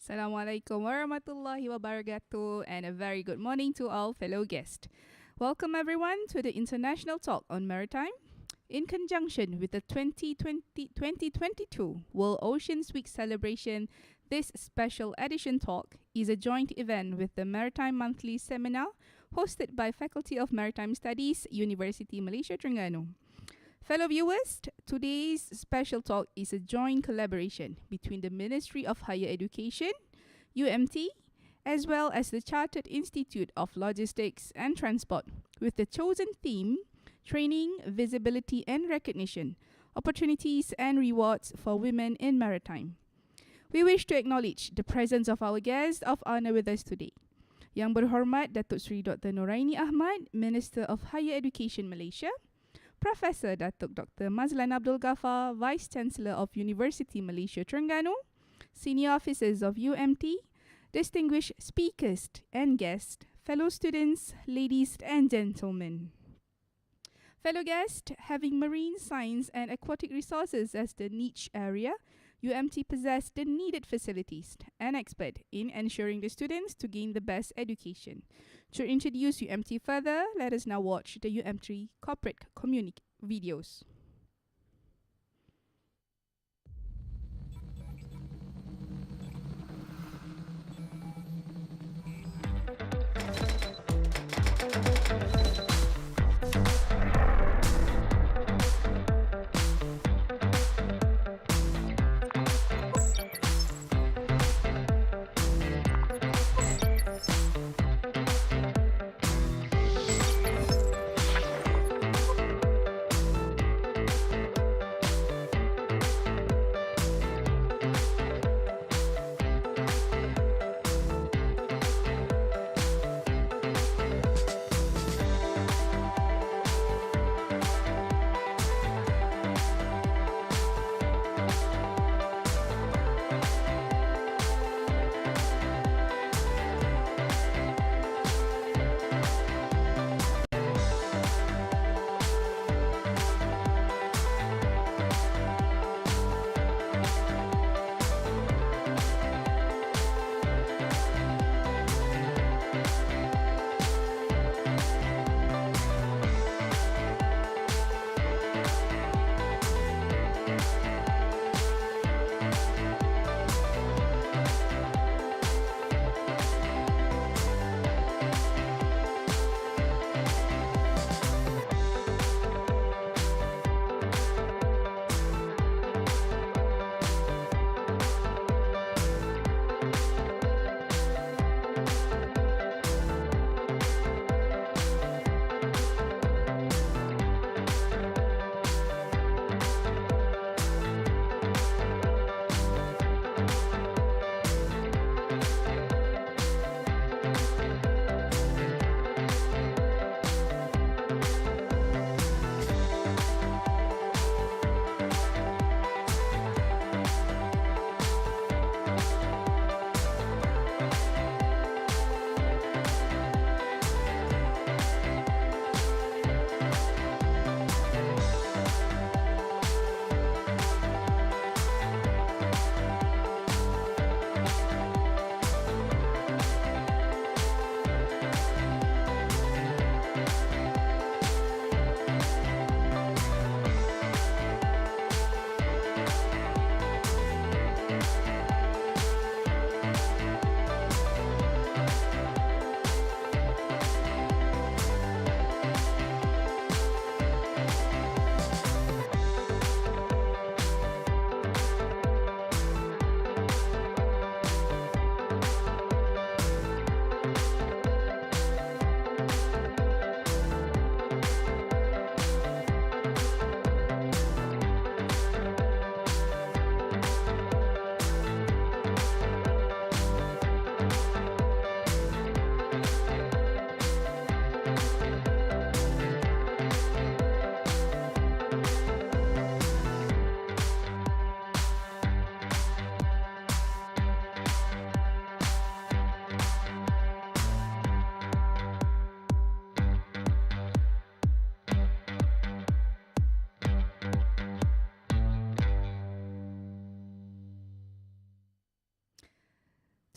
Assalamualaikum warahmatullahi wabarakatuh, and a very good morning to all fellow guests. Welcome everyone to the International Talk on Maritime. In conjunction with the 2022 World Oceans Week celebration, this special edition talk is a joint event with the Maritime Monthly Seminar hosted by Faculty of Maritime Studies, Universiti Malaysia, Terengganu. Fellow viewers, today's special talk is a joint collaboration between the Ministry of Higher Education, UMT, as well as the Chartered Institute of Logistics and Transport, with the chosen theme, Training, Visibility and Recognition, Opportunities and Rewards for Women in Maritime. We wish to acknowledge the presence of our guest of honor with us today. Yang Berhormat Datuk Seri Dr. Noraini Ahmad, Minister of Higher Education Malaysia, Professor Datuk Dr. Mazlan Ghaffar, Vice Chancellor of Universiti Malaysia Terengganu, Senior Officers of UMT, distinguished speakers and guests, fellow students, ladies and gentlemen. Fellow guests, having marine science and aquatic resources as the niche area, UMT possess the needed facilities and expert in ensuring the students to gain the best education. To introduce UMT further, let us now watch the UMT corporate community videos.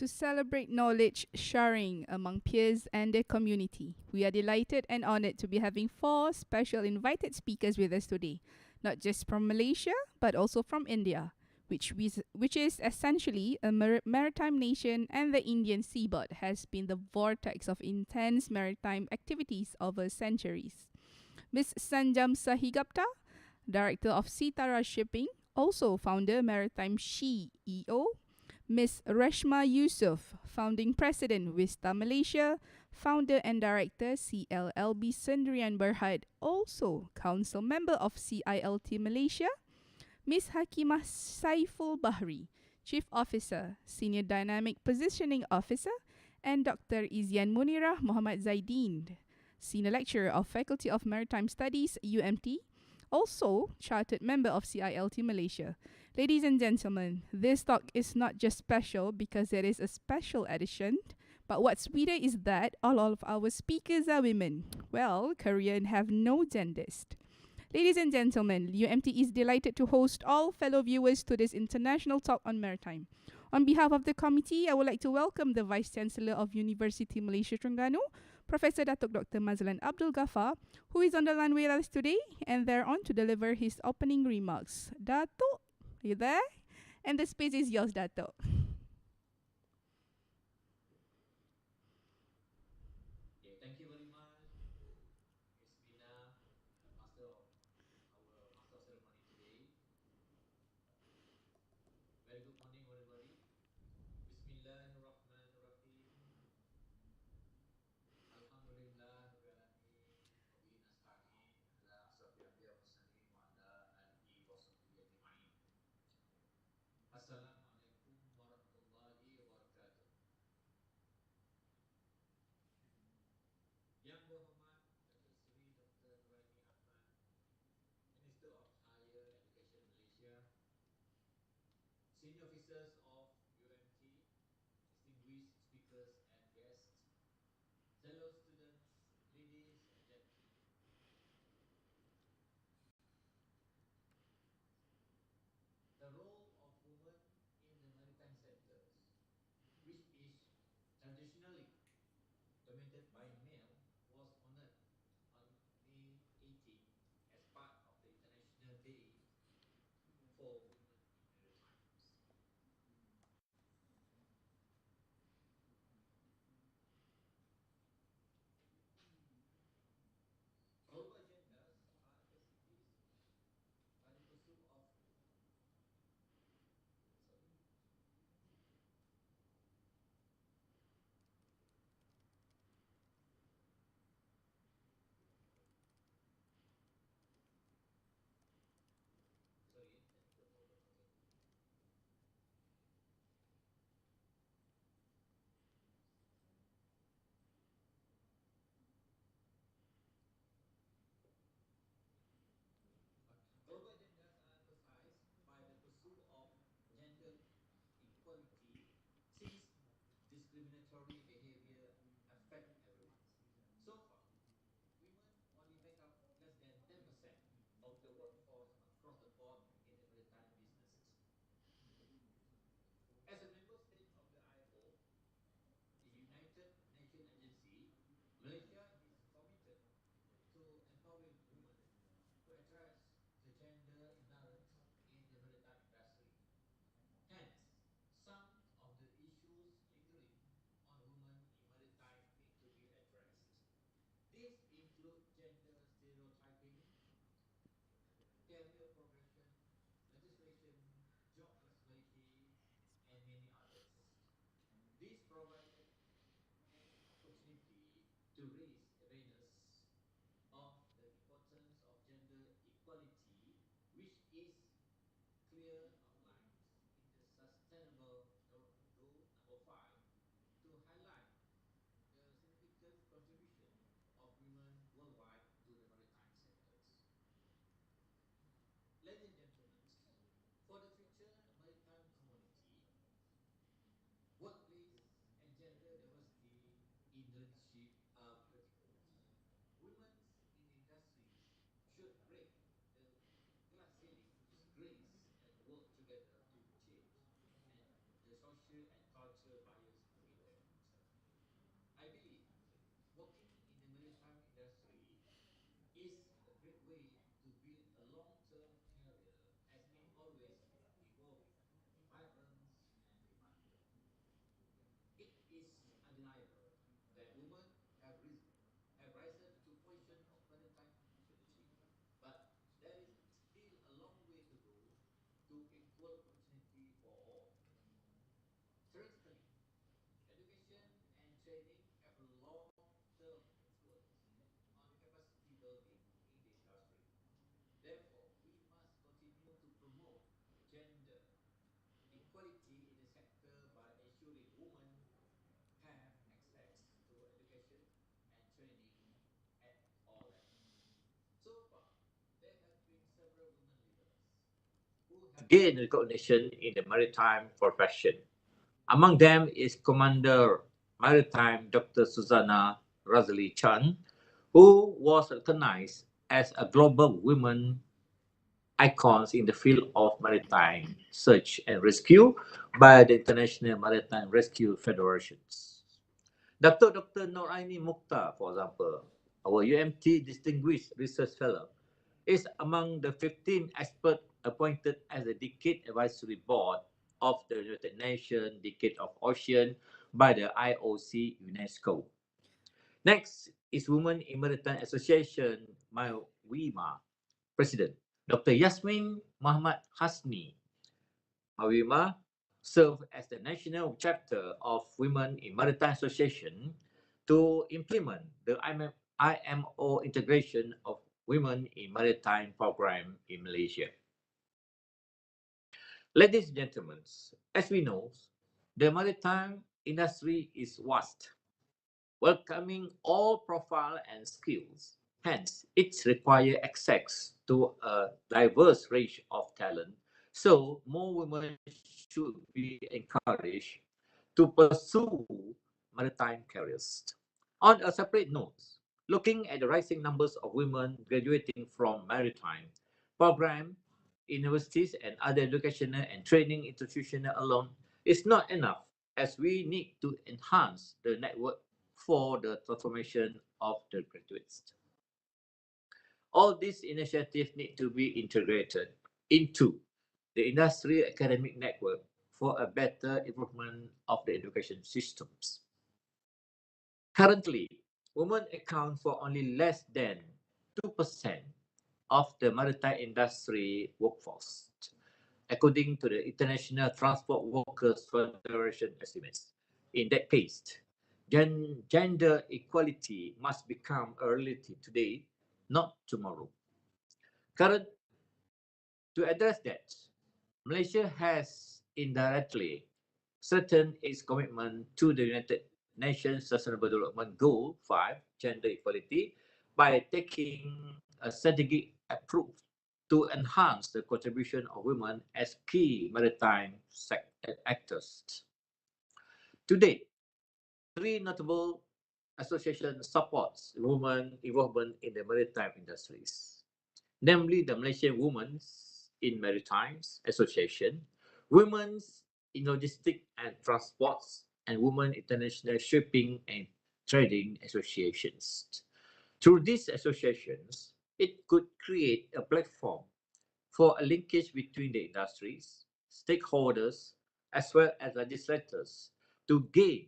to celebrate knowledge sharing among peers and the community. We are delighted and honored to be having four special invited speakers with us today, not just from Malaysia, but also from India, which is essentially a maritime nation, and the Indian seaboard has been the vortex of intense maritime activities over centuries. Ms. Sanjam Sahi Gupta, Director of Sitara Shipping, also founder Maritimesheed EO. Ms. Reshma Yousuf, Founding President Wista Malaysia, Founder and Director CLLB Sendirian Berhad, also Council Member of CILT Malaysia. Ms. Hakimah Saiful Bahri, Chief Officer, Senior Dynamic Positioning Officer, and Dr. Izyan Munirah Muhammad Zaidin, Senior Lecturer of Faculty of Maritime Studies, UMT, also Chartered Member of CILT Malaysia. Ladies and gentlemen, this talk is not just special because it is a special edition, but what's sweeter is that all of our speakers are women. Well, Korean have no genders. Ladies and gentlemen, UMT is delighted to host all fellow viewers to this international talk on maritime. On behalf of the committee, I would like to welcome the Vice Chancellor of Universiti Malaysia Terengganu, Professor Datuk Dr. Mazlan Abdul Ghaffar, who is on the line with us today and thereon to deliver his opening remarks. Dato, are you there? And the space is yours, Dato. Okay, thank you very much, Miss Mina, Master of Ceremony today. Very good morning, everybody. Bismillahirrahmanirrahim. Alhamdulillah, Rabbil Alamin. Wabihi nasta'in ala asrafil anbiya wa mursalin wa ala alihi wa sahbihi ajma'in. Assalamualaikum warahmatullahi wabarakatuh. Yang berhormat Datuk Seri Dr. Noraini Ahmad, Minister of Higher Education Malaysia, senior officers of UMT, distinguished speakers and guests, fellow students, ladies and gentlemen. The role of women in the maritime sectors, which is traditionally dominated by male, was honored on May 18 as part of the International Day for Women in Maritimes. Global agendas are activities by the pursuit of sorry sorry technical problem. Okay. Global agendas are emphasized by the pursuit of gender equality since discriminatory behavior affect everyone. So far, women only make up less than 10% of the workforce across the board in the maritime businesses. As a member state of the IMO, the United Nations Agency, Malaysia is committed to empowering women to address the gender imbalance in the maritime industry. Hence, some of the issues lingering on women in maritime need to be addressed. These include gender stereotyping, career progression, legislation, job flexibility, and many others. This provided an opportunity to raise awareness of the importance of gender equality, which is clear outlines in the Sustainable Goal number 5 to highlight the significant contribution of women worldwide to the maritime sectors. Ladies and gentlemen, for the future maritime community, workplace and gender diversity in the leadership are critical. Women in the industries should break the glass ceiling with grace and work together to change and the social and cultural bias opportunity for all. Theoretically, education and training have a long-term influence on the capacity building in the industry. Therefore, we must continue to promote gender equality in the sector by ensuring women have access to education and training at all levels. So far, there have been several women leaders who have gained recognition in the maritime profession. Among them is Commander Maritime Dr. Susanna Razali Chan, who was recognized as a global woman icons in the field of maritime search and rescue by the International Maritime Rescue Federations. Dr. Noraini Mukhtar, for example, our UMT Distinguished Research Fellow, is among the 15 experts appointed as the Decade Advisory Board of the United Nations Decade of Ocean by the IOC UNESCO. Next is Women in Maritime Association, WIMA President, Dr. Yasmin Muhammad Hasni. WIMA served as the national chapter of Women in Maritime Association to implement the IMO integration of Women in Maritime program in Malaysia. Ladies and gentlemen, as we know, the maritime industry is vast, welcoming all profile and skills. Hence, it requires access to a diverse range of talent. So, more women should be encouraged to pursue maritime careers. On a separate note, looking at the rising numbers of women graduating from maritime program, universities and other educational and training institutions alone is not enough, as we need to enhance the network for the transformation of the graduates. All these initiatives need to be integrated into the industry academic network for a better improvement of the education systems. Currently, women account for only less than 2% of the maritime industry workforce, according to the International Transport Workers Federation estimates. In that case, gender equality must become a reality today, not tomorrow. Current, to address that, Malaysia has indirectly strengthened its commitment to the United Nations Sustainable Development Goal 5, gender equality, by taking a strategic approach to enhance the contribution of women as key maritime actors. Today, three notable associations support women involvement in the maritime industries, namely the Malaysian Women's in Maritimes Association, Women's in Logistics and Transports, and Women International Shipping and Trading Associations. Through these associations, it could create a platform for a linkage between the industries, stakeholders, as well as legislators to gain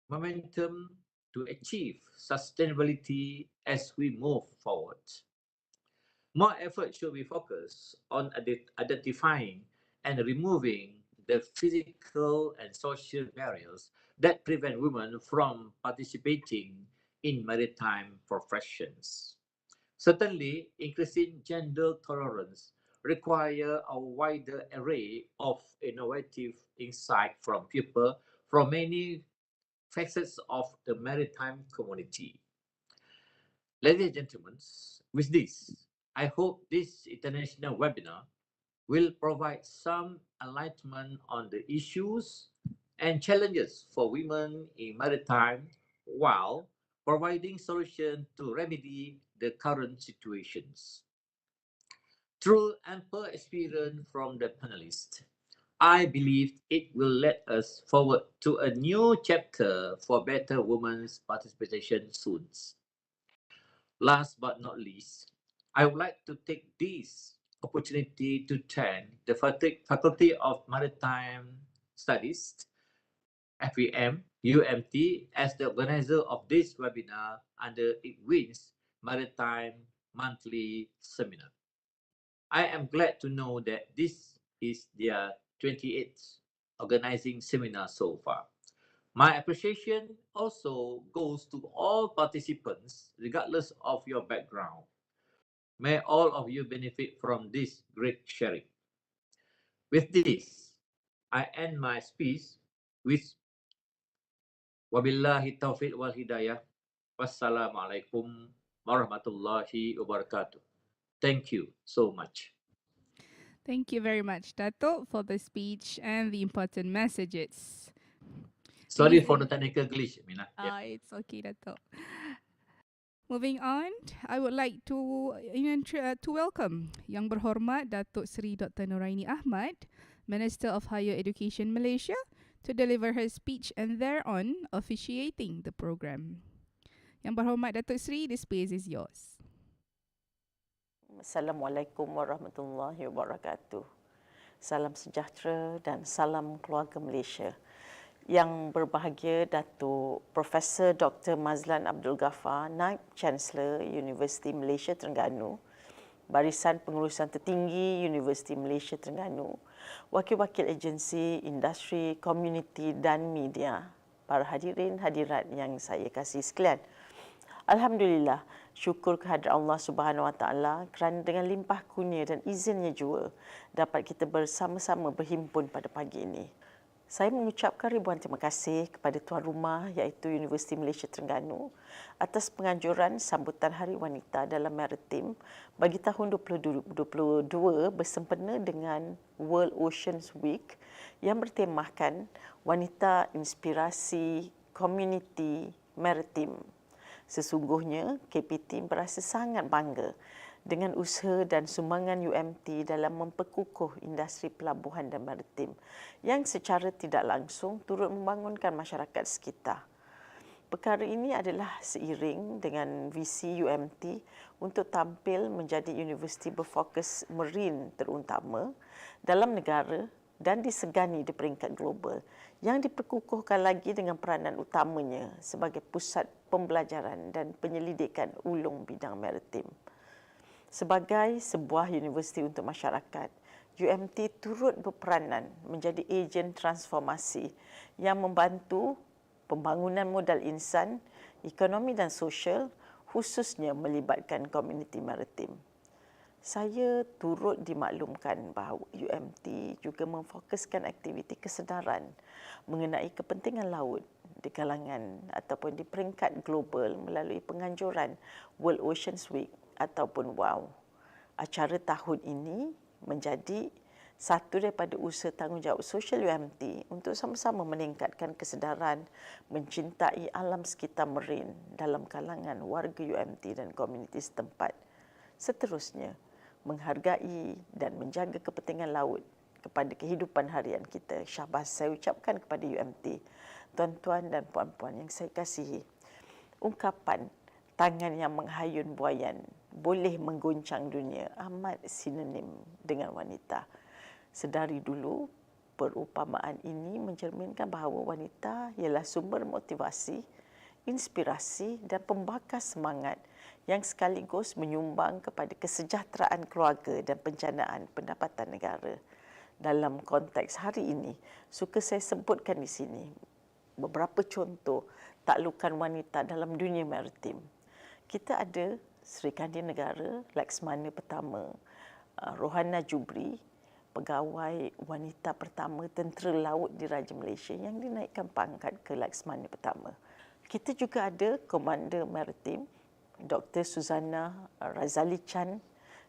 momentum to achieve sustainability as we move forward. More effort should be focused on identifying and removing the physical and social barriers that prevent women from participating in maritime professions. Certainly, increasing gender tolerance requires a wider array of innovative insight from people from many facets of the maritime community. Ladies and gentlemen, with this, I hope this international webinar will provide some enlightenment on the issues and challenges for women in maritime while providing solutions to remedy the current situations. Through ample experience from the panelists, I believe it will lead us forward to a new chapter for better women's participation soon. Last but not least, I would like to take this opportunity to thank the Faculty of Maritime Studies, FEM, UMT, as the organizer of this webinar under ITWIN's Maritime Monthly Seminar. I am glad to know that this is their 28th organizing seminar so far. My appreciation also goes to all participants, regardless of your background. May all of you benefit from this great sharing. With this, I end my speech with wabillahi taufiq wal hidayah. Wassalamualaikum warahmatullahi wabarakatuh. Thank you so much. Thank you very much, Dato, for the speech and the important messages. Sorry for the technical glitch, Mina. It's okay, Dato. Moving on, I would like to welcome Yang Berhormat Datuk Seri Dr. Noraini Ahmad, Minister of Higher Education Malaysia, to deliver her speech and thereon officiating the program. Yang Berhormat Datuk Seri, the space is yours. Assalamualaikum warahmatullahi wabarakatuh. Salam sejahtera dan salam keluarga Malaysia. Yang berbahagia Datuk Profesor Dr. Mazlan Abdul Ghaffar, Naib Chancellor Universiti Malaysia Terengganu, Barisan Pengurusan Tertinggi Universiti Malaysia Terengganu, wakil-wakil agensi, industri, komuniti dan media, para hadirin hadirat yang saya kasih sekalian. Alhamdulillah, syukur kehadrat Allah Subhanahu Wa Taala kerana dengan limpah kurnia dan izinnya juga dapat kita bersama-sama berhimpun pada pagi ini. Saya mengucapkan ribuan terima kasih kepada tuan rumah iaitu Universiti Malaysia Terengganu atas penganjuran sambutan Hari Wanita dalam Maritime bagi tahun 2022 bersempena dengan World Oceans Week yang bertemakan Wanita Inspirasi Komuniti Maritime. Sesungguhnya, KPT merasa sangat bangga dengan usaha dan sumbangan UMT dalam memperkukuh industri pelabuhan dan maritim yang secara tidak langsung turut membangunkan masyarakat sekitar. Perkara ini adalah seiring dengan visi UMT untuk tampil menjadi universiti berfokus marine terutama dalam negara dan disegani di peringkat global yang diperkukuhkan lagi dengan peranan utamanya sebagai pusat pembelajaran dan penyelidikan ulung bidang maritim. Sebagai sebuah universiti untuk masyarakat, UMT turut berperanan menjadi ejen transformasi yang membantu pembangunan modal insan, ekonomi dan sosial, khususnya melibatkan komuniti maritim. Saya turut dimaklumkan bahawa UMT juga memfokuskan aktiviti kesedaran mengenai kepentingan laut di kalangan ataupun di peringkat global melalui penganjuran World Oceans Week ataupun WOW. Acara tahun ini menjadi satu daripada usaha tanggungjawab sosial UMT untuk sama-sama meningkatkan kesedaran mencintai alam sekitar marine dalam kalangan warga UMT dan komuniti setempat. Seterusnya, menghargai dan menjaga kepentingan laut kepada kehidupan harian kita. Syabas saya ucapkan kepada UMT, tuan-tuan dan puan-puan yang saya kasihi. Ungkapan tangan yang menghayun buayan boleh mengguncang dunia amat sinonim dengan wanita. Sedari dulu, perumpamaan ini mencerminkan bahawa wanita ialah sumber motivasi, inspirasi dan pembakar semangat yang sekaligus menyumbang kepada kesejahteraan keluarga dan penjanaan pendapatan negara. Dalam konteks hari ini, suka saya sebutkan di sini beberapa contoh taklukan wanita dalam dunia maritim. Kita ada Seri Kandi Negara, Laksmana Pertama, Rohana Jubri, pegawai wanita pertama Tentera Laut di Raja Malaysia yang dinaikkan pangkat ke Laksmana Pertama. Kita juga ada Komander Maritim, Dr. Suzana Razali Chan,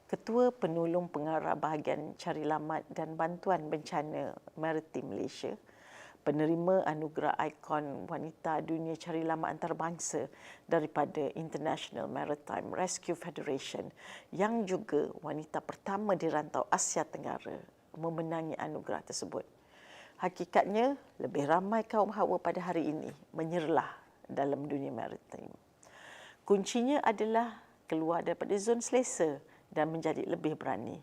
Ketua Penolong Pengarah Bahagian Cari Lamat dan Bantuan Bencana Maritim Malaysia, penerima anugerah ikon wanita dunia cari lamat antarabangsa daripada International Maritime Rescue Federation yang juga wanita pertama di rantau Asia Tenggara memenangi anugerah tersebut. Hakikatnya, lebih ramai kaum hawa pada hari ini menyerlah dalam dunia maritim. Kuncinya adalah keluar daripada zon selesa dan menjadi lebih berani.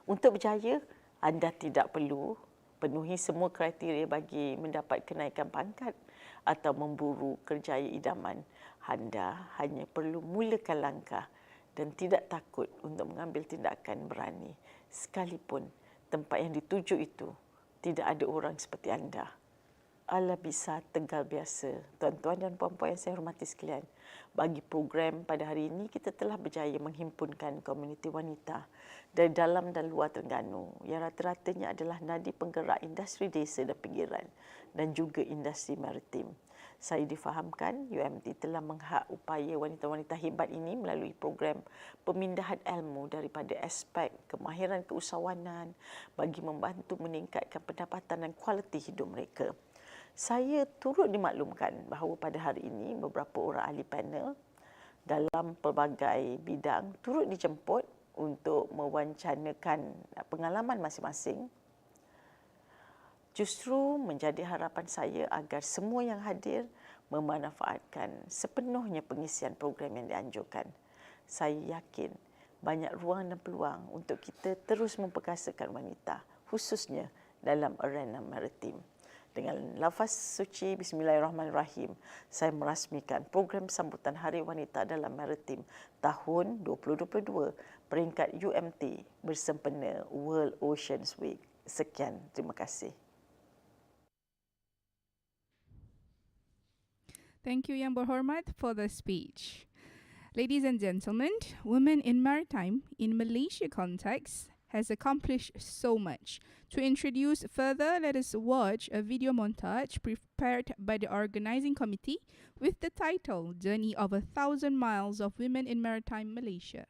Untuk berjaya, anda tidak perlu penuhi semua kriteria bagi mendapat kenaikan pangkat atau memburu kerjaya idaman. Anda hanya perlu mulakan langkah dan tidak takut untuk mengambil tindakan berani sekalipun tempat yang dituju itu tidak ada orang seperti anda. Ala bisa Tegal biasa. Tuan-tuan dan puan-puan yang saya hormati sekalian, bagi program pada hari ini kita telah berjaya menghimpunkan komuniti wanita dari dalam dan luar Terengganu yang rata-ratanya adalah nadi penggerak industri desa dan pinggiran dan juga industri maritim. Saya difahamkan UMT telah menghak upaya wanita-wanita hebat ini melalui program pemindahan ilmu daripada aspek kemahiran keusahawanan bagi membantu meningkatkan pendapatan dan kualiti hidup mereka. Saya turut dimaklumkan bahawa pada hari ini beberapa orang ahli panel dalam pelbagai bidang turut dijemput untuk mewancanakan pengalaman masing-masing. Justru menjadi harapan saya agar semua yang hadir memanfaatkan sepenuhnya pengisian program yang dianjurkan. Saya yakin banyak ruang dan peluang untuk kita terus memperkasakan wanita, khususnya dalam arena maritim. Dengan lafaz suci Bismillahirrahmanirrahim, saya merasmikan program sambutan Hari Wanita dalam Maritim tahun 2022 peringkat UMT bersempena World Oceans Week. Sekian, terima kasih. Thank you, Yang Berhormat, for the speech. Ladies and gentlemen, women in maritime in Malaysia context has accomplished so much. To introduce further, let us watch a video montage prepared by the organizing committee with the title Journey of 1,000 Miles of Women in Maritime Malaysia.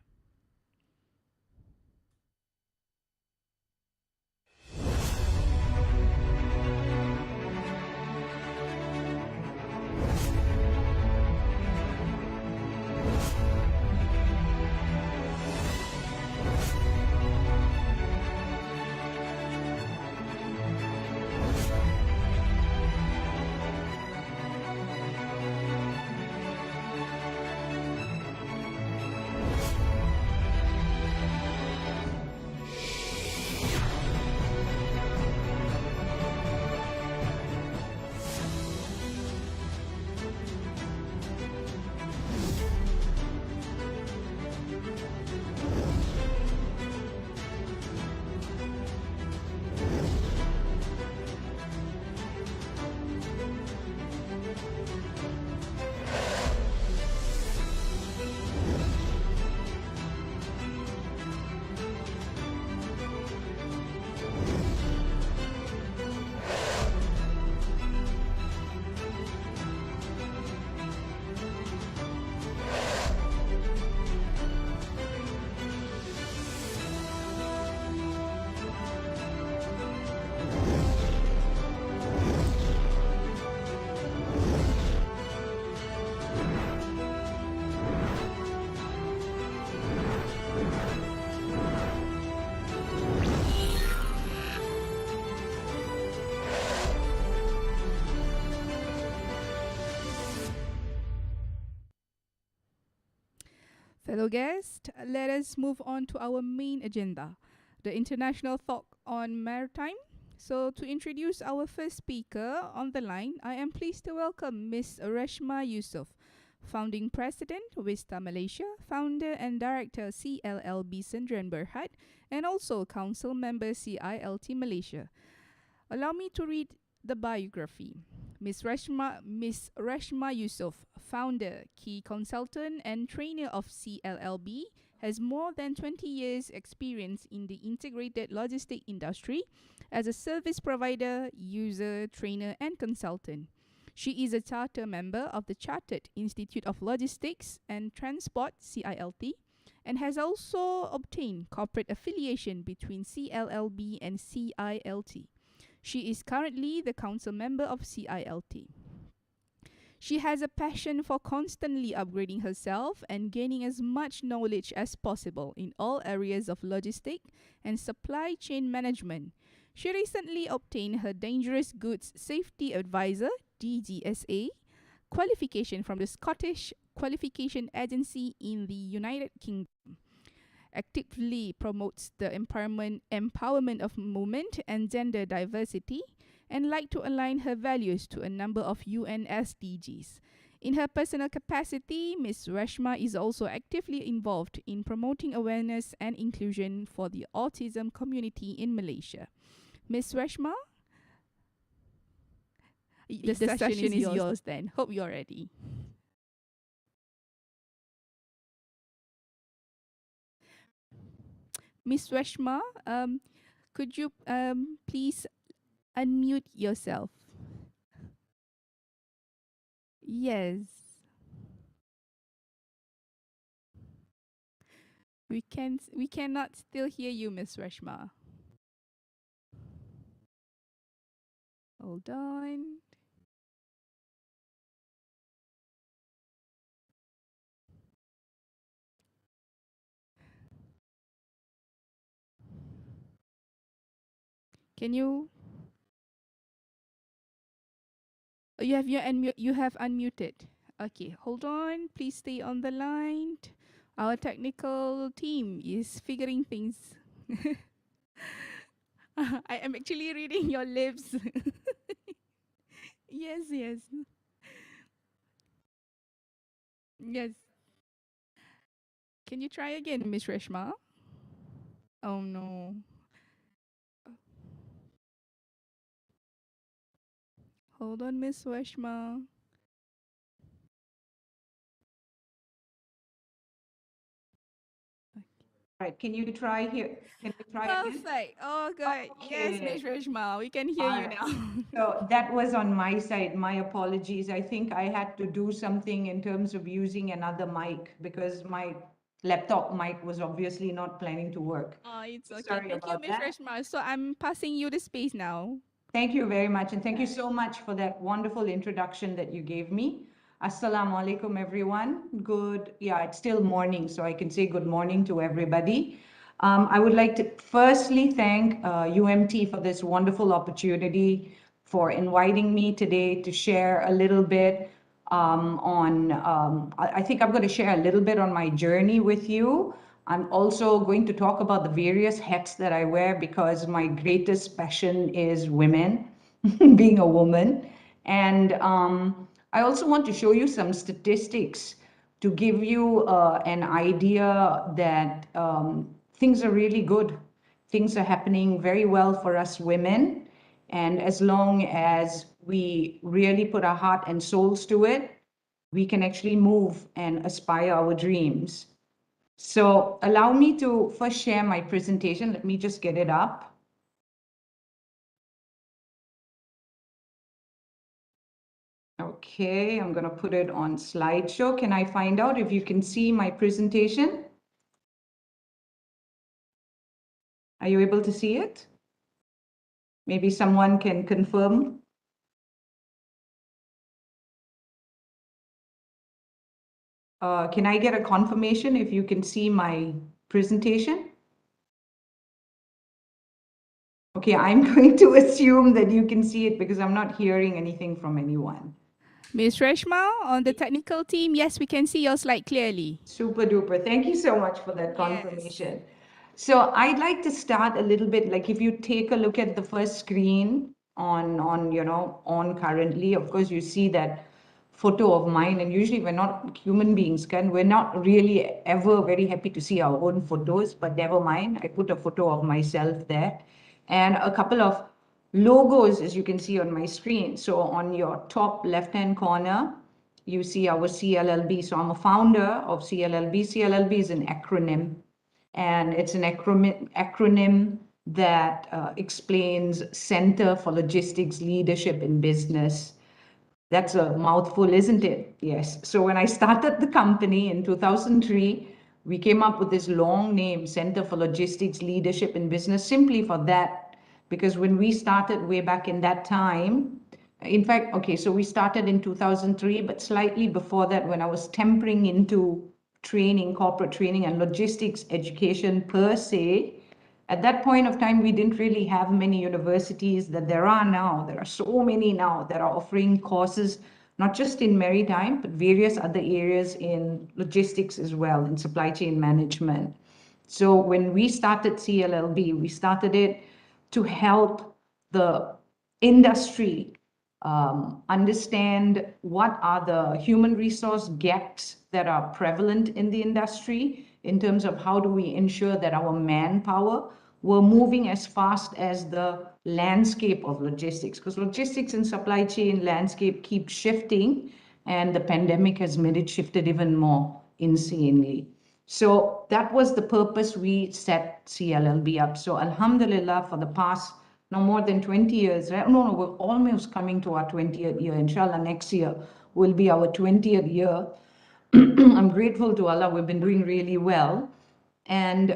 Fellow guests, let us move on to our main agenda, the International Talk on Maritime. So to introduce our first speaker on the line, I am pleased to welcome Ms. Reshma Yousuf, Founding President, Wista Malaysia, Founder and Director, CLLB Sdn Bhd, and also Council Member, CILT Malaysia. Allow me to read the biography. Ms. Reshma Yousuf, founder, key consultant and trainer of CLLB, has more than 20 years experience in the integrated logistic industry as a service provider, user, trainer and consultant. She is a charter member of the Chartered Institute of Logistics and Transport, CILT, and has also obtained corporate affiliation between CLLB and CILT. She is currently the council member of CILT. She has a passion for constantly upgrading herself and gaining as much knowledge as possible in all areas of logistic and supply chain management. She recently obtained her Dangerous Goods Safety Advisor, DGSA, qualification from the Scottish Qualification Agency in the United Kingdom. Actively promotes the empowerment of women and gender diversity, and like to align her values to a number of UN SDGs. In her personal capacity, Ms. Reshma is also actively involved in promoting awareness and inclusion for the autism community in Malaysia. Ms. Reshma, the session is yours then. Hope you're ready. Ms. Reshma, could you please unmute yourself? Yes. We cannot still hear you, Ms. Reshma. Hold on. Can you? You have unmuted. Okay, hold on. Please stay on the line. Our technical team is figuring things. I am actually reading your lips. Yes, yes. Yes. Can you try again, Miss Reshma? Oh no. Hold on, Miss Reshma. Right, can you try here? Can we try again? Perfect. Oh, good. Yes, Okay. Miss Reshma, we can hear you now. So that was on my side. My apologies. I think I had to do something in terms of using another mic because my laptop mic was obviously not planning to work. Oh, it's okay. Sorry Thank you, about Miss that. Reshma. So I'm passing you the space now. Thank you very much. And thank you so much for that wonderful introduction that you gave me. Assalamu alaikum, everyone. Good. Yeah, it's still morning, so I can say good morning to everybody. I would like to firstly thank UMT for this wonderful opportunity for inviting me today to share a little bit I think I'm going to share a little bit on my journey with you. I'm also going to talk about the various hats that I wear because my greatest passion is women, being a woman. And I also want to show you some statistics to give you an idea that things are really good. Things are happening very well for us women. And as long as we really put our heart and souls to it, we can actually move and aspire our dreams. So allow me to first share my presentation. Let me just get it up. Okay, I'm going to put it on slideshow. Can I find out if you can see my presentation? Are you able to see it? Maybe someone can confirm. Can I get a confirmation if you can see my presentation? Okay, I'm going to assume that you can see it because I'm not hearing anything from anyone. Miss Reshma, on the technical team, yes, we can see your slide clearly. Super duper. Thank you so much for that confirmation. So I'd like to start a little bit, like if you take a look at the first screen on currently, of course you see that photo of mine, and usually we're not human beings, we're not really ever very happy to see our own photos, but never mind. I put a photo of myself there and a couple of logos, as you can see on my screen. So on your top left-hand corner, you see our CLLB. So I'm a founder of CLLB. CLLB is an acronym, and it's an acronym that explains Center for Logistics Leadership in Business. That's a mouthful, isn't it? Yes. So when I started the company in 2003, we came up with this long name, Center for Logistics Leadership in Business, simply for that. Because when we started way back in that time, in fact, okay, so we started in 2003, but slightly before that, when I was tempering into training, corporate training and logistics education per se, at that point of time, we didn't really have many universities that there are now. There are so many now that are offering courses, not just in maritime, but various other areas in logistics as well, in supply chain management. So when we started CLLB, we started it to help the industry understand what are the human resource gaps that are prevalent in the industry in terms of how do we ensure that our manpower were moving as fast as the landscape of logistics, because logistics and supply chain landscape keeps shifting, and the pandemic has made it shifted even more insanely. So that was the purpose we set CLLB up. So Alhamdulillah, for the past no more than 20 years, right? No, we're almost coming to our 20th year. Inshallah, next year will be our 20th year. I'm grateful to Allah, we've been doing really well. And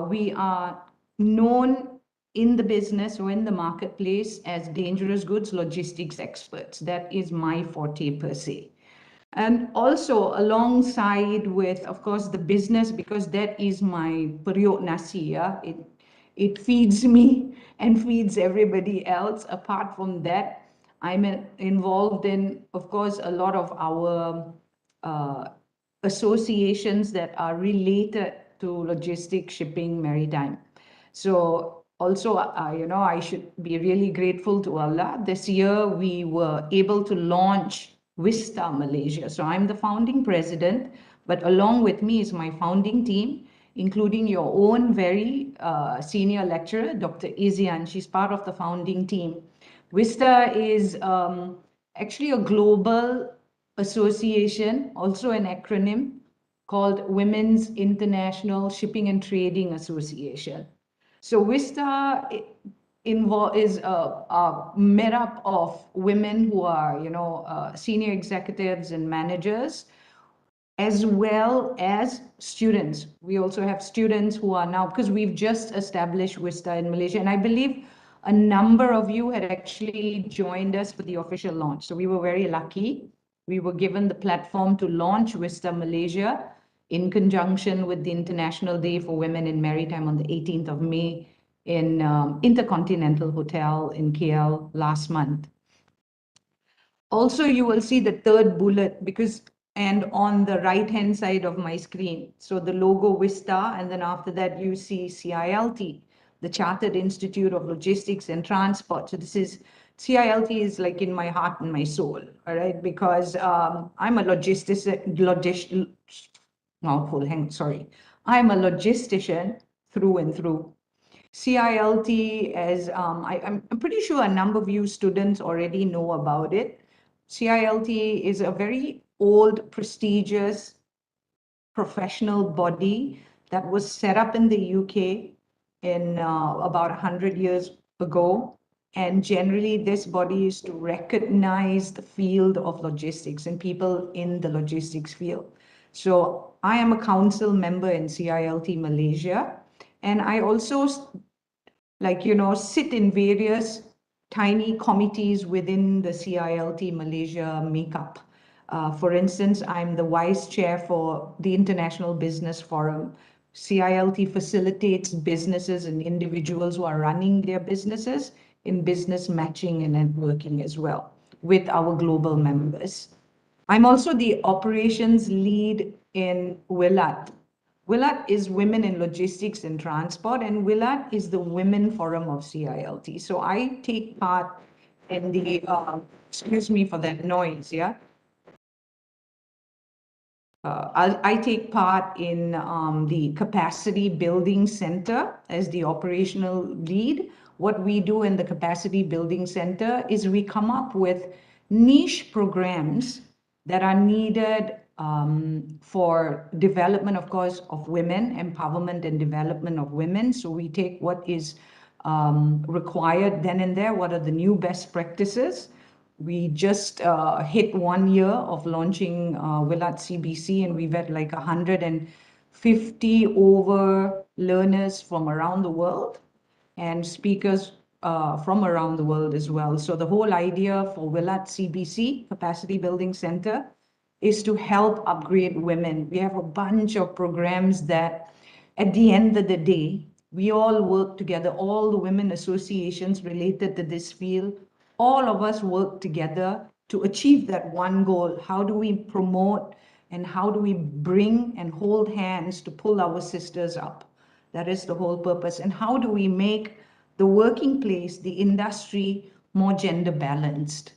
we are known in the business or in the marketplace as dangerous goods logistics experts. That is my forte per se. And also alongside with, of course, the business, because that is my periuk nasi, yeah? It feeds me and feeds everybody else. Apart from that, I'm involved in, of course, a lot of our associations that are related to logistics, shipping, maritime. So also, I should be really grateful to Allah. This year, we were able to launch Wista Malaysia. So I'm the founding president, but along with me is my founding team, including your own very senior lecturer, Dr. Izyan. She's part of the founding team. Wista is actually a global association, also an acronym called Women's International Shipping and Trading Association. So Wista is made up of women who are, senior executives and managers, as well as students. We also have students who are now, because we've just established Wista in Malaysia, and I believe a number of you had actually joined us for the official launch. So we were very lucky. We were given the platform to launch Wista Malaysia in conjunction with the International Day for Women in Maritime on the 18th of May in Intercontinental Hotel in KL last month. Also, you will see the third bullet and on the right-hand side of my screen. So the logo Wista, and then after that you see CILT, the Chartered Institute of Logistics and Transport. So this is, CILT is like in my heart and my soul, all right? Because I'm a I'm a logistician through and through. CILT, as I'm pretty sure a number of you students already know about it. CILT is a very old, prestigious, professional body that was set up in the UK in about 100 years ago. And generally, this body is to recognize the field of logistics and people in the logistics field. So I am a council member in CILT Malaysia. And I also, sit in various tiny committees within the CILT Malaysia makeup. For instance, I'm the vice chair for the International Business Forum. CILT facilitates businesses and individuals who are running their businesses in business matching and networking as well with our global members. I'm also the operations lead in WILAT. WILAT is Women in Logistics and Transport, and WILAT is the Women Forum of CILT. So I take part in the, excuse me for that noise, yeah? I take part in the Capacity Building Center as the operational lead. What we do in the Capacity Building Center is we come up with niche programs that are needed for development, of course, of women, empowerment and development of women. So we take what is required then and there, what are the new best practices. We just hit 1 year of launching WILAT CBC, and we've had like 150 over learners from around the world and speakers from around the world as well. So the whole idea for WILAT CBC, Capacity Building Center, is to help upgrade women. We have a bunch of programs that at the end of the day, we all work together, all the women associations related to this field, all of us work together to achieve that one goal. How do we promote and how do we bring and hold hands to pull our sisters up? That is the whole purpose. And how do we make the working place, the industry, more gender balanced?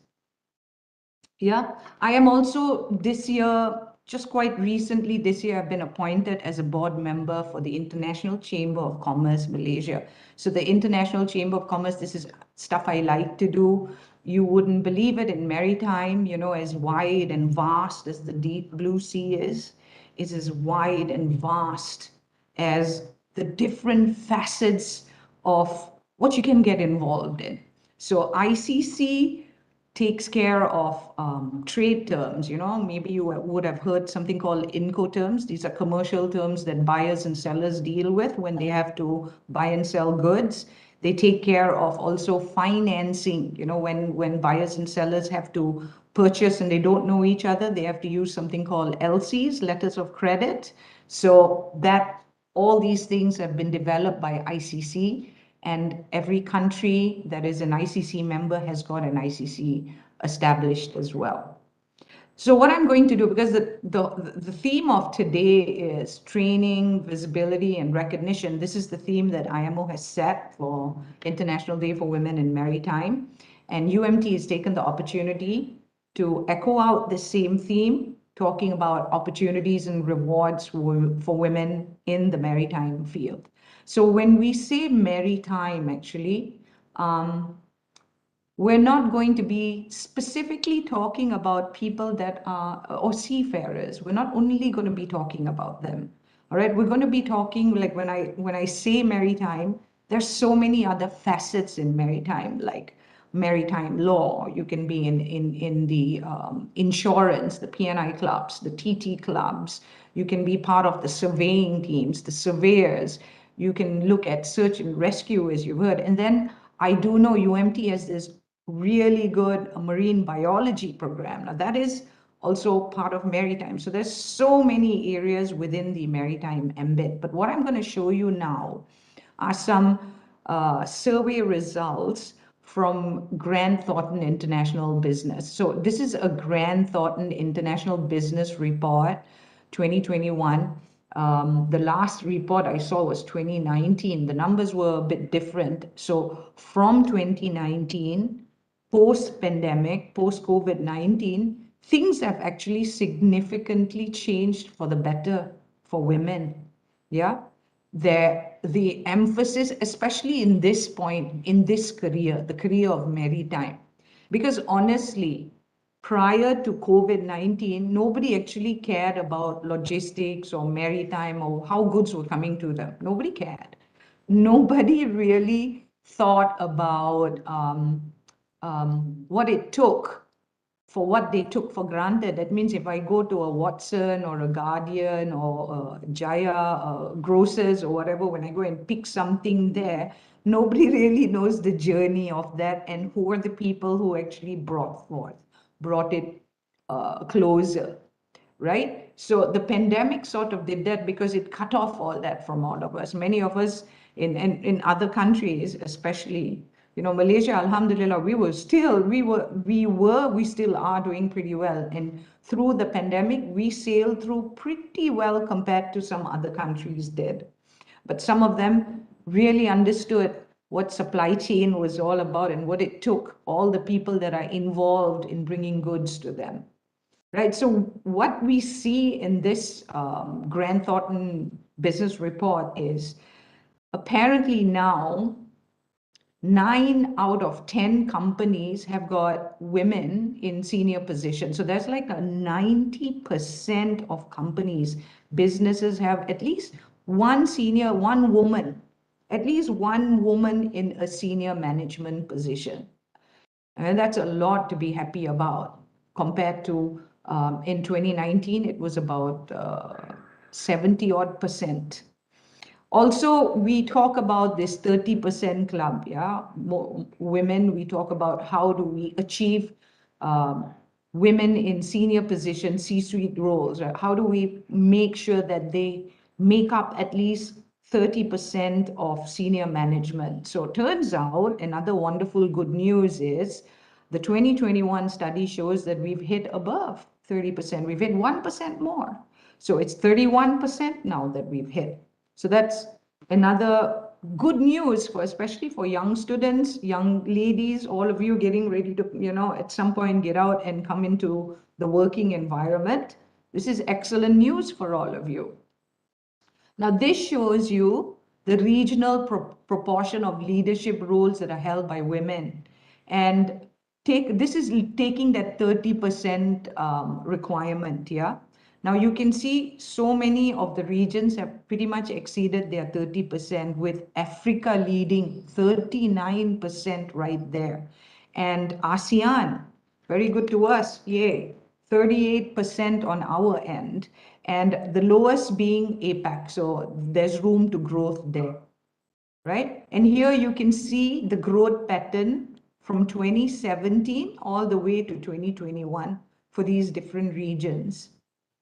Yeah, I am also this year, just quite recently this year, I've been appointed as a board member for the International Chamber of Commerce Malaysia. So the International Chamber of Commerce, this is stuff I like to do. You wouldn't believe it, in maritime, you know, as wide and vast as the deep blue sea is as wide and vast as the different facets of what you can get involved in. So ICC takes care of trade terms. You know, maybe you would have heard something called Incoterms. These are commercial terms that buyers and sellers deal with when they have to buy and sell goods. They take care of also financing. You know, when buyers and sellers have to purchase and they don't know each other, they have to use something called LCs, letters of credit. So that all these things have been developed by ICC. And every country that is an ICC member has got an ICC established as well. So what I'm going to do, because the theme of today is training, visibility, and recognition. This is the theme that IMO has set for International Day for Women in Maritime. And UMT has taken the opportunity to echo out the same theme, talking about opportunities and rewards for women in the maritime field. So when we say maritime, actually, we're not going to be specifically talking about people that are, or seafarers. We're not only going to be talking about them. All right, we're going to be talking, like when I say maritime, there's so many other facets in maritime, like maritime law. You can be in the insurance, the P&I clubs, the TT clubs. You can be part of the surveying teams, the surveyors. You can look at search and rescue, as you've heard. And then I do know UMT has this really good marine biology program. Now that is also part of maritime. So there's so many areas within the maritime ambit. But what I'm going to show you now are some survey results from Grant Thornton International Business. So this is a Grant Thornton International Business Report 2021. The last report I saw was 2019. The numbers were a bit different. So from 2019, post-pandemic, post-COVID-19, things have actually significantly changed for the better for women. Yeah, the emphasis, especially in this point, in this career, the career of maritime, because honestly, prior to COVID-19, nobody actually cared about logistics or maritime or how goods were coming to them. Nobody cared. Nobody really thought about what it took for what they took for granted. That means if I go to a Watson or a Guardian or a Jaya grocers or whatever, when I go and pick something there, nobody really knows the journey of that and who are the people who actually brought it closer, right? So the pandemic sort of did that because it cut off all that from all of us. Many of us in other countries, especially, you know, Malaysia, alhamdulillah, we still are doing pretty well. And through the pandemic, we sailed through pretty well compared to some other countries did. But some of them really understood what supply chain was all about and what it took, all the people that are involved in bringing goods to them. Right, so what we see in this Grant Thornton business report is apparently now 9 out of 10 companies have got women in senior positions. So that's like a 90% of companies, businesses have at least one woman, at least one woman in a senior management position. And that's a lot to be happy about compared to in 2019, it was about 70 odd percent. Also, we talk about this 30% club, yeah, women. We talk about how do we achieve women in senior positions, C-suite roles, right? How do we make sure that they make up at least 30% of senior management? So it turns out another wonderful good news is the 2021 study shows that we've hit above 30%. We've hit 1% more. So it's 31% now that we've hit. So that's another good news for, especially for young students, young ladies, all of you getting ready to, at some point get out and come into the working environment. This is excellent news for all of you. Now, this shows you the regional proportion of leadership roles that are held by women. And this is taking that 30% requirement, yeah? Now, you can see so many of the regions have pretty much exceeded their 30%, with Africa leading 39% right there. And ASEAN, very good to us, yay, 38% on our end, and the lowest being APAC. So there's room to growth there, right? And here you can see the growth pattern from 2017 all the way to 2021 for these different regions.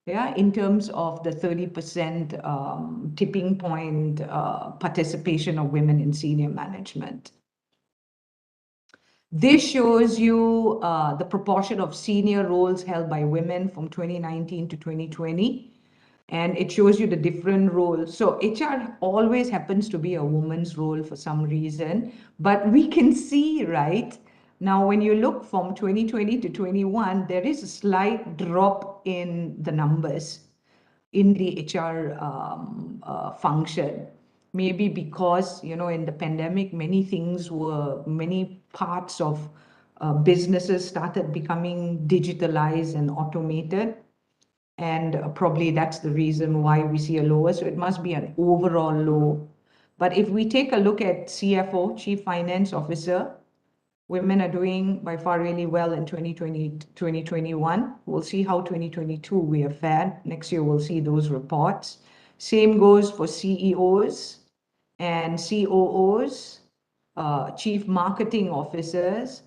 Yeah, in terms of the 30% tipping point participation of women in senior management. This shows you the proportion of senior roles held by women from 2019 to 2020. And it shows you the different roles. So HR always happens to be a woman's role for some reason, but we can see, right? Now, when you look from 2020 to 21, there is a slight drop in the numbers in the HR function. Maybe because, in the pandemic, many parts of businesses started becoming digitalized and automated. And probably that's the reason why we see a lower. So it must be an overall low. But if we take a look at CFO, Chief Finance Officer, women are doing by far really well in 2020, 2021. We'll see how 2022 we have fared. Next year, we'll see those reports. Same goes for CEOs and COOs, Chief Marketing Officers,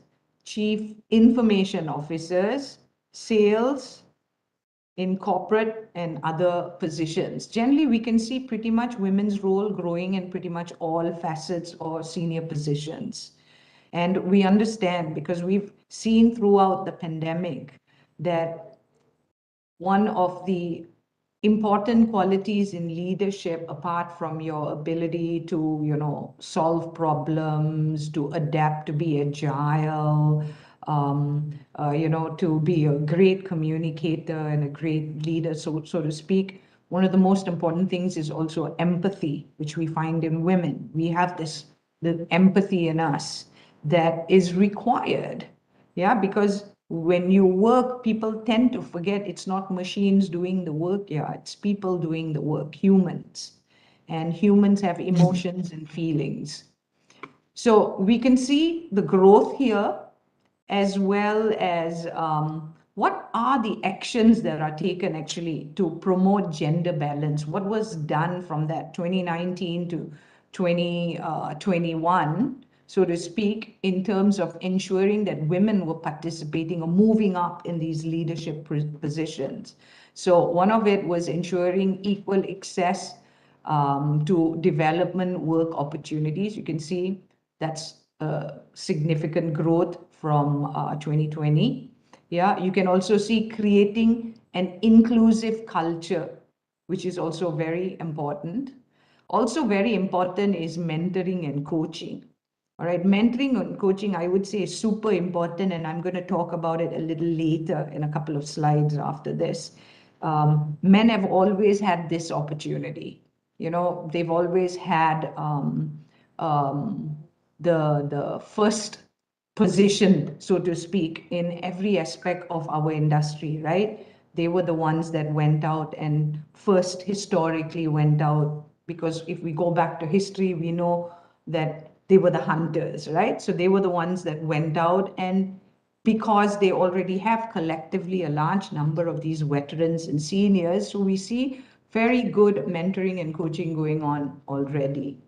Chief Information Officers, sales, in corporate and other positions. Generally, we can see pretty much women's role growing in pretty much all facets or senior positions. And we understand, because we've seen throughout the pandemic, that one of the important qualities in leadership, apart from your ability to, solve problems, to adapt, to be agile, to be a great communicator and a great leader, so to speak. One of the most important things is also empathy, which we find in women. We have the empathy in us that is required, yeah, because when you work, people tend to forget it's not machines doing the work, yeah, it's people doing the work, humans. And humans have emotions and feelings. So we can see the growth here, as well as what are the actions that are taken actually to promote gender balance? What was done from that 2019 to 2021, so to speak, in terms of ensuring that women were participating or moving up in these leadership positions? So one of it was ensuring equal access to development work opportunities. You can see that's significant growth from 2020. Yeah, you can also see creating an inclusive culture, which is also very important. Also very important is mentoring and coaching. All right, mentoring and coaching, I would say, is super important, and I'm going to talk about it a little later in a couple of slides after this. Men have always had this opportunity. They've always had the first position, so to speak, in every aspect of our industry, right? They were the ones that went out and first historically went out, because if we go back to history, we know that they were the hunters, right? So they were the ones that went out, and because they already have collectively a large number of these veterans and seniors, so we see very good mentoring and coaching going on already.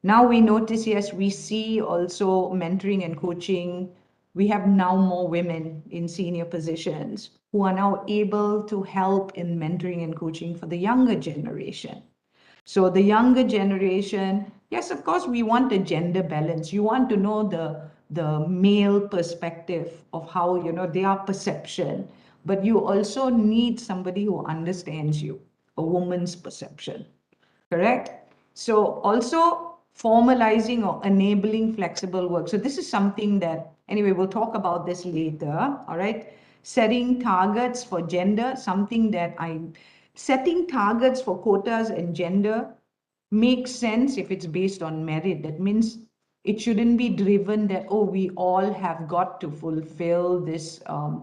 Now we notice, yes, we see also mentoring and coaching. We have now more women in senior positions who are now able to help in mentoring and coaching for the younger generation. So the younger generation, yes, of course, we want a gender balance. You want to know the male perspective of how, their perception, but you also need somebody who understands you, a woman's perception, correct? So also, formalizing or enabling flexible work. So this is something that, anyway, we'll talk about this later, all right? Setting targets for gender, setting targets for quotas and gender makes sense if it's based on merit. That means it shouldn't be driven that, oh, we all have got to fulfill this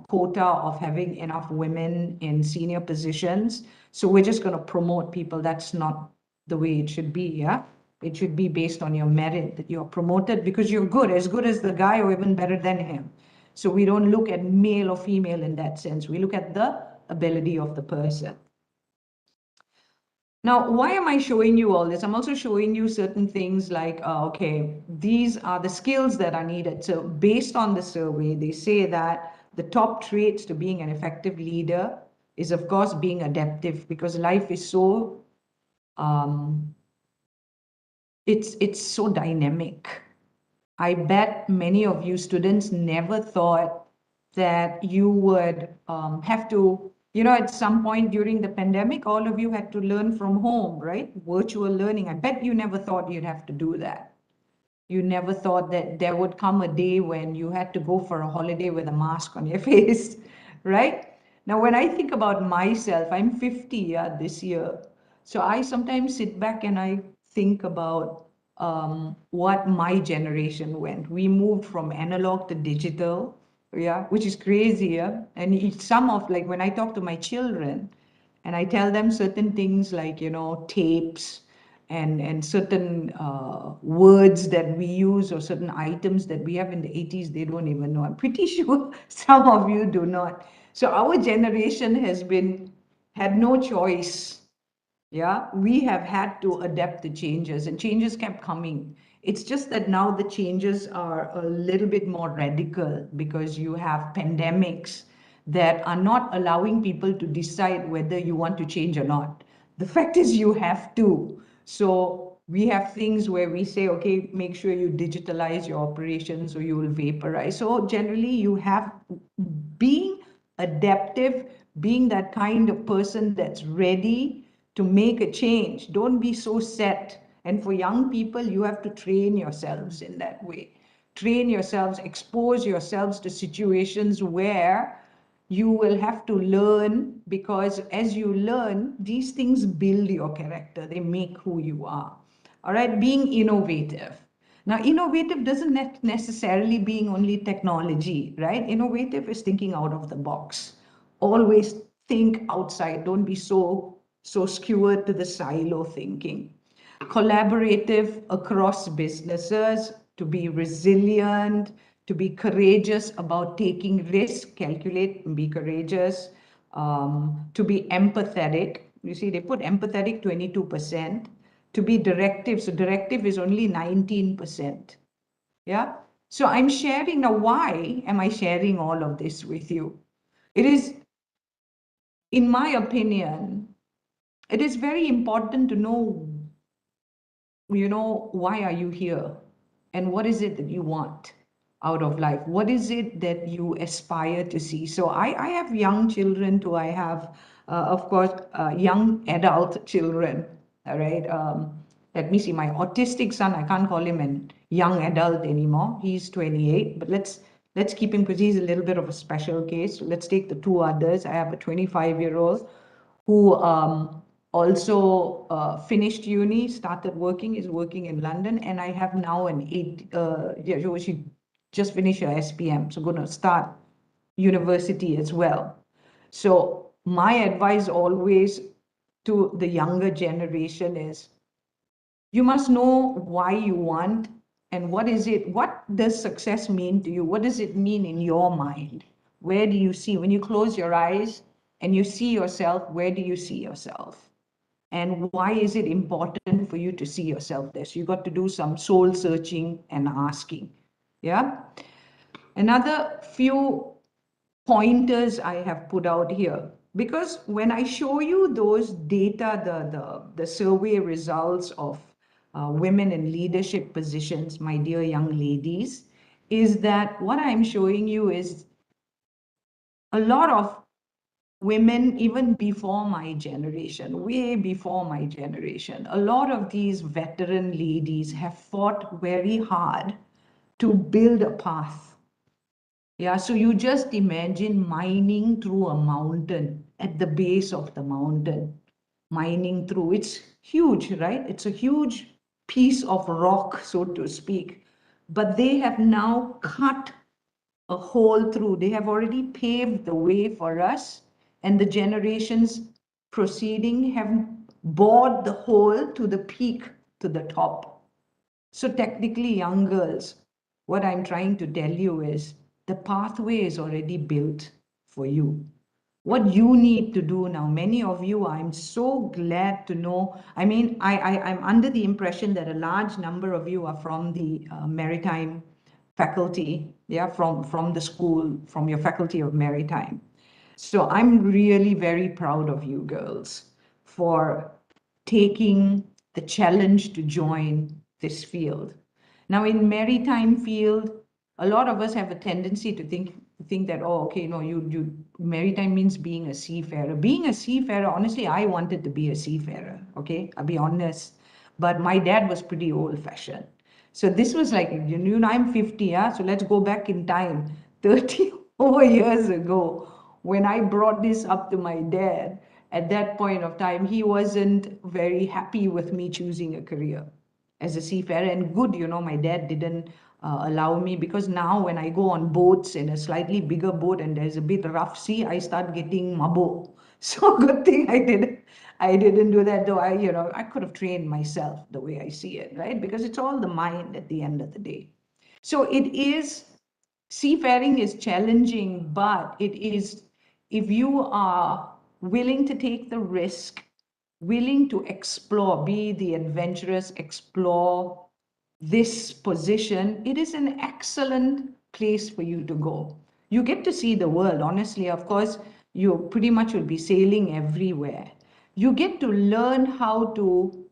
quota of having enough women in senior positions. So we're just going to promote people. That's not the way it should be, yeah? It should be based on your merit, that you're promoted because you're good as the guy or even better than him. So we don't look at male or female in that sense. We look at the ability of the person. Now, why am I showing you all this? I'm also showing you certain things like, okay, these are the skills that are needed. So based on the survey, they say that the top traits to being an effective leader is, of course, being adaptive, because life is so, it's so dynamic. I bet many of you students never thought that you would have to, at some point during the pandemic, all of you had to learn from home, right? Virtual learning. I bet you never thought you'd have to do that. You never thought that there would come a day when you had to go for a holiday with a mask on your face, right? Now, when I think about myself, I'm 50 this year. So I sometimes sit back and I think about what my generation went. We moved from analog to digital, yeah, which is crazy, yeah. And it's some of, like, when I talk to my children and I tell them certain things like, tapes and certain words that we use or certain items that we have in the 80s, they don't even know. I'm pretty sure some of you do not. So our generation had no choice. Yeah, we have had to adapt to changes, and changes kept coming. It's just that now the changes are a little bit more radical because you have pandemics that are not allowing people to decide whether you want to change or not. The fact is you have to. So we have things where we say, okay, make sure you digitalize your operations or you will vaporize. So generally you have being adaptive, being that kind of person that's ready to make a change. Don't be so set. And for young people, you have to train yourselves in that way. Train yourselves, expose yourselves to situations where you will have to learn, because as you learn, these things build your character. They make who you are. All right, being innovative. Now, innovative doesn't necessarily being only technology, right? Innovative is thinking out of the box. Always think outside. Don't be so skewered to the silo thinking. Collaborative across businesses, to be resilient, to be courageous about taking risk, calculate and be courageous, to be empathetic. You see, they put empathetic 22%, to be directive. So directive is only 19%. Yeah. So I'm sharing now. Why am I sharing all of this with you? It is, in my opinion, it is very important to know, why are you here? And what is it that you want out of life? What is it that you aspire to see? So I have young children too. I have, of course, young adult children. All right. Let me see. My autistic son, I can't call him a young adult anymore. He's 28, but let's keep him because he's a little bit of a special case. So let's take the two others. I have a 25-year-old who also finished uni, started working, is working in London, and I have now she just finished her SPM, so going to start university as well. So my advice always to the younger generation is, you must know why you want and what does success mean to you? What does it mean in your mind? Where do you see, when you close your eyes and you see yourself, where do you see yourself? And why is it important for you to see yourself there? So you got to do some soul searching and asking. Yeah. Another few pointers I have put out here, because when I show you those data, the survey results of women in leadership positions, my dear young ladies, is that what I'm showing you is a lot of women, even before my generation, way before my generation, a lot of these veteran ladies have fought very hard to build a path. Yeah, so you just imagine mining through a mountain at the base of the mountain, mining through. It's huge, right? It's a huge piece of rock, so to speak. But they have now cut a hole through. They have already paved the way for us, and the generations proceeding have bored the hole to the peak, to the top. So technically, young girls, what I'm trying to tell you is the pathway is already built for you. What you need to do now, many of you, I'm so glad to know. I mean, I'm under the impression that a large number of you are from the maritime faculty, yeah, from the school, from your faculty of maritime. So I'm really very proud of you girls for taking the challenge to join this field. Now in maritime field, a lot of us have a tendency to think that, oh, okay, no, you maritime means being a seafarer. Being a seafarer, honestly, I wanted to be a seafarer, okay? I'll be honest. But my dad was pretty old-fashioned. So this was like, you know, I'm 50, yeah? So let's go back in time, 30 over years ago, when I brought this up to my dad. At that point of time, he wasn't very happy with me choosing a career as a seafarer. And good, you know, my dad didn't allow me, because now when I go on boats in a slightly bigger boat and there's a bit rough sea, I start getting mabo. So good thing I didn't do that, though. I could have trained myself the way I see it, right? Because it's all the mind at the end of the day. So seafaring is challenging, but it is, if you are willing to take the risk, willing to explore, be the adventurous, explore this position, it is an excellent place for you to go. You get to see the world, honestly. Of course, you pretty much will be sailing everywhere. You get to learn how to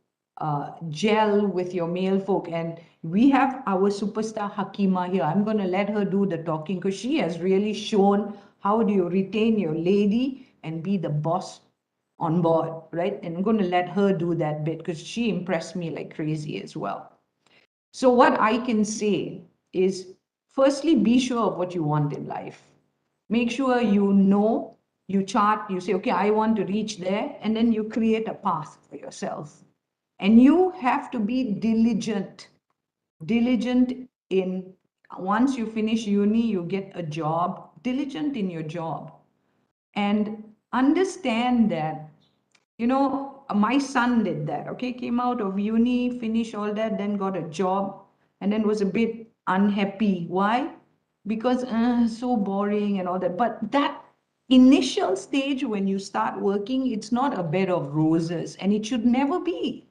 gel with your male folk. And we have our superstar Hakimah here. I'm going to let her do the talking, because she has really shown how do you retain your lady and be the boss on board, right? And I'm going to let her do that bit, because she impressed me like crazy as well. So what I can say is, firstly, be sure of what you want in life. Make sure you know, you chart, you say, okay, I want to reach there, and then you create a path for yourself. And you have to be diligent. Diligent in, once you finish uni, you get a job, diligent in your job. And understand that, you know, my son did that, okay? Came out of uni, finished all that, then got a job, and then was a bit unhappy. Why? Because so boring and all that. But that initial stage when you start working, it's not a bed of roses, and it should never be.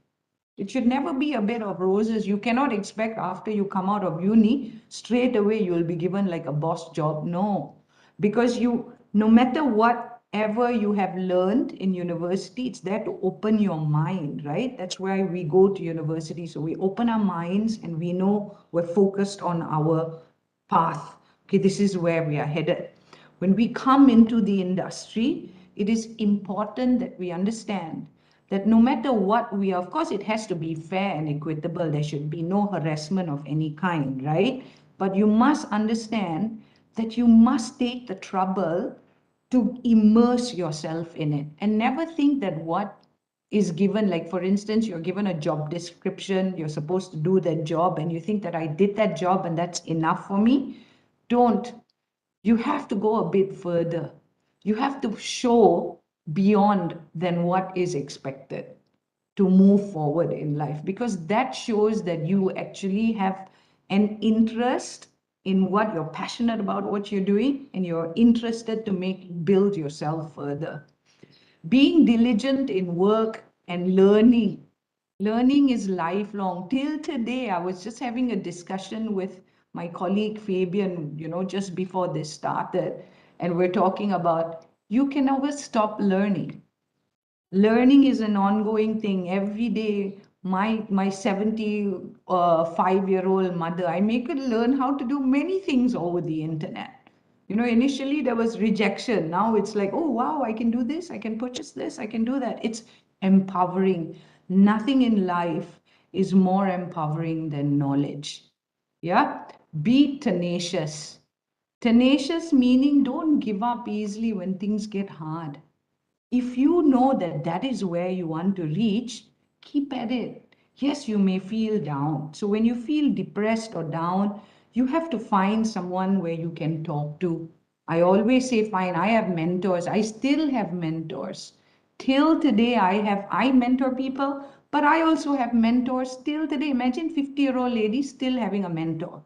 It should never be a bed of roses. You cannot expect after you come out of uni, straight away you'll be given like a boss job. No, because no matter whatever you have learned in university, it's there to open your mind, right? That's why we go to university. So we open our minds and we know we're focused on our path. Okay, this is where we are headed. When we come into the industry, it is important that we understand that no matter what we are, of course, it has to be fair and equitable. There should be no harassment of any kind, right? But you must understand that you must take the trouble to immerse yourself in it, and never think that what is given, like for instance, you're given a job description, you're supposed to do that job, and you think that I did that job and that's enough for me. Don't. You have to go a bit further. You have to show beyond than what is expected to move forward in life, because that shows that you actually have an interest in what you're passionate about, what you're doing, and you're interested to build yourself further. Being diligent in work and learning. Learning is lifelong. Till today, I was just having a discussion with my colleague Fabian, you know, just before this started, and we're talking about you can never stop learning. Learning is an ongoing thing. Every day, my 75-year-old mother, I make her learn how to do many things over the internet. You know, initially there was rejection. Now it's like, oh, wow, I can do this. I can purchase this. I can do that. It's empowering. Nothing in life is more empowering than knowledge. Yeah. Be tenacious. Tenacious meaning don't give up easily when things get hard. If you know that that is where you want to reach, keep at it. Yes, you may feel down. So when you feel depressed or down, you have to find someone where you can talk to. I always say, fine, I have mentors. I still have mentors. Till today, I mentor people, but I also have mentors till today. Imagine 50-year-old lady still having a mentor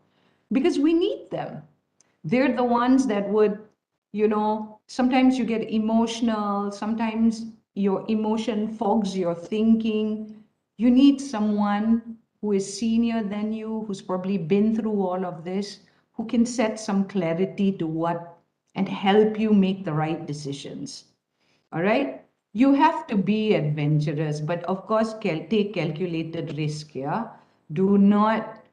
because we need them. They're the ones that would, you know, sometimes you get emotional, sometimes your emotion fogs your thinking. You need someone who is senior than you, who's probably been through all of this, who can set some clarity to what and help you make the right decisions. All right? You have to be adventurous, but of course, take calculated risk. Yeah, do not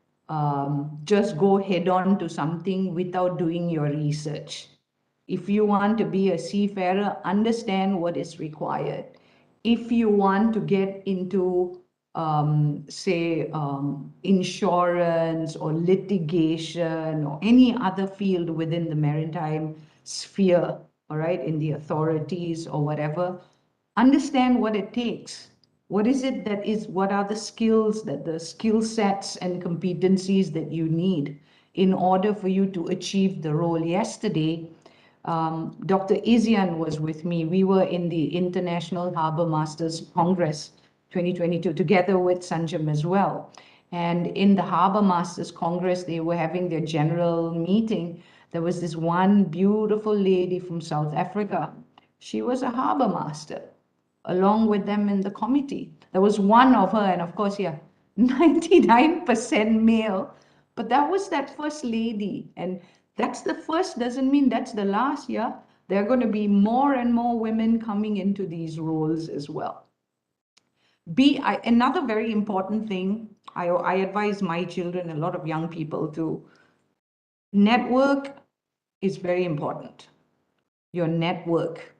just go head on to something without doing your research. If you want to be a seafarer, understand what is required. If you want to get into, say, insurance or litigation or any other field within the maritime sphere, all right, in the authorities or whatever, understand what it takes. What is it that is, what are the skills, that the skill sets and competencies that you need in order for you to achieve the role? Yesterday, Dr. Izyan was with me. We were in the International Harbour Masters Congress 2022 together with Sanjam as well. And in the Harbour Masters Congress, they were having their general meeting. There was this one beautiful lady from South Africa. She was a harbour master along with them in the committee. There was one of her, and of course, yeah, 99% male, but that was that first lady. And that's the first, doesn't mean that's the last, yeah. There are going to be more and more women coming into these roles as well. Another very important thing, I advise my children, a lot of young people to network is very important. Your network.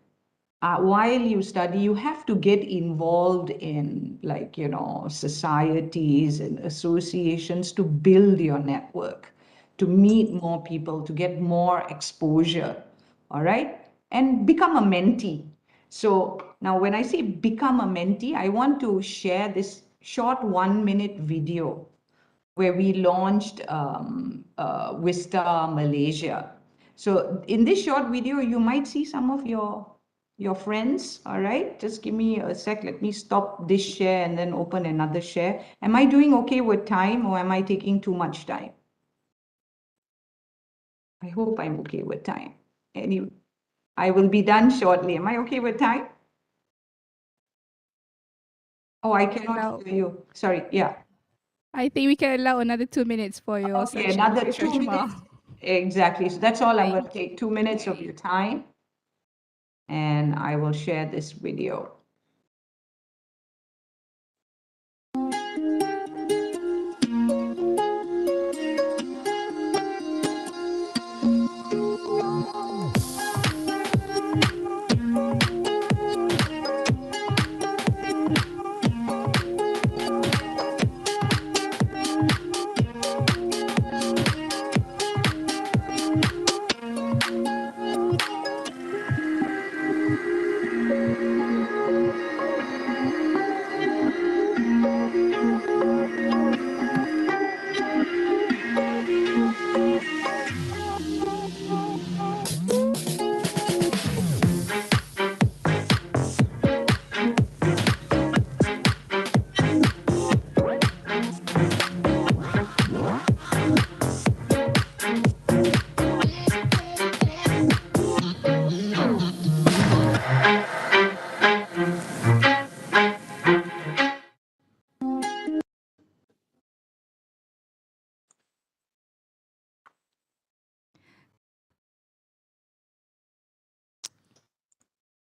While you study, you have to get involved in, like, you know, societies and associations to build your network, to meet more people, to get more exposure, all right? And become a mentee. So now when I say become a mentee, I want to share this short 1-minute video where we launched Wista Malaysia. So in this short video, you might see some of your friends, all right? Just give me a sec. Let me stop this share and then open another share. Am I doing okay with time or am I taking too much time? I hope I'm okay with time. Anyway, I will be done shortly. Am I okay with time? Oh, I cannot hear you. Sorry, yeah. I think we can allow another 2 minutes for your Okay, section. another Please, 2 minutes. Reshma. Exactly. So that's all I'm going to Thank take 2 minutes of your time. And I will share this video.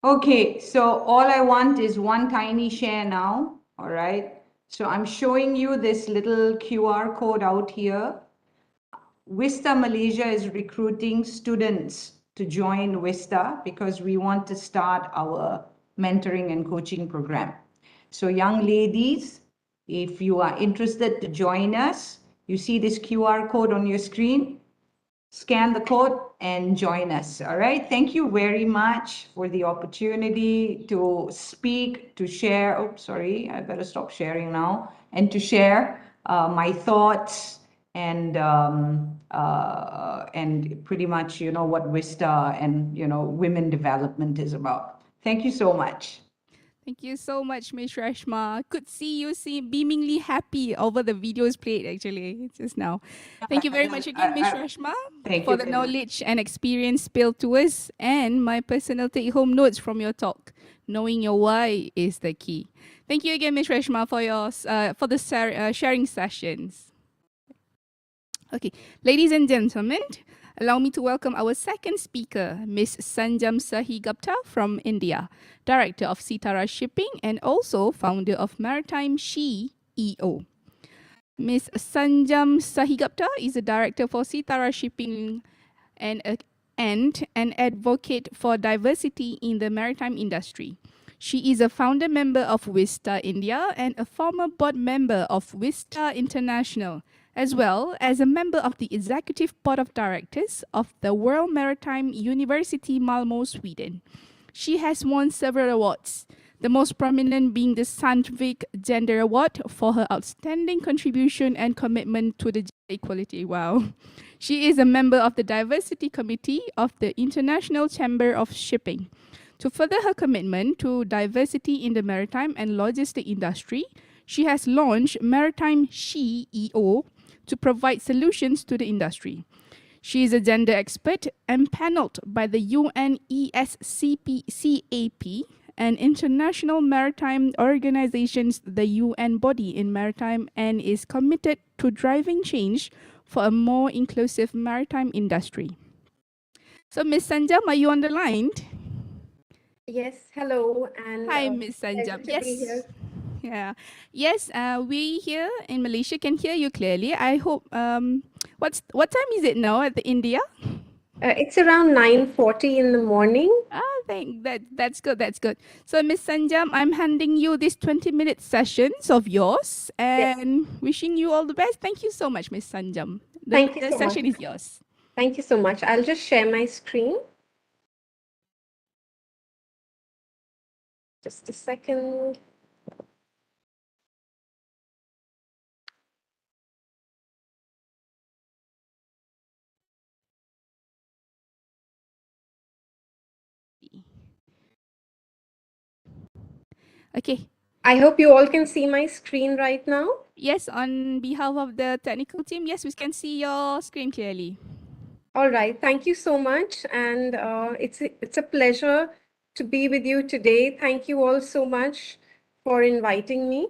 Okay, so all I want is one tiny share now, all right? So I'm showing you this little QR code out here. Wista Malaysia is recruiting students to join Wista because we want to start our mentoring and coaching program. So young ladies, if you are interested to join us, you see this QR code on your screen, scan the code and join us. All right. Thank you very much for the opportunity to speak, to share. Oh, sorry, I better stop sharing now. And to share my thoughts and pretty much, you know, what Wista and, you know, women development is about. Thank you so much. Thank you so much, Miss Reshma. Could see you beamingly happy over the videos played actually just now. Thank you very much again, Miss Reshma, Thank for you the very much. knowledge and experience spilled to us and my personal take-home notes from your talk. Knowing your why is the key. Thank you again, Miss Reshma, for your sharing sessions. Okay, ladies and gentlemen, allow me to welcome our second speaker, Miss Sanjam Sahi Gupta from India, Director of Sitara Shipping and also founder of Maritimesheed EO. Miss Sanjam Sahi Gupta is a Director for Sitara Shipping and an advocate for diversity in the maritime industry. She is a founder member of Wista India and a former board member of Wista International, as well as a member of the Executive Board of Directors of the World Maritime University, Malmö, Sweden. She has won several awards, the most prominent being the Sandvik Gender Award for her outstanding contribution and commitment to the gender equality. Wow. She is a member of the Diversity Committee of the International Chamber of Shipping. To further her commitment to diversity in the maritime and logistic industry, she has launched Maritimesheed EO to provide solutions to the industry. She is a gender expert empaneled by the UNESCP, an international maritime organization, the UN body in maritime, and is committed to driving change for a more inclusive maritime industry. So, Ms. Sanjam, are you on the line? Yes, hello, and Hi, Ms. pleasure Sanjam. to be here. Yeah. Yes, we here in Malaysia can hear you clearly. I hope, what time is it now at the India? It's around 9:40 in the morning. That's good. That's good. So, Miss Sanjam, I'm handing you this 20-minute sessions of yours and wishing you all the best. Thank you so much, Miss Sanjam. Thank you The so session much. is yours. Thank you so much. I'll just share my screen. Just a second. Okay. I hope you all can see my screen right now. Yes, on behalf of the technical team, yes, we can see your screen clearly. All right. Thank you so much. And it's a pleasure to be with you today. Thank you all so much for inviting me.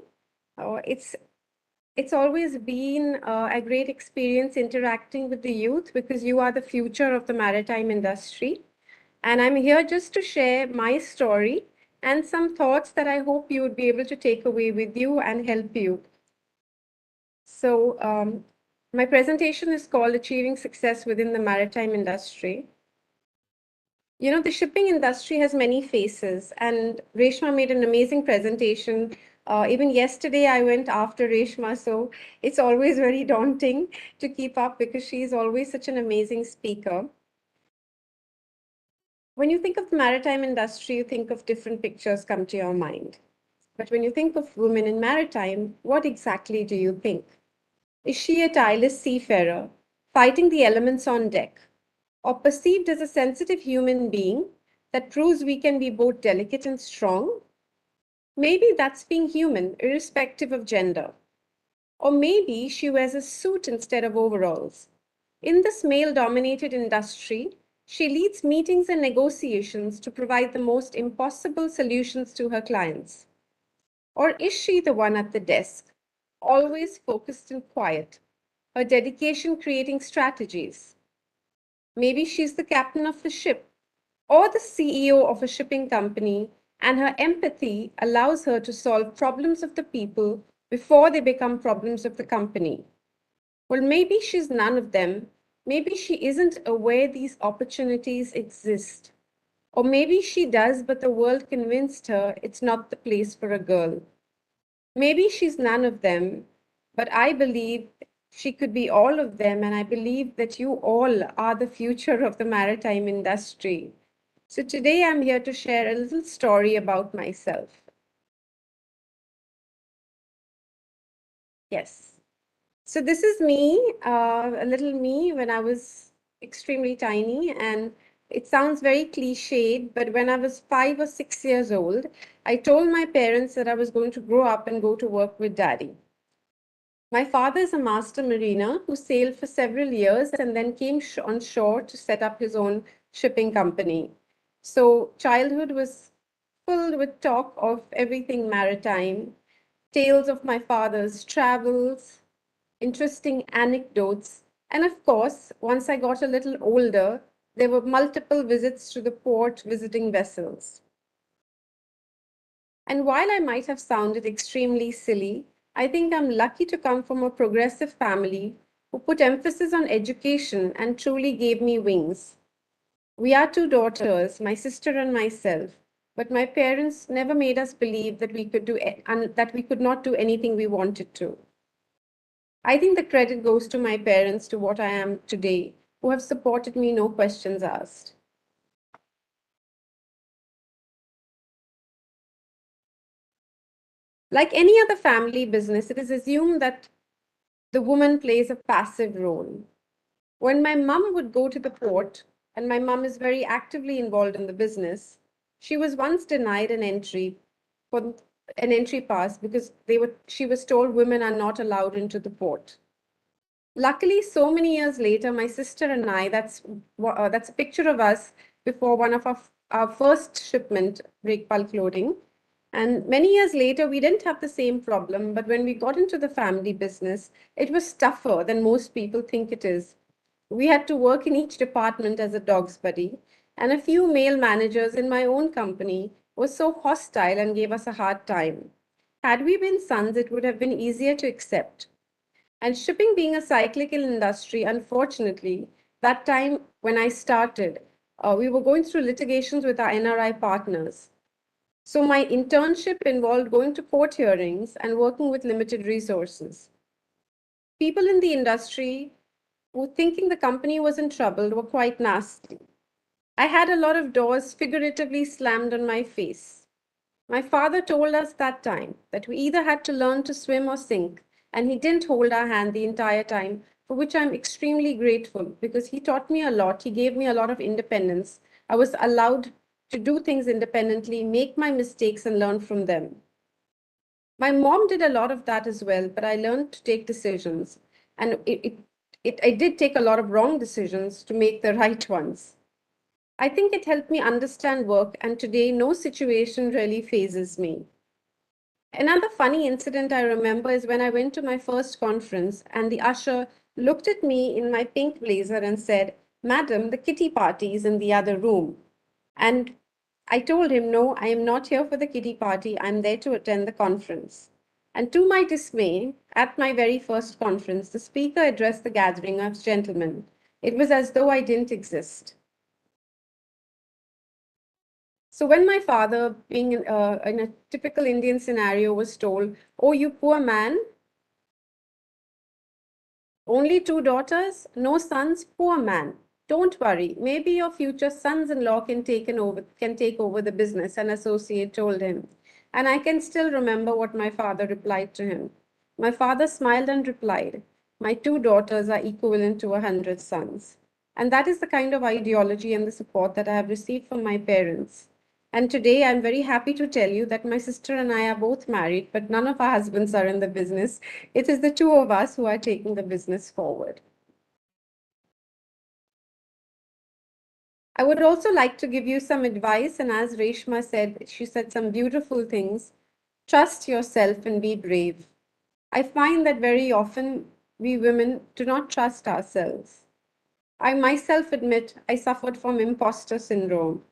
It's always been a great experience interacting with the youth because you are the future of the maritime industry. And I'm here just to share my story and some thoughts that I hope you would be able to take away with you and help you. So my presentation is called Achieving Success Within the Maritime Industry. You know, the shipping industry has many faces, and Reshma made an amazing presentation. Even yesterday, I went after Reshma, so it's always very daunting to keep up because she's always such an amazing speaker. When you think of the maritime industry, you think of different pictures come to your mind. But when you think of women in maritime, what exactly do you think? Is she a tireless seafarer, fighting the elements on deck, or perceived as a sensitive human being that proves we can be both delicate and strong? Maybe that's being human, irrespective of gender. Or maybe she wears a suit instead of overalls. In this male-dominated industry, she leads meetings and negotiations to provide the most impossible solutions to her clients. Or is she the one at the desk, always focused and quiet, her dedication creating strategies? Maybe she's the captain of the ship or the CEO of a shipping company, and her empathy allows her to solve problems of the people before they become problems of the company. Well, maybe she's none of them, Maybe she isn't aware these opportunities exist. Or maybe she does, but the world convinced her it's not the place for a girl. Maybe she's none of them, but I believe she could be all of them, and I believe that you all are the future of the maritime industry. So today I'm here to share a little story about myself. Yes. So this is me, a little me when I was extremely tiny, and it sounds very cliched, but when I was 5 or 6 years old, I told my parents that I was going to grow up and go to work with daddy. My father is a master mariner who sailed for several years and then came on shore to set up his own shipping company. So childhood was filled with talk of everything maritime, tales of my father's travels, interesting anecdotes. And of course, once I got a little older, there were multiple visits to the port visiting vessels. And while I might have sounded extremely silly, I think I'm lucky to come from a progressive family who put emphasis on education and truly gave me wings. We are two daughters, my sister and myself, but my parents never made us believe that we could not do anything we wanted to. I think the credit goes to my parents to what I am today, who have supported me, no questions asked. Like any other family business, it is assumed that the woman plays a passive role. When my mum would go to the port, and my mum is very actively involved in the business, she was once denied for an entry pass because she was told women are not allowed into the port. Luckily, so many years later, my sister and I, that's a picture of us before one of our first shipment, break bulk loading. And many years later, we didn't have the same problem, but when we got into the family business, it was tougher than most people think it is. We had to work in each department as a dog's buddy, and a few male managers in my own company were so hostile and gave us a hard time. Had we been sons, it would have been easier to accept. And shipping being a cyclical industry, unfortunately, that time when I started, we were going through litigations with our NRI partners. So my internship involved going to court hearings and working with limited resources. People in the industry who thinking the company was in trouble were quite nasty. I had a lot of doors figuratively slammed on my face. My father told us that time that we either had to learn to swim or sink, and he didn't hold our hand the entire time, for which I'm extremely grateful because he taught me a lot. He gave me a lot of independence. I was allowed to do things independently, make my mistakes, and learn from them. My mom did a lot of that as well, but I learned to take decisions, and I did take a lot of wrong decisions to make the right ones. I think it helped me understand work, and today no situation really phases me. Another funny incident I remember is when I went to my first conference and the usher looked at me in my pink blazer and said, "Madam, the kitty party is in the other room." And I told him, "No, I am not here for the kitty party. I'm there to attend the conference." And to my dismay, at my very first conference, the speaker addressed the gathering as gentlemen. It was as though I didn't exist. So when my father, being in a typical Indian scenario, was told, "Oh, you poor man, only 2 daughters, no sons, poor man. Don't worry, maybe your future sons-in-law can take over the business," an associate told him. And I can still remember what my father replied to him. My father smiled and replied, "My 2 daughters are equivalent to 100 sons." And that is the kind of ideology and the support that I have received from my parents. And today I'm very happy to tell you that my sister and I are both married, but none of our husbands are in the business. It is the two of us who are taking the business forward. I would also like to give you some advice. And as Reshma said, she said some beautiful things. Trust yourself and be brave. I find that very often we women do not trust ourselves. I myself admit I suffered from imposter syndrome.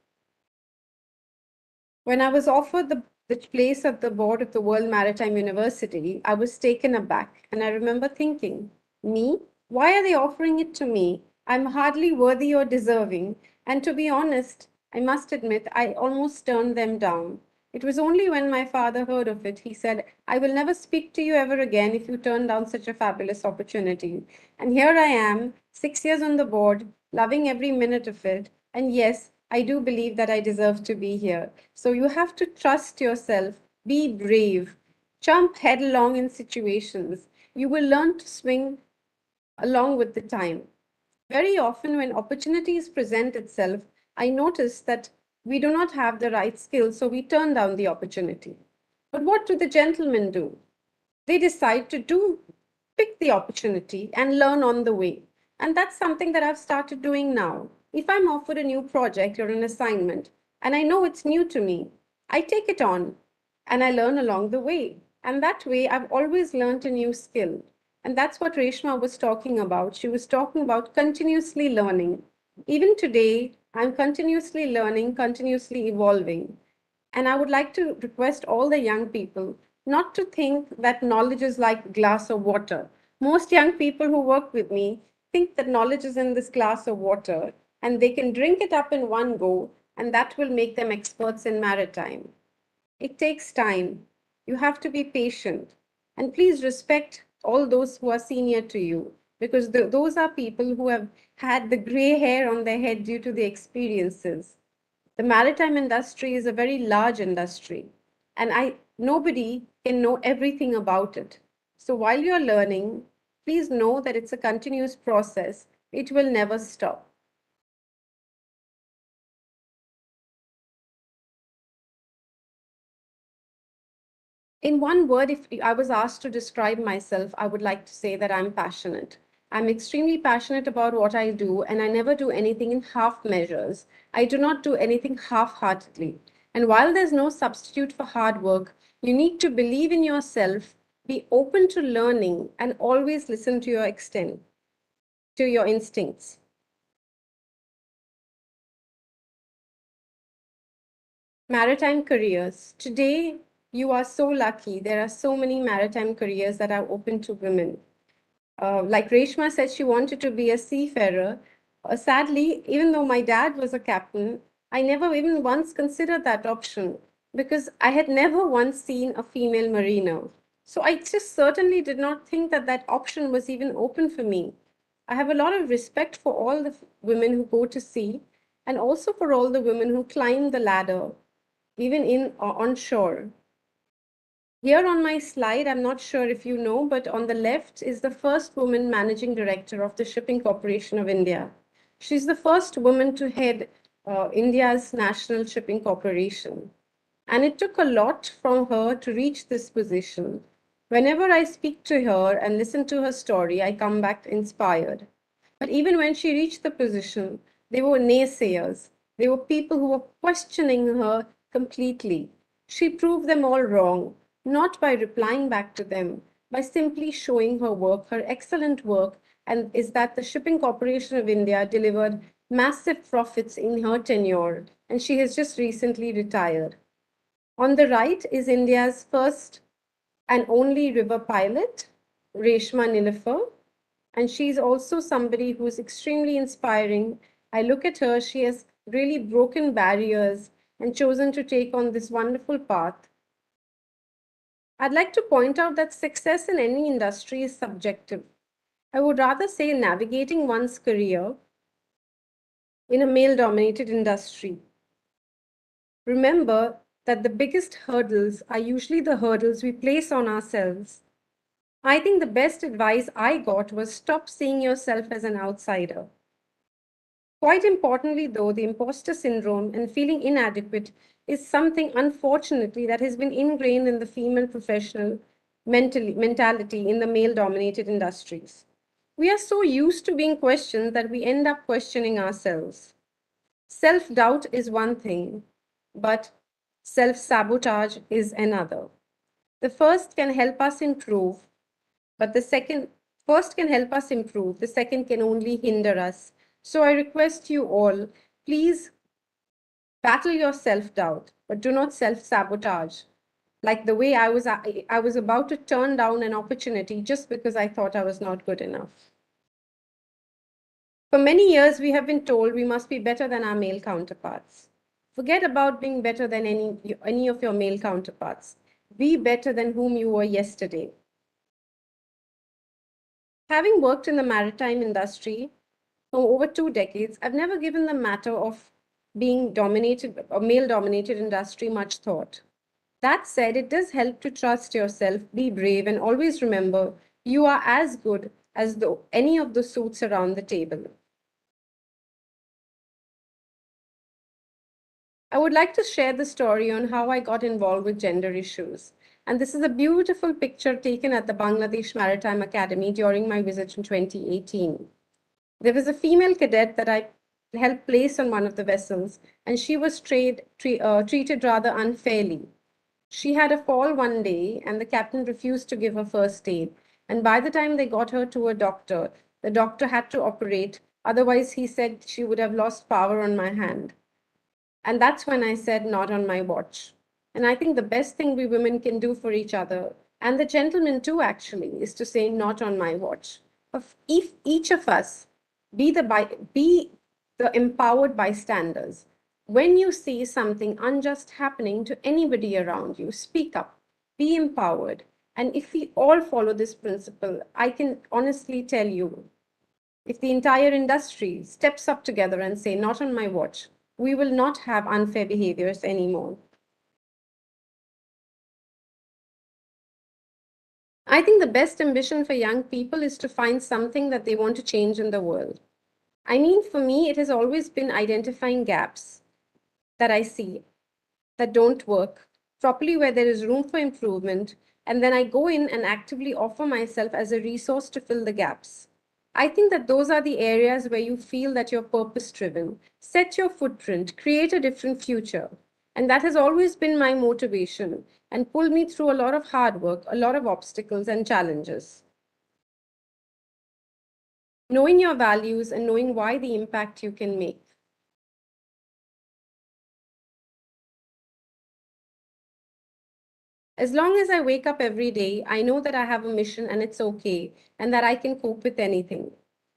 When I was offered the place at the board of the World Maritime University, I was taken aback. And I remember thinking, me? Why are they offering it to me? I'm hardly worthy or deserving, and to be honest, I must admit, I almost turned them down. It was only when my father heard of it, he said, I will never speak to you ever again if you turn down such a fabulous opportunity. And here I am, 6 years on the board, loving every minute of it. And yes, I do believe that I deserve to be here. So you have to trust yourself, be brave, jump headlong in situations. You will learn to swing along with the time. Very often, when opportunities present itself, I notice that we do not have the right skills, so we turn down the opportunity. But what do the gentlemen do? They decide to pick the opportunity and learn on the way. And that's something that I've started doing now. If I'm offered a new project or an assignment, and I know it's new to me, I take it on and I learn along the way. And that way, I've always learned a new skill. And that's what Reshma was talking about. She was talking about continuously learning. Even today, I'm continuously learning, continuously evolving. And I would like to request all the young people not to think that knowledge is like glass of water. Most young people who work with me think that knowledge is in this glass of water and they can drink it up in one go, and that will make them experts in maritime. It takes time. You have to be patient. And please respect all those who are senior to you, because those are people who have had the gray hair on their head due to the experiences. The maritime industry is a very large industry, and nobody can know everything about it. So while you're learning, please know that it's a continuous process. It will never stop. In one word, if I was asked to describe myself, I would like to say that I'm passionate. I'm extremely passionate about what I do, and I never do anything in half measures. I do not do anything half heartedly. And while there's no substitute for hard work, you need to believe in yourself, be open to learning, and always listen to to your instincts. Maritime careers. Today, you are so lucky. There are so many maritime careers that are open to women. Like Reshma said, she wanted to be a seafarer. Sadly, even though my dad was a captain, I never even once considered that option because I had never once seen a female mariner. So I just certainly did not think that that option was even open for me. I have a lot of respect for all the women who go to sea and also for all the women who climb the ladder, even on shore. Here on my slide, I'm not sure if you know, but on the left is the first woman managing director of the Shipping Corporation of India. She's the first woman to head India's National Shipping Corporation. And it took a lot from her to reach this position. Whenever I speak to her and listen to her story, I come back inspired. But even when she reached the position, there were naysayers. There were people who were questioning her completely. She proved them all wrong, not by replying back to them, by simply showing her work, her excellent work, and is that the Shipping Corporation of India delivered massive profits in her tenure, and she has just recently retired. On the right is India's first and only river pilot, Reshma Nilafar, and she's also somebody who's extremely inspiring. I look at her, she has really broken barriers and chosen to take on this wonderful path. I'd like to point out that success in any industry is subjective. I would rather say navigating one's career in a male dominated industry. Remember that the biggest hurdles are usually the hurdles we place on ourselves. I think the best advice I got was stop seeing yourself as an outsider. Quite importantly, though, the imposter syndrome and feeling inadequate is something, unfortunately, that has been ingrained in the female professional mentality in the male dominated industries. We are so used to being questioned that we end up questioning ourselves. Self doubt is one thing, but self sabotage is another. The first can help us improve, but the second first can help us improve, the second can only hinder us. So I request you all, please battle your self-doubt, but do not self-sabotage. Like the way I was about to turn down an opportunity just because I thought I was not good enough. For many years, we have been told we must be better than our male counterparts. Forget about being better than any of your male counterparts. Be better than whom you were yesterday. Having worked in the maritime industry for over 2 decades, I've never given the matter of being dominated or male dominated industry much thought. That said, it does help to trust yourself, be brave, and always remember you are as good as any of the suits around the table. I would like to share the story on how I got involved with gender issues. And this is a beautiful picture taken at the Bangladesh Maritime Academy during my visit in 2018. There was a female cadet that I helped place on one of the vessels, and she was treated rather unfairly. She had a fall one day, and the captain refused to give her first aid. And by the time they got her to a doctor, the doctor had to operate. Otherwise, he said she would have lost power on my hand. And that's when I said, not on my watch. And I think the best thing we women can do for each other, and the gentlemen too, actually, is to say, not on my watch. If each of us be the empowered bystanders, when you see something unjust happening to anybody around you, speak up, be empowered. And if we all follow this principle, I can honestly tell you, if the entire industry steps up together and say, not on my watch, we will not have unfair behaviors anymore. I think the best ambition for young people is to find something that they want to change in the world. I mean, for me, it has always been identifying gaps that I see that don't work properly, where there is room for improvement, and then I go in and actively offer myself as a resource to fill the gaps. I think that those are the areas where you feel that you're purpose driven. Set your footprint, create a different future. And that has always been my motivation and pulled me through a lot of hard work, a lot of obstacles and challenges. Knowing your values and knowing why the impact you can make. As long as I wake up every day, I know that I have a mission and it's okay, and that I can cope with anything.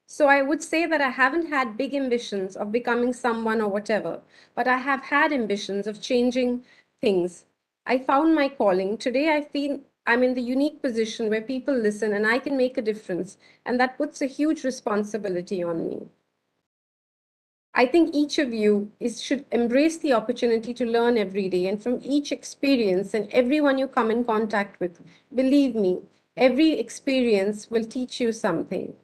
So I would say that I haven't had big ambitions of becoming someone or whatever, but I have had ambitions of changing things. I found my calling. Today I feel I'm in the unique position where people listen and I can make a difference, and that puts a huge responsibility on me. I think each of you should embrace the opportunity to learn every day, and from each experience and everyone you come in contact with, believe me, every experience will teach you something.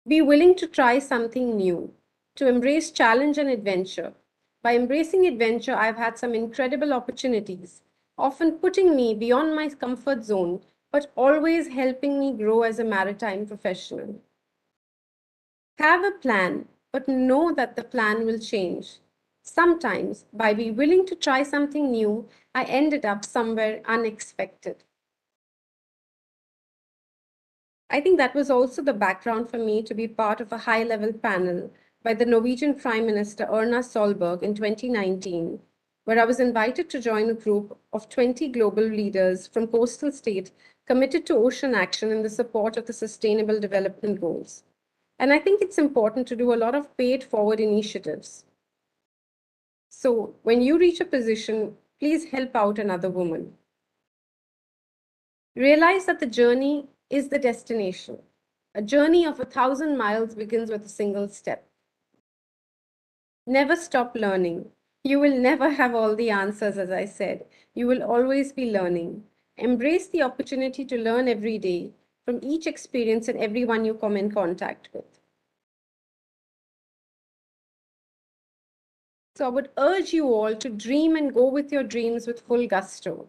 Be willing to try something new, to embrace challenge and adventure. By embracing adventure, I've had some incredible opportunities, often putting me beyond my comfort zone, but always helping me grow as a maritime professional. Have a plan, but know that the plan will change. Sometimes, by being willing to try something new, I ended up somewhere unexpected. I think that was also the background for me to be part of a high level panel by the Norwegian Prime Minister Erna Solberg in 2019, where I was invited to join a group of 20 global leaders from coastal states committed to ocean action in the support of the Sustainable Development Goals. And I think it's important to do a lot of paid forward initiatives. So when you reach a position, please help out another woman. Realize that the journey is the destination. A journey of 1,000 miles begins with a single step. Never stop learning. You will never have all the answers, as I said. You will always be learning. Embrace the opportunity to learn every day from each experience and everyone you come in contact with. So I would urge you all to dream and go with your dreams with full gusto.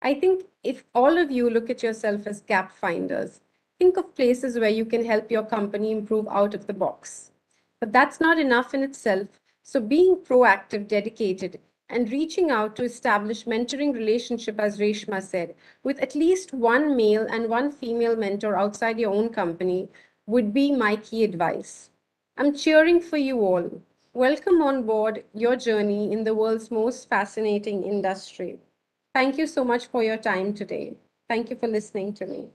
I think if all of you look at yourself as gap finders, think of places where you can help your company improve out of the box. But that's not enough in itself. So being proactive, dedicated, and reaching out to establish mentoring relationship, as Reshma said, with at least one male and one female mentor outside your own company would be my key advice. I'm cheering for you all. Welcome on board your journey in the world's most fascinating industry. Thank you so much for your time today. Thank you for listening to me.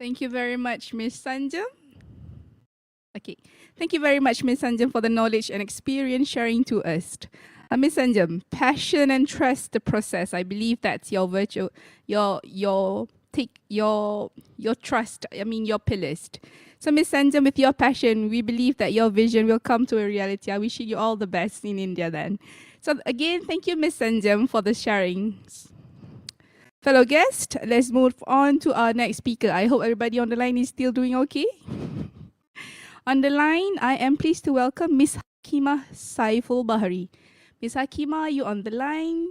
Thank you very much, Miss Sanjam. Okay, thank you very much, Miss Sanjam, for the knowledge and experience sharing to us. Miss Sanjam, passion and trust the process. I believe that's your virtue, your take your trust. I mean your pillars. So, Miss Sanjam, with your passion, we believe that your vision will come to a reality. I wish you all the best in India then. So again, thank you, Miss Sanjam, for the sharing. Fellow guests, let's move on to our next speaker. I hope everybody on the line is still doing okay. On the line, I am pleased to welcome Miss Hakimah Saiful Bahri. Miss Hakimah, are you on the line?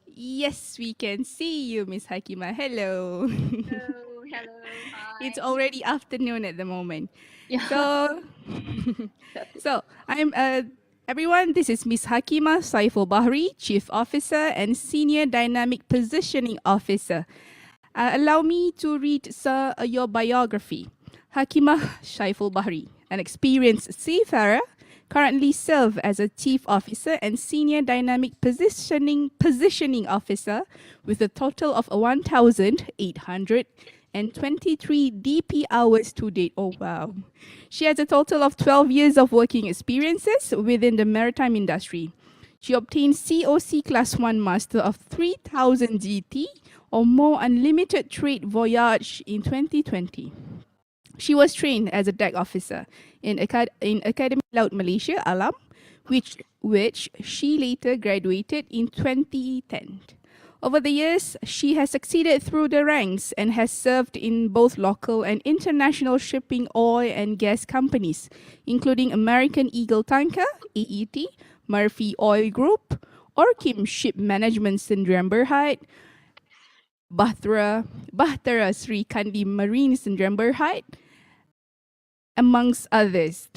Yes, we can see you, Miss Hakimah. Hello. Hello, hi. It's already afternoon at the moment. Yeah. So, so I'm everyone. This is Miss Hakimah Saiful Bahri, Chief Officer and Senior Dynamic Positioning Officer. Allow me to read your biography. Hakimah Saiful Bahri, an experienced seafarer, currently serve as a Chief Officer and Senior Dynamic Positioning Officer with a total of 1,823 DP hours to date. Oh, wow. She has a total of 12 years of working experiences within the maritime industry. She obtained COC Class 1 Master of 3,000 GT or more unlimited trade voyage in 2020. She was trained as a deck officer in Academy Laut Malaysia, Alam, which she later graduated in 2010. Over the years, she has succeeded through the ranks and has served in both local and international shipping oil and gas companies, including American Eagle Tanker, AET, Murphy Oil Group, Orkim Ship Management Syndrome Berhad, Bahtera Sri Kandi Marine Syndrome Berhad, amongst others.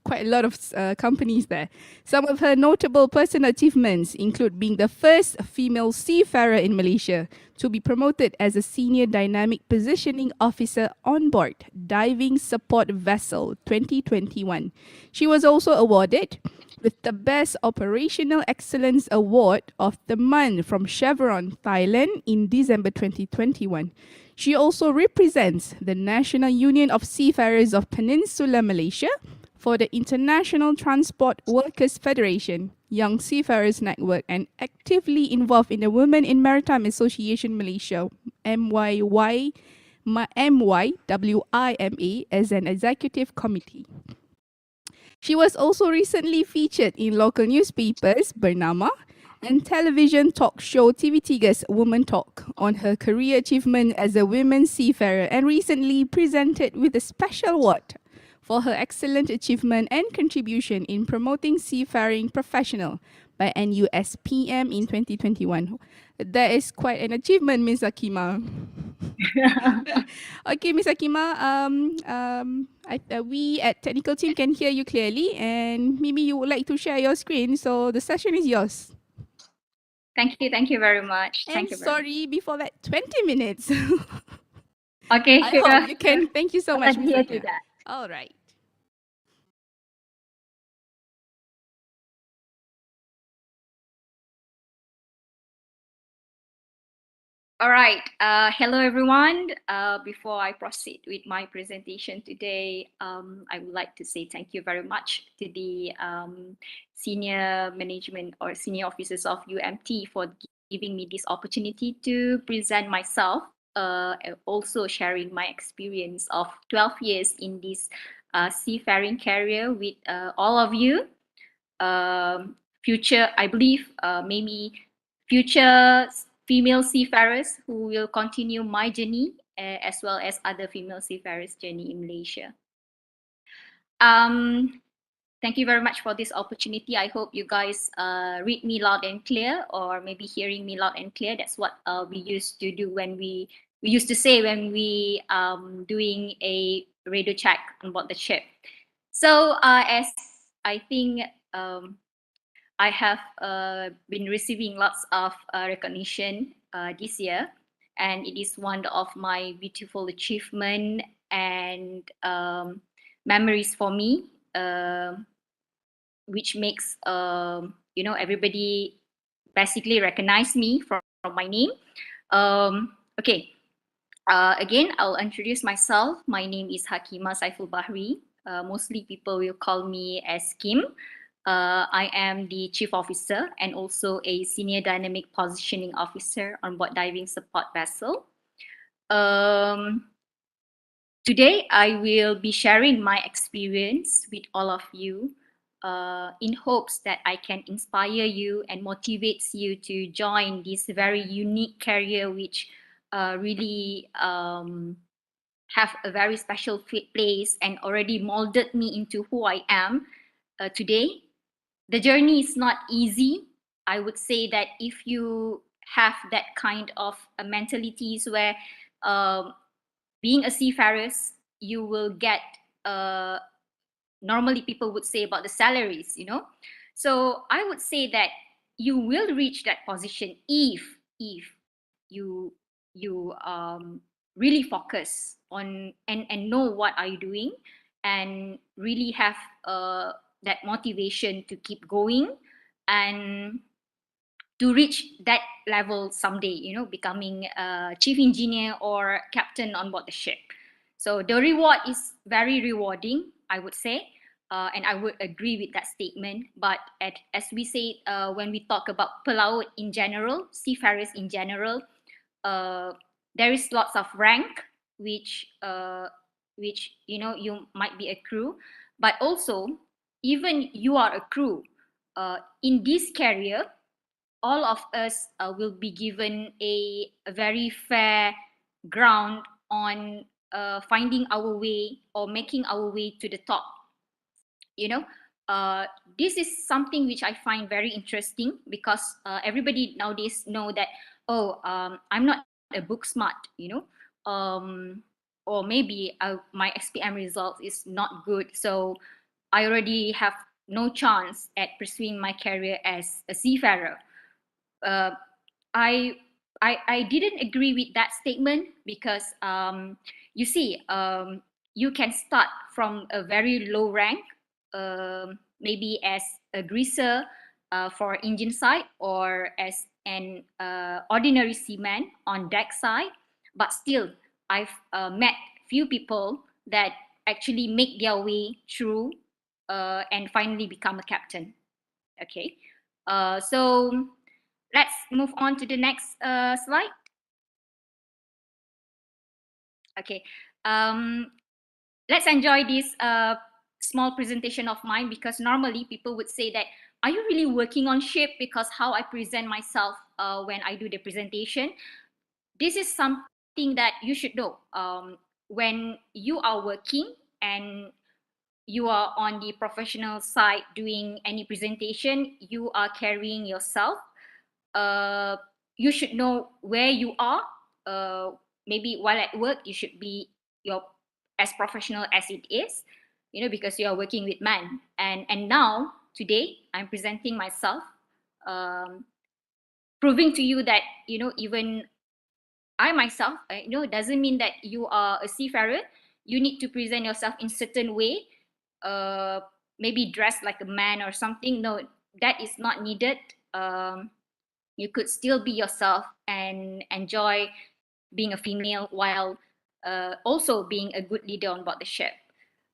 Quite a lot of companies there. Some of her notable personal achievements include being the first female seafarer in Malaysia to be promoted as a Senior Dynamic Positioning Officer on board Diving Support Vessel 2021. She was also awarded with the Best Operational Excellence Award of the Month from Chevron Thailand in December 2021. She also represents the National Union of Seafarers of Peninsular Malaysia for the International Transport Workers Federation, Young Seafarers Network, and actively involved in the Women in Maritime Association Malaysia, MYWIMA, as an executive committee. She was also recently featured in local newspapers, Bernama, and television talk show TV3's Woman Talk on her career achievement as a women seafarer, and recently presented with a special award for her excellent achievement and contribution in promoting seafaring professional by NUSPM in 2021. That is quite an achievement, Miss Hakimah. Okay, Miss Hakimah, we at technical team can hear you clearly, and maybe you would like to share your screen, so the session is yours. Thank you very much. And sorry, before that, 20 minutes. Okay, I sure. hope you can. Thank you so much, Miss Adhere to Hakimah. that. All right. All right. Hello, everyone. Before I proceed with my presentation today, I would like to say thank you very much to the senior management or senior officers of UMT for giving me this opportunity to present myself, and also sharing my experience of 12 years in this seafaring career with all of you. Future, I believe, maybe future female seafarers who will continue my journey as well as other female seafarers' journey in Malaysia. Thank you very much for this opportunity. I hope you guys read me loud and clear, or maybe hearing me loud and clear. That's what we used to do when we used to say when we doing a radio check on board the ship. So as I think I have been receiving lots of recognition this year, and it is one of my beautiful achievement and memories for me, which makes everybody basically recognize me from my name. Okay. Again, I'll introduce myself. My name is Hakimah Saiful Bahri. Mostly people will call me as Kim. I am the Chief Officer and also a Senior Dynamic Positioning Officer on board Diving Support Vessel. Today, I will be sharing my experience with all of you in hopes that I can inspire you and motivates you to join this very unique career which really have a very special place and already molded me into who I am today. The journey is not easy. I would say that if you have that kind of mentalities where being a seafarer, you will get normally people would say about the salaries, you know. So I would say that you will reach that position if you really focus on and know what are you doing and really have that motivation to keep going and to reach that level someday, you know, becoming a chief engineer or captain on board the ship. So the reward is very rewarding, I would say, and I would agree with that statement. But as we say, when we talk about pelaut in general, seafarers in general, there is lots of rank which you know you might be a crew, but also even you are a crew in this career all of us will be given a very fair ground on finding our way or making our way to the top. You know, this is something which I find very interesting because everybody nowadays know that, oh, I'm not a book smart, you know, or maybe my SPM result is not good. So I already have no chance at pursuing my career as a seafarer. uh, I didn't agree with that statement because you see you can start from a very low rank, maybe as a greaser for engine side or as an ordinary seaman on deck side, but still I've met few people that actually make their way through and finally become a captain. Okay, so let's move on to the next slide. Okay, let's enjoy this small presentation of mine because normally people would say that, are you really working on ship? Because how I present myself when I do the presentation. This is something that you should know. When you are working and you are on the professional side doing any presentation, you are carrying yourself. You should know where you are. Maybe while at work, you should be your as professional as it is, you know, because you are working with man. And now today, I'm presenting myself, um, proving to you that you know even I myself, you know, doesn't mean that you are a seafarer. You need to present yourself in certain way, uh, maybe dress like a man or something. No, that is not needed. You could still be yourself and enjoy being a female while also being a good leader on board the ship.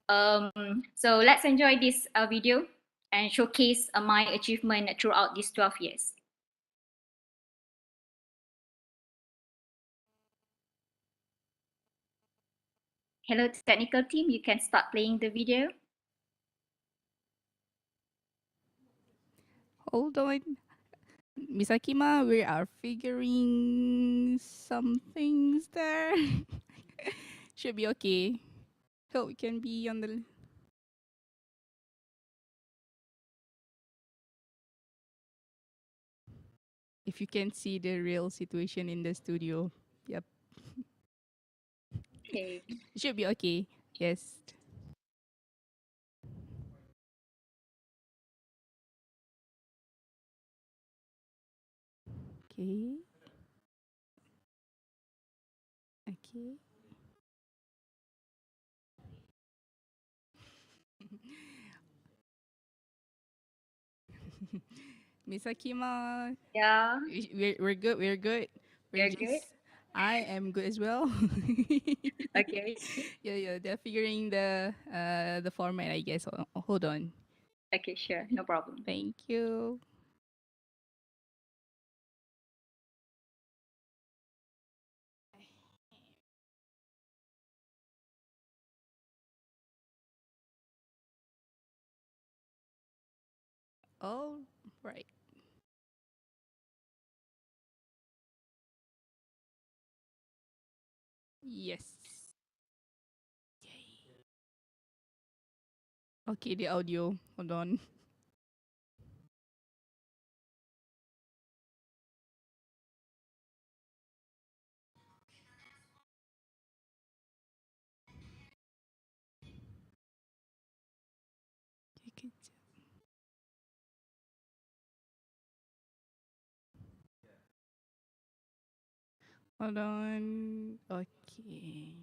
So let's enjoy this video and showcase my achievement throughout these 12 years. Hello, technical team, you can start playing the video. Hold on. Miss Hakimah, we are figuring some things there. Should be okay. Hope we can be on the. If you can see the real situation in the studio. Yep. Okay. It should be okay. Yes. Okay. Okay. Miss Hakimah. Yeah, We're good. We're good. We're you're good. just. I am good as well. Okay. Yeah. They're figuring the format, I guess. Hold on. Okay, sure. No problem. Thank you. All right. Yes. Okay, the audio. Hold on. Hold on. Okay.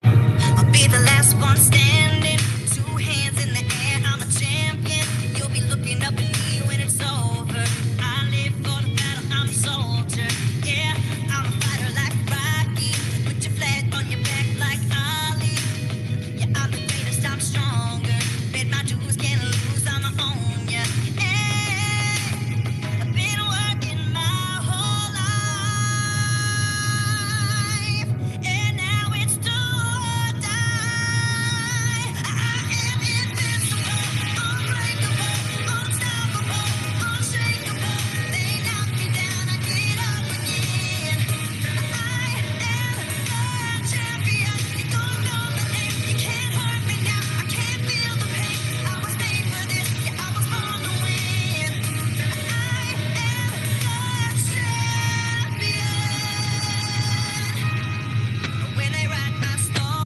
I'll be the last one standing. Two hands in the air, I'm a champion. You'll be looking up at me when it's over. I live for the battle, I'm a soldier. Yeah, I'm a fighter like Rocky. Put your flag on your back like Ali. Yeah, I'm the greatest, I'm stronger. Bet my dues, can't lose, I'ma own ya. Hey, I've been working my whole life, and now it's do or die. I am invincible, unbreakable, unstoppable, unshakable. They knock me down, I get up again. I am the champion. You don't know the name, you can't hurt me now. I can't feel the pain. I was made for this, yeah, I was born to win. I am the champion. When they write my story,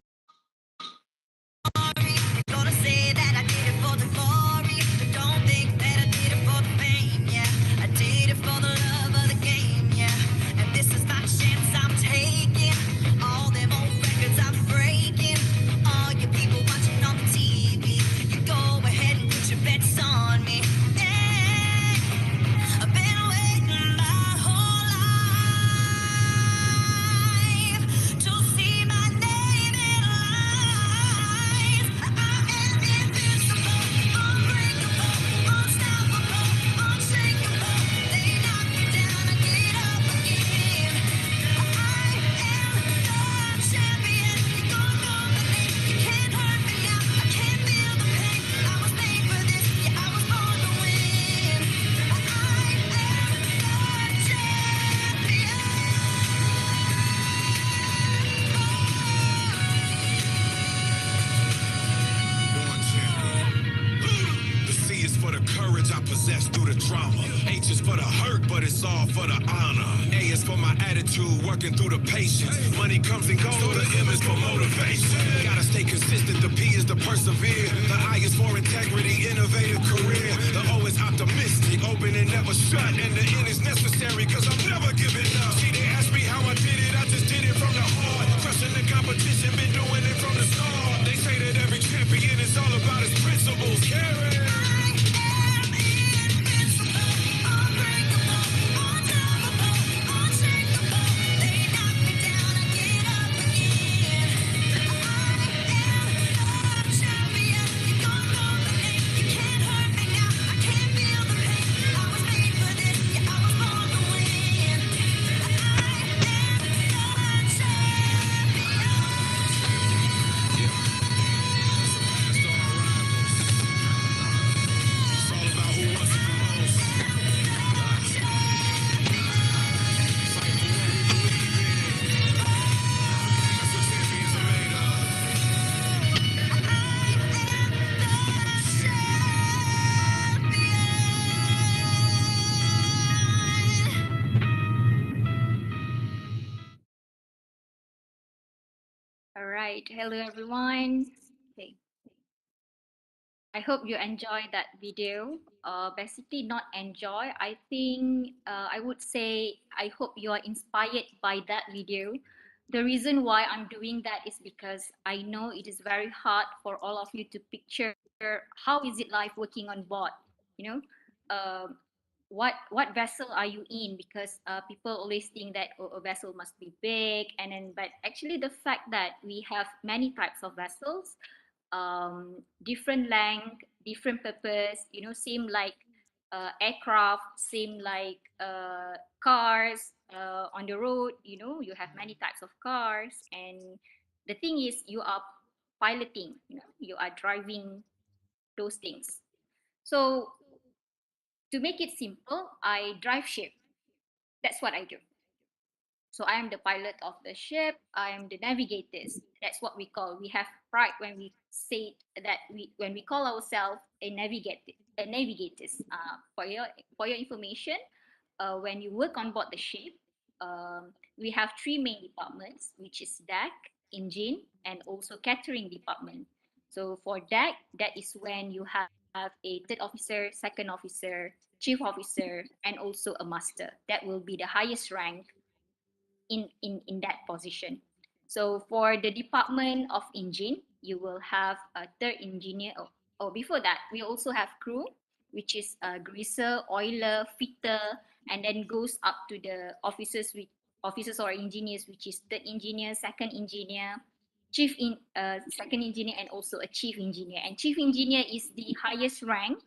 they're gonna say that I did it for the glory. But don't think that I did it for the fame, yeah. I did it for the love of the game, yeah. And this is my chance I'm taking. All them old records I'm breaking. All you people watching on the TV, you go ahead and put your bets on me. Yeah. I've been waiting my whole life to see my name in lights. I am invincible, unbreakable, unstoppable, unshakable. They knock me down, I get up again. I am the champion. You don't know the name, you can't hurt me now. I can't feel the pain. I was made for this, yeah, I was born to win. I am the champion. Born champion. The C is for the courage I possess through the trauma. H is for the hurt, but it's all for the honor. A is for my attitude, working through the patience. Money comes and goes, so the M is for motivation. Gotta stay consistent, the P is to persevere. The I is for integrity, innovative career. The O is optimistic, open and never shut. And the N is necessary, cause I'm never giving up. See, they ask me how I did it, I just did it from the heart. Crushing the competition, been doing it from the start. They say that every champion is all about his principles. Carry. All right. Hello, everyone. Okay. I hope you enjoyed that video. Basically, not enjoy. I think I would say I hope you are inspired by that video The reason why I'm doing that is because I know it is very hard for all of you to picture how is it like working on board, you know, uh, what vessel are you in? Because people always think that a vessel must be big, and then but actually the fact that we have many types of vessels, different length, different purpose, you know, same like aircraft, same like cars on the road, you know, you have many types of cars. And the thing is, you are piloting, you know, you are driving those things. So to make it simple, I drive ship. That's what I do. So I am the pilot of the ship. I am the navigators. That's what we call. We have pride when we say that when we call ourselves a navigator. A navigators. For your information, when you work on board the ship, we have three main departments, which is deck, engine, and also catering department. So for deck, that is when you have a third officer, second officer, chief officer, and also a master. That will be the highest rank in that position. So for the department of engine, you will have a third engineer. Before that, we also have crew, which is a greaser, oiler, fitter, and then goes up to the officers or engineers, which is third engineer, second engineer, second engineer, and also a chief engineer. And chief engineer is the highest rank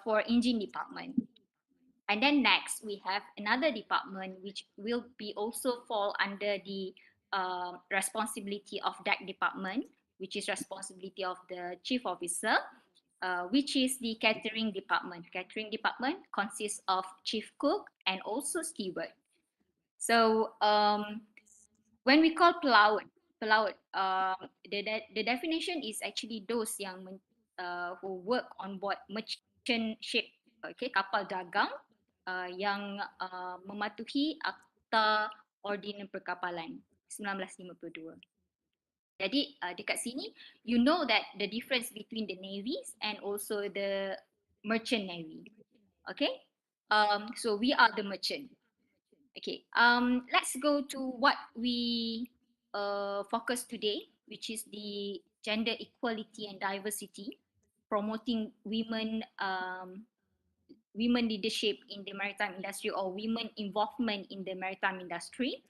for engine department. And then next, we have another department which will be also fall under the responsibility of that department, which is responsibility of the chief officer, which is the catering department. Catering department consists of chief cook and also steward. So when we call pelaut, the definition is actually those who work on board merchant ship, okay, kapal dagang, yang mematuhi Akta Ordinan Perkapalan 1952. Jadi dekat sini, you know that the difference between the navies and also the merchant navy. Okay, so we are the merchant. Okay, let's go to what we focus today, which is the gender equality and diversity, promoting women leadership in the maritime industry or women involvement in the maritime industry.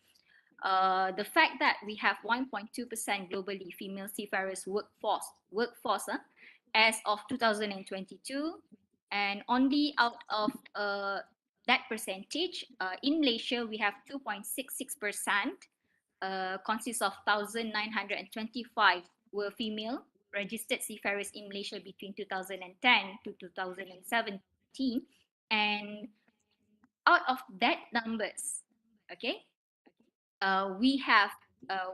The fact that we have 1.2% globally female seafarers workforce as of 2022, and only out of that percentage, in Malaysia we have 2.66%, consists of 1,925 were female registered seafarers in Malaysia between 2010 to 2017, and out of that numbers, okay, we have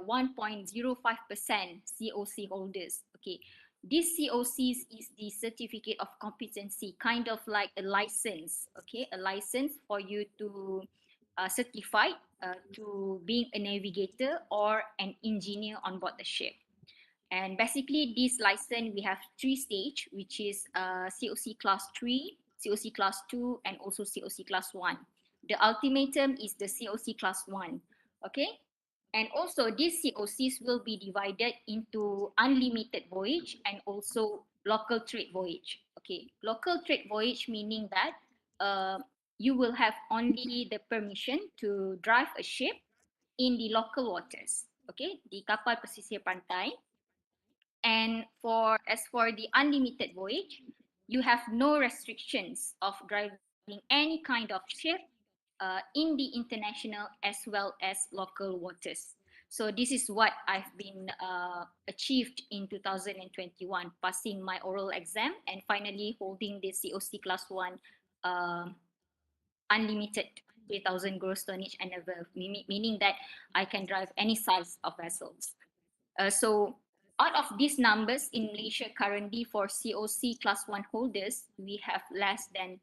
1.05% COC holders. Okay, this COCs is the certificate of competency, kind of like a license. Okay, a license for you to certify to being a navigator or an engineer on board the ship. And basically, this license we have three stage, which is COC class 3, COC class 2, and also COC class 1. The ultimatum is the COC class 1. Okay, and also these COCs will be divided into unlimited voyage and also local trade voyage. Okay, local trade voyage meaning that you will have only the permission to drive a ship in the local waters. Okay, di kapal pesisir pantai. And as for the unlimited voyage, you have no restrictions of driving any kind of ship in the international as well as local waters. So this is what I've been achieved in 2021, passing my oral exam and finally holding the COC class 1 unlimited 3,000 gross tonnage and above, meaning that I can drive any size of vessels. So out of these numbers in Malaysia currently for COC class 1 holders, we have less than,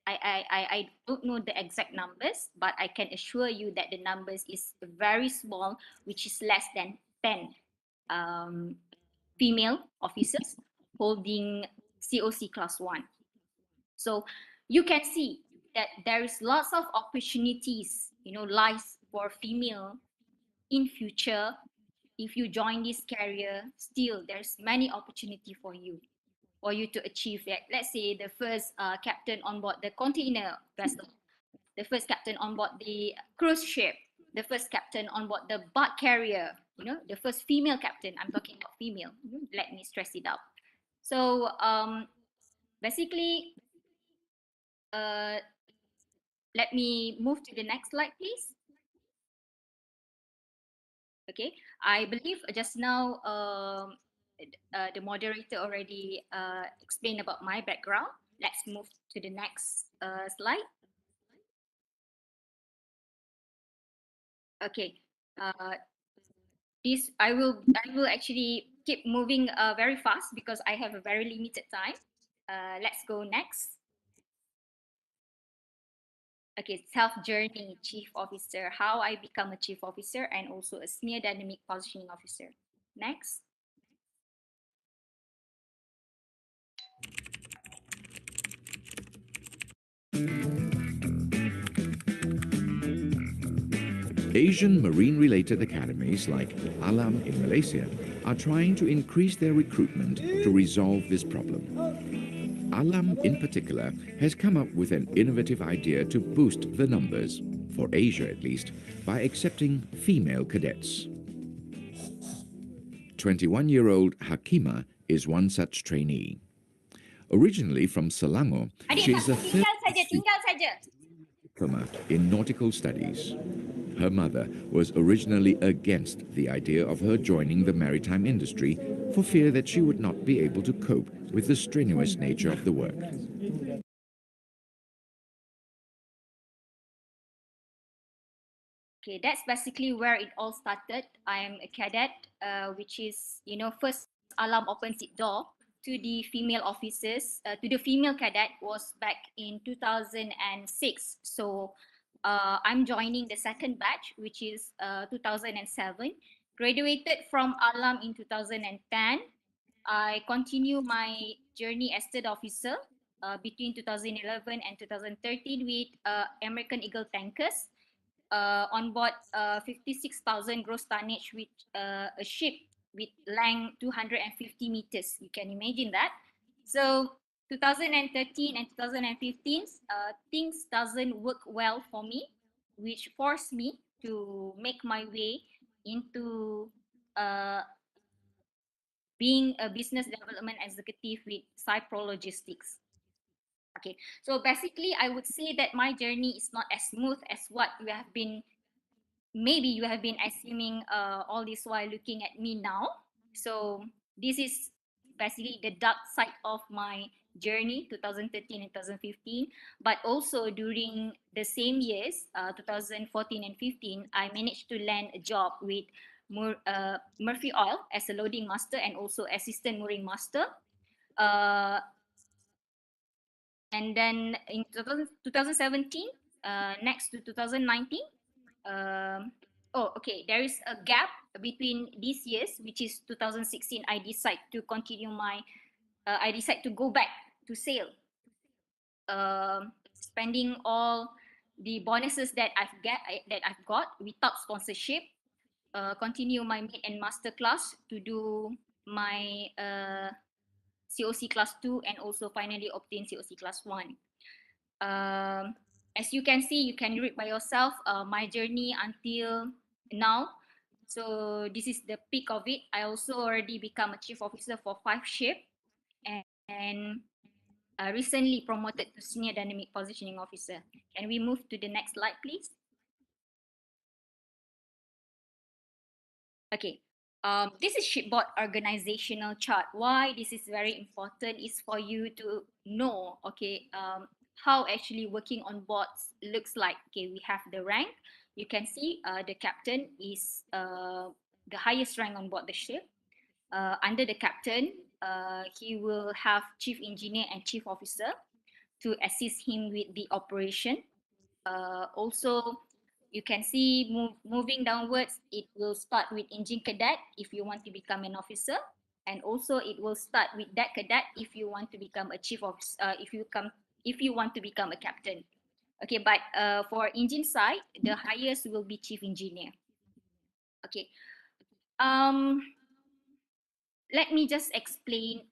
I don't know the exact numbers, but I can assure you that the numbers is very small, which is less than 10 female officers holding COC class 1. So you can see that there is lots of opportunities, lies for female in future, if you join this career, still there's many opportunity for you to achieve that. Let's say the first captain on board the container vessel, the first captain on board the cruise ship, the first captain on board the bark carrier, the first female captain. I'm talking about female. Let me stress it out. So basically, let me move to the next slide, please. Okay, I believe just now the moderator already explained about my background. Let's move to the next slide. Okay, this I will actually keep moving very fast because I have a very limited time. Let's go next. Okay, self-journey, chief officer, how I become a chief officer and also a senior dynamic positioning officer. Next. Asian marine-related academies like Alam in Malaysia are trying to increase their recruitment to resolve this problem. Alam, in particular, has come up with an innovative idea to boost the numbers, for Asia at least, by accepting female cadets. 21-year-old Hakimah is one such trainee. Originally from Selangor, she is a third diploma in nautical studies. Her mother was originally against the idea of her joining the maritime industry for fear that she would not be able to cope with the strenuous nature of the work. Okay, that's basically where it all started. I am a cadet, which is, first Alam opens its door to the female officers, to the female cadet was back in 2006. So I'm joining the second batch, which is 2007. Graduated from Alam in 2010. I continue my journey as third officer between 2011 and 2013 with American Eagle tankers. On board 56,000 gross tonnage with a ship with length 250 meters. You can imagine that. So 2013 and 2015, things doesn't work well for me, which forced me to make my way into being a business development executive with Cypro Logistics. Okay, so basically I would say that my journey is not as smooth as what maybe you have been assuming all this while looking at me now. So this is basically the dark side of my journey, 2013 and 2015. But also during the same years, 2014 and 15, I managed to land a job with Murphy Oil as a loading master and also assistant mooring master. And then in 2017, next to 2019, there is a gap between these years, which is 2016. I decide to continue I decide to go back to sail, spending all the bonuses that I've got without sponsorship. Continue my mid and master class to do my COC class 2 and also finally obtain COC class 1. As you can see, you can read by yourself my journey until now. So this is the peak of it. I also already become a chief officer for 5 ships and recently promoted to senior dynamic positioning officer. Can we move to the next slide, please? Okay. This is shipboard organizational chart. Why this is very important is for you to know, okay, how actually working on boards looks like. Okay, we have the rank. You can see the captain is the highest rank on board the ship. Under the captain, he will have chief engineer and chief officer to assist him with the operation. Also, you can see moving downwards, it will start with engine cadet if you want to become an officer. And also it will start with that cadet if you want to become a chief officer, if you want to become a captain. Okay, but for engine side, the highest will be chief engineer. Okay. Let me just explain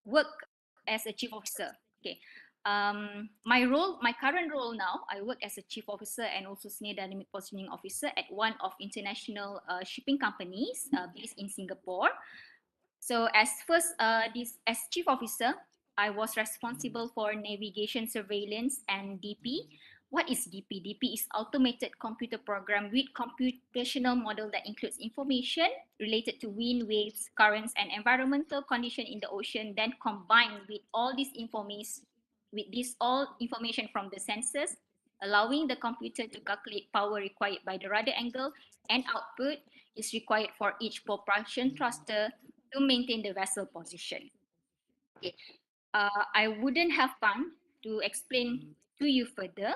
work as a chief officer. Okay. My current role now, I work as a chief officer and also senior dynamic positioning officer at one of international shipping companies based in Singapore. So as chief officer, I was responsible for navigation surveillance and DP. What is DP? DP is automated computer program with computational model that includes information related to wind, waves, currents, and environmental condition in the ocean, then combined with all information from the sensors, allowing the computer to calculate power required by the rudder angle and output is required for each propulsion thruster to maintain the vessel position. Okay. I wouldn't have time to explain to you further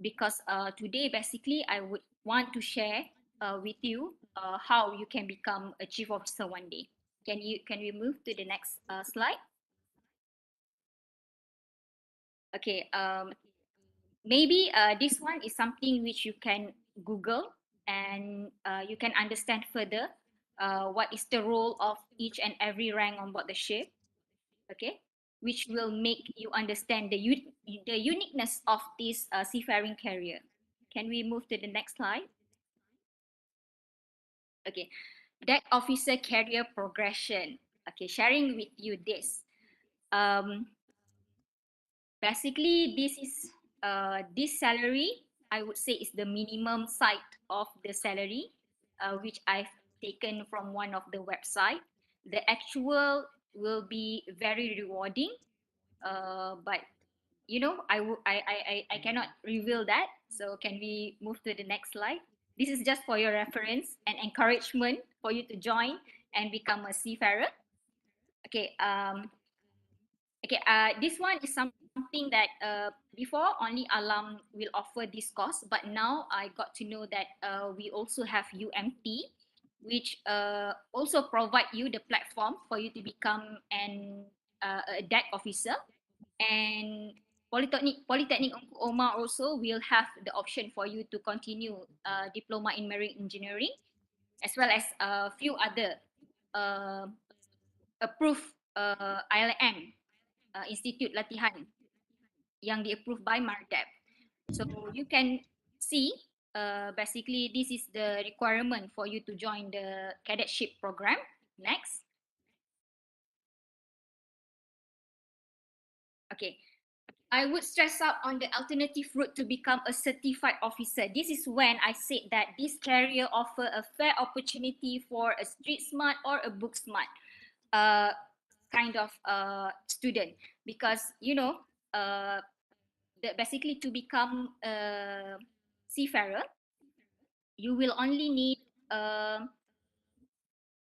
because today basically I would want to share with you how you can become a chief officer one day. Can we move to the next slide? Okay. Maybe this one is something which you can Google and you can understand further what is the role of each and every rank on board the ship. Okay, which will make you understand the uniqueness of this seafaring carrier. Can we move to the next slide? Okay, deck officer career progression. Okay, sharing with you this. Um, Basically, this salary, I would say, is the minimum side of the salary, which I've taken from one of the website. The actual will be very rewarding, but I cannot reveal that. So can we move to the next slide? This is just for your reference and encouragement for you to join and become a seafarer. Okay. Okay. This one is something that before only Alam will offer this course, but now I got to know that we also have UMT, which also provide you the platform for you to become a deck officer. And Polytechnic Ungku Omar also will have the option for you to continue diploma in marine engineering, as well as a few other uh, approved ILM institute latihan yang di-approved by Maritime. So you can see basically this is the requirement for you to join the cadetship program. Next. Okay. I would stress out on the alternative route to become a certified officer. This is when I said that this career offer a fair opportunity for a street smart or a book smart kind of student, because basically to become a seafarer, you will only need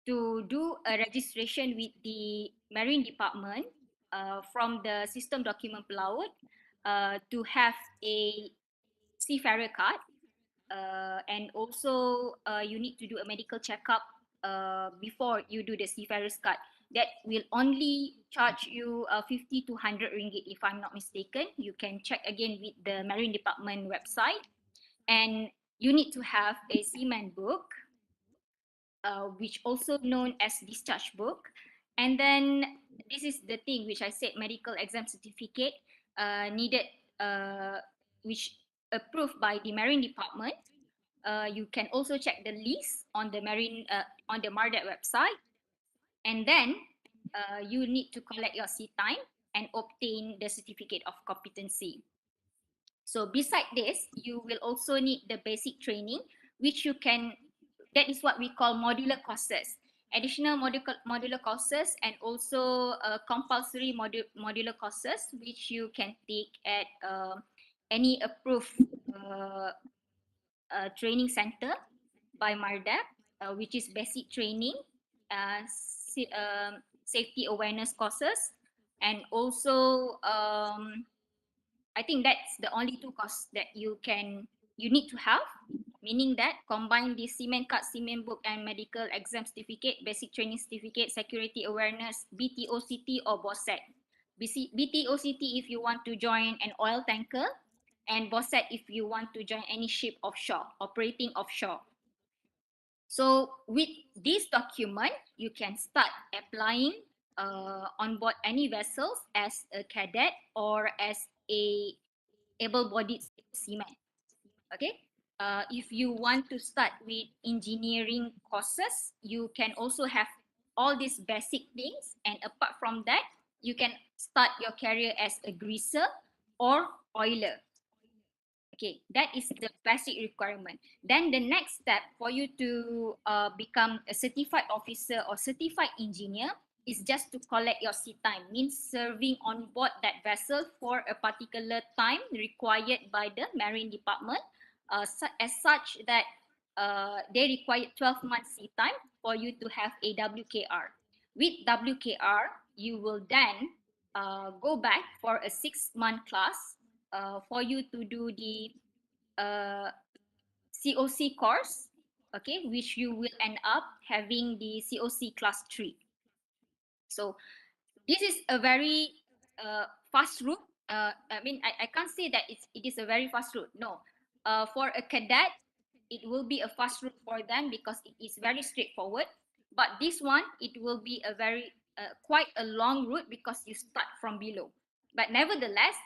to do a registration with the Marine Department from the System Document Pelaut to have a seafarer card, and also you need to do a medical checkup before you do the seafarer's card. That will only charge you 50 to 100 ringgit if I'm not mistaken. You can check again with the Marine Department website, and you need to have a seaman book, which also known as discharge book. And then this is the thing which I said, medical exam certificate needed, which approved by the Marine Department. You can also check the list on the on the MARDET website, and then you need to collect your seat time and obtain the certificate of competency. So beside this, you will also need the basic training, which you can, that is what we call modular courses, additional modular courses, and also compulsory modular courses, which you can take at any approved training center by MARDAP, which is basic training, safety awareness courses, and also I think that's the only two courses that you need to have, meaning that combine the seaman card, seaman book, and medical exam certificate, basic training certificate, security awareness, BTOCT or BOSET. BTOCT if you want to join an oil tanker, and BOSET if you want to join any ship offshore, operating offshore. So with this document, you can start applying on board any vessels as a cadet or as a able-bodied seaman. Okay. If you want to start with engineering courses, you can also have all these basic things. And apart from that, you can start your career as a greaser or oiler. Okay, that is the basic requirement. Then the next step for you to become a certified officer or certified engineer is just to collect your sea time, means serving on board that vessel for a particular time required by the Marine Department, as such that they require 12 months sea time for you to have a WKR. With WKR, you will then go back for a 6-month class for you to do the COC course, okay, which you will end up having the COC class 3. So this is a very fast route. I can't say that it is a very fast route. No, for a cadet, it will be a fast route for them because it is very straightforward. But this one, it will be a very quite a long route because you start from below. But nevertheless,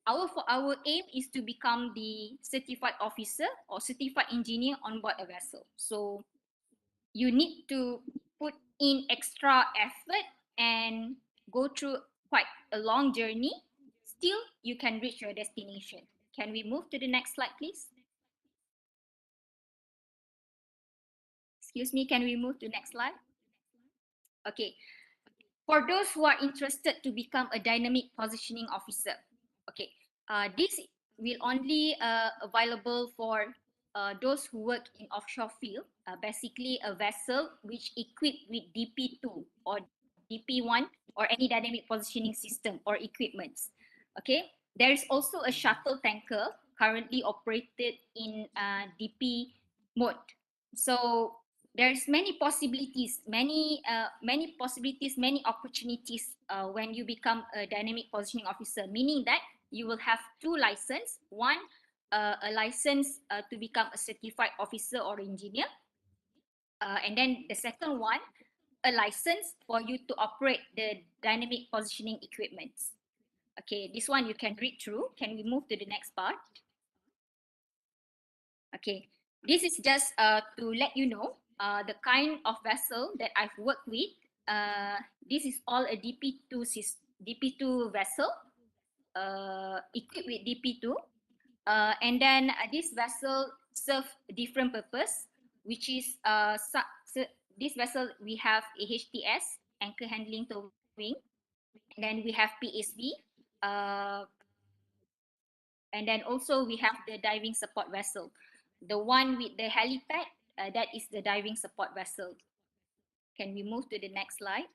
our aim is to become the certified officer or certified engineer on board a vessel. So you need to put in extra effort and go through quite a long journey. Still, you can reach your destination. Can we move to the next slide, please? Excuse me, can we move to the next slide? Okay. For those who are interested to become a dynamic positioning officer, okay, this will only available for those who work in offshore field, basically a vessel which equipped with DP2 or DP1 or any dynamic positioning system or equipments. Okay, there is also a shuttle tanker currently operated in DP mode. So there's many possibilities, many opportunities when you become a dynamic positioning officer, meaning that you will have 2 licenses. One, a license to become a certified officer or engineer. And then the second one, a license for you to operate the dynamic positioning equipments. Okay, this one you can read through. Can we move to the next part? Okay, this is just to let you know the kind of vessel that I've worked with. This is all a DP2 vessel equipped with DP2. And then this vessel serve different purpose, which is this vessel we have a HTS, anchor handling towing, and then we have PSV, and then also we have the diving support vessel. The one with the helipad, that is the diving support vessel. Can we move to the next slide?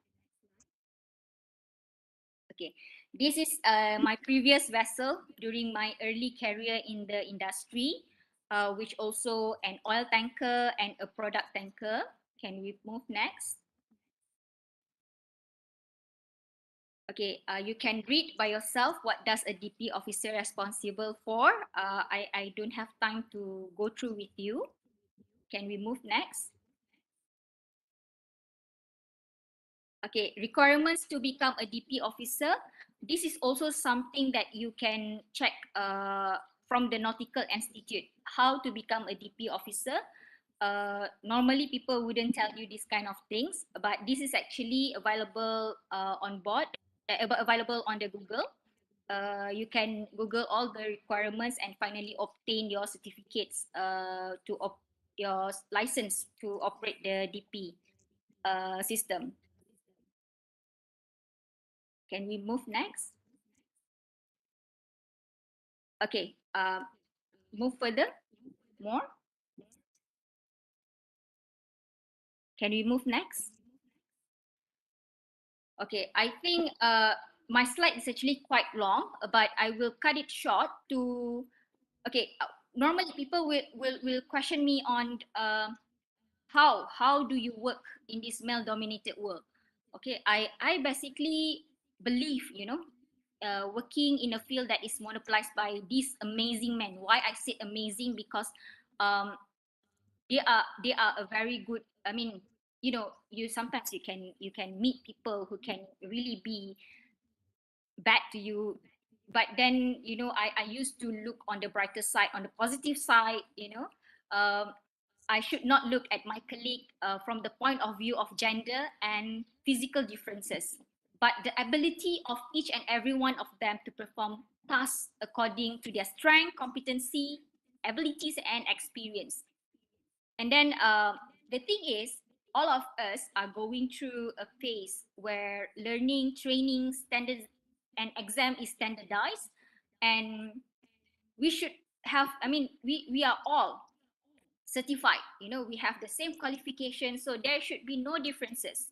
Okay, this is my previous vessel during my early career in the industry, which also an oil tanker and a product tanker. Can we move next? Okay, you can read by yourself what does a DP officer responsible for. I don't have time to go through with you. Can we move next? Okay, requirements to become a DP officer. This is also something that you can check from the Nautical Institute, how to become a DP officer. Normally people wouldn't tell you this kind of things, but this is actually available on board, available on the Google. You can Google all the requirements and finally obtain your certificates your license to operate the DP system. Can we move next? Okay, move further, more. Can we move next? Okay, I think my slide is actually quite long, but I will cut it short to, okay, normally people will question me on how do you work in this male-dominated world? Okay, I basically believe, working in a field that is monopolized by these amazing men. Why I say amazing? Because they are a very good. I mean, you sometimes you can meet people who can really be bad to you, but then I used to look on the brighter side, on the positive side. I should not look at my colleague from the point of view of gender and physical differences, but the ability of each and every one of them to perform tasks according to their strength, competency, abilities, and experience. And then the thing is, all of us are going through a phase where learning, training, standards, and exam is standardized, and we should have. I mean, we are all certified. We have the same qualification, so there should be no differences.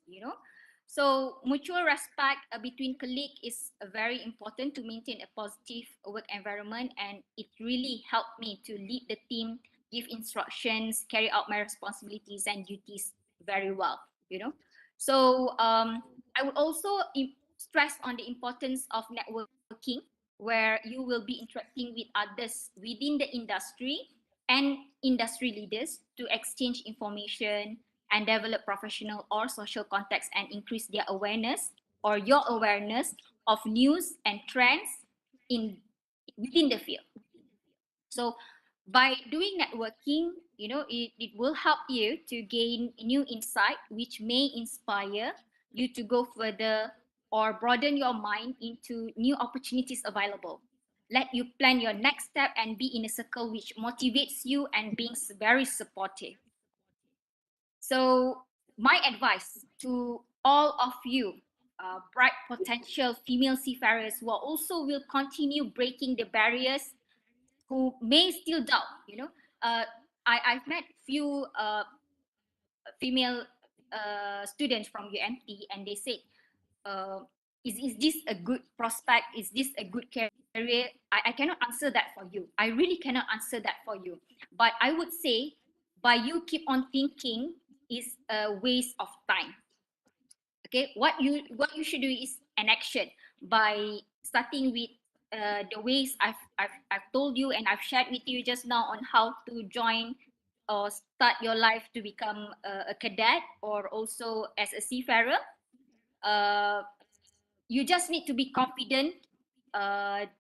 So mutual respect between colleagues is very important to maintain a positive work environment, and it really helped me to lead the team, give instructions, carry out my responsibilities and duties very well. So I would also stress on the importance of networking, where you will be interacting with others within the industry and industry leaders to exchange information and develop professional or social contacts and increase their awareness or your awareness of news and trends in within the field. So by doing networking, it will help you to gain new insight, which may inspire you to go further or broaden your mind into new opportunities available. Let you plan your next step and be in a circle which motivates you and being very supportive. So my advice to all of you, bright potential female seafarers who are also will continue breaking the barriers, who may still doubt. uh, I've met few female students from UMT, and they said, uh, is this a good prospect? Is this a good career? I cannot answer that for you. I really cannot answer that for you. But I would say, by you keep on thinking is a waste of time. Okay, what you should do is an action by starting with the ways I've told you and I've shared with you just now on how to join or start your life to become a cadet or also as a seafarer. uh, you just need to be confident,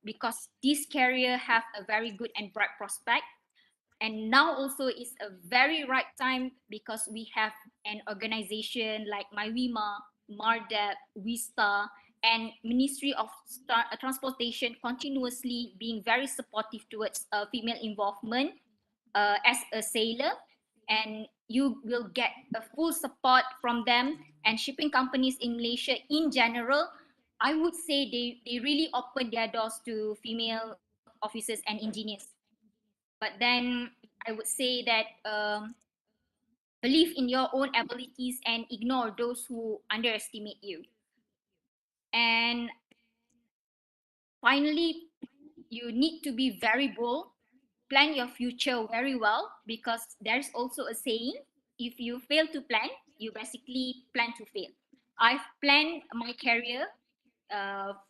because this career have a very good and bright prospect. And now also is a very right time because we have an organization like MyWima, MARDEP, Wista, and Ministry of Transportation continuously being very supportive towards female involvement as a sailor, and you will get a full support from them. And shipping companies in Malaysia in general, I would say they really open their doors to female officers and engineers. But then I would say that believe in your own abilities and ignore those who underestimate you. And finally, you need to be very bold, plan your future very well, because there's also a saying, if you fail to plan, you basically plan to fail. I've planned my career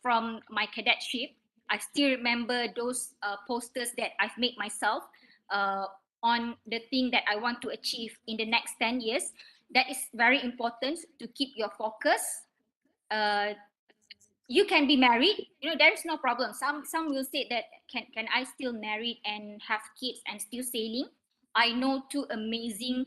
from my cadetship. I still remember those posters that I've made myself uh, on the thing that I want to achieve in the next 10 years. That is very important to keep your focus. Uh, you can be married, there's no problem. Some will say that, can I still marry and have kids and still sailing? I know two amazing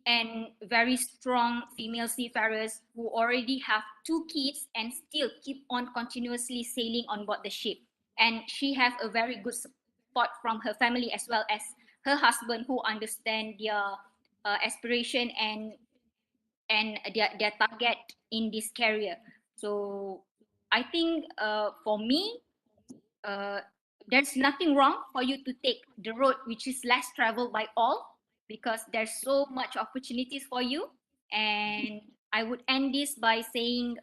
and very strong female seafarers who already have two kids and still keep on continuously sailing on board the ship. And she have a very good support from her family as well as her husband, who understand their aspiration and their target in this career. So I think for me, uh, there's nothing wrong for you to take the road which is less traveled by all, because there's so much opportunities for you. And I would end this by saying,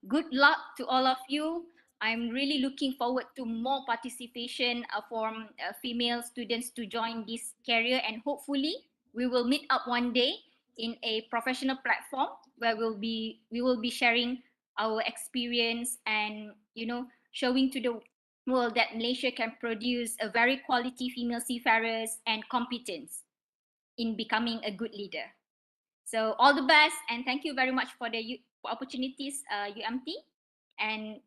good luck to all of you. I'm really looking forward to more participation from female students to join this career, and hopefully we will meet up one day in a professional platform where we will be sharing our experience and showing to the world that Malaysia can produce a very quality female seafarers and competence. in becoming a good leader. So all the best, and thank you very much for the opportunities, UMT, and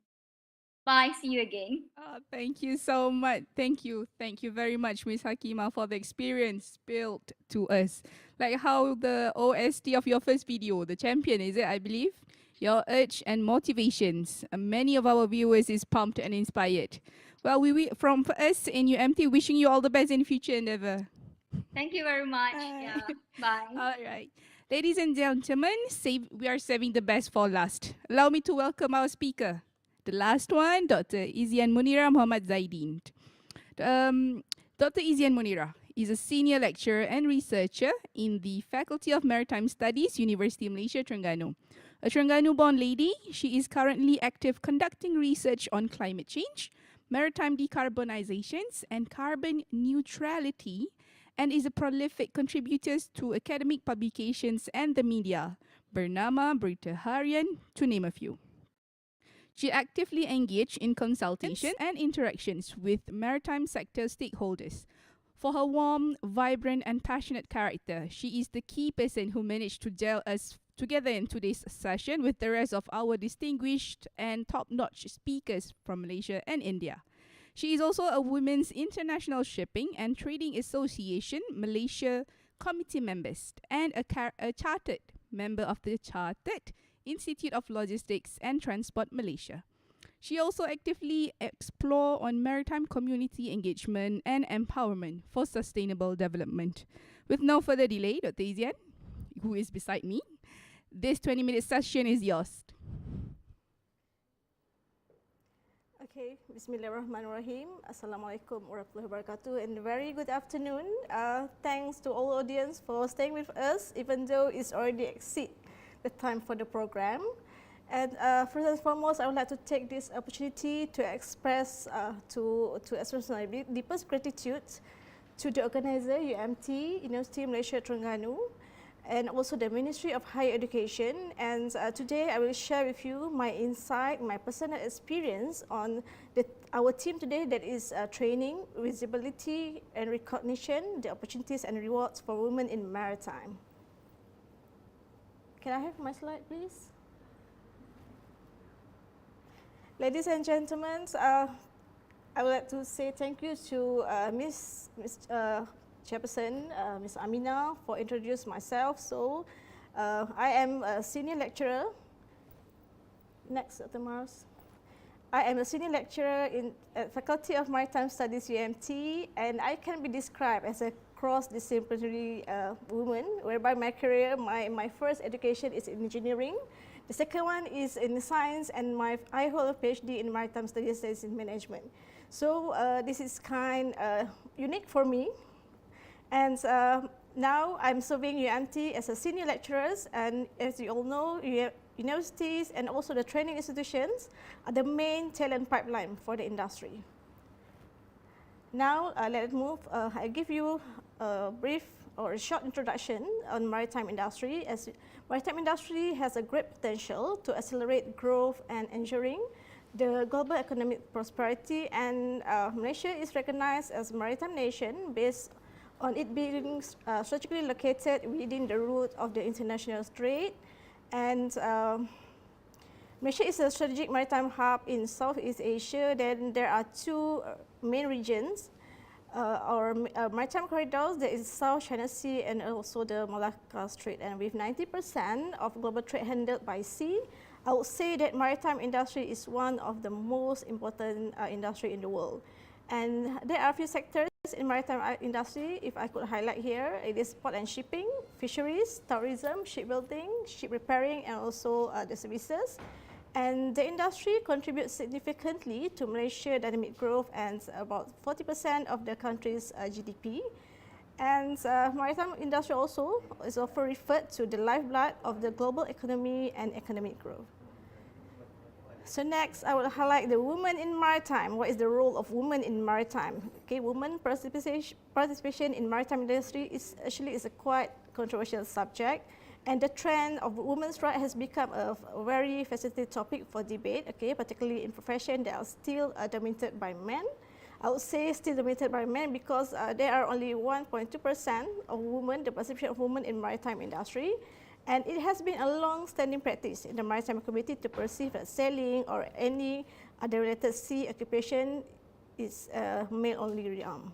bye. See you again. Thank you so much. Thank you. Thank you very much, Miss Hakimah, for the experience built to us. Like how the OST of your first video, the champion, is it, I believe? Your urge and motivations. Many of our viewers is pumped and inspired. Well, we from us in UMT, wishing you all the best in future endeavor. Thank you very much. Bye. Yeah, bye. All right. Ladies and gentlemen, we are saving the best for last. Allow me to welcome our speaker. The last one, Dr. Izyan Munirah Muhammad Zaidin. Dr. Izyan Munirah is a senior lecturer and researcher in the Faculty of Maritime Studies, Universiti Malaysia, Terengganu. A Terengganu-born lady, she is currently active conducting research on climate change, maritime decarbonizations, and carbon neutrality, and is a prolific contributor to academic publications and the media, Bernama, Berita Harian, to name a few. She actively engaged in consultations and interactions with maritime sector stakeholders. For her warm, vibrant, and passionate character, she is the key person who managed to gel us together in today's session with the rest of our distinguished and top-notch speakers from Malaysia and India. She is also a Women's International Shipping and Trading Association Malaysia committee member and a chartered member of the Chartered Institute of Logistics and Transport Malaysia. She also actively explores on maritime community engagement and empowerment for sustainable development. With no further delay, Dr. Izyan, who is beside me, this 20-minute session is yours. Okay, Bismillahirrahmanirrahim. Assalamualaikum warahmatullahi wabarakatuh, and very good afternoon. Thanks to all audience for staying with us, even though it's already exceed the time for the program. And first and foremost, I would like to take this opportunity to express my deepest gratitude to the organizer, UMT, Universiti Malaysia Terengganu, and also the Ministry of Higher Education. And today I will share with you my insight, my personal experience on our team today, that is training, visibility and recognition, the opportunities and rewards for women in maritime. Can I have my slide, please? Ladies and gentlemen, I would like to say thank you to Miss Chairperson, Ms. Amina, for introducing myself. So, I am a senior lecturer. Next, Dr. Mars. I am a senior lecturer at Faculty of Maritime Studies, UMT, and I can be described as a cross-disciplinary woman, whereby my career, my first education is in engineering. The second one is in science, and I hold a PhD in Maritime Studies in management. So this is kind unique for me. And now I'm serving UMT as a senior lecturer, and as you all know, universities and also the training institutions are the main talent pipeline for the industry. Now let's move. I'll give you a brief or a short introduction on maritime industry. As maritime industry has a great potential to accelerate growth and ensuring the global economic prosperity, and Malaysia is recognized as a maritime nation based on it being strategically located within the route of the international trade. And Malaysia is a strategic maritime hub in Southeast Asia. Then there are two main regions or maritime corridors. There is South China Sea and also the Malacca Strait. And with 90% of global trade handled by sea, I would say that maritime industry is one of the most important industry in the world. And there are a few sectors in maritime industry, if I could highlight here. It is port and shipping, fisheries, tourism, shipbuilding, ship repairing, and also the services. And the industry contributes significantly to Malaysia's dynamic growth, and about 40% of the country's GDP. And maritime industry also is often referred to the lifeblood of the global economy and economic growth. So next, I will highlight the women in maritime. What is the role of women in maritime? Okay, women participation in maritime industry is a quite controversial subject, and the trend of women's rights has become a very fascinating topic for debate. Okay, particularly in profession that are still dominated by men. I would say still dominated by men because there are only 1.2% of women, the participation of women in maritime industry. And it has been a long-standing practice in the maritime community to perceive that sailing or any other related sea occupation is a male-only realm.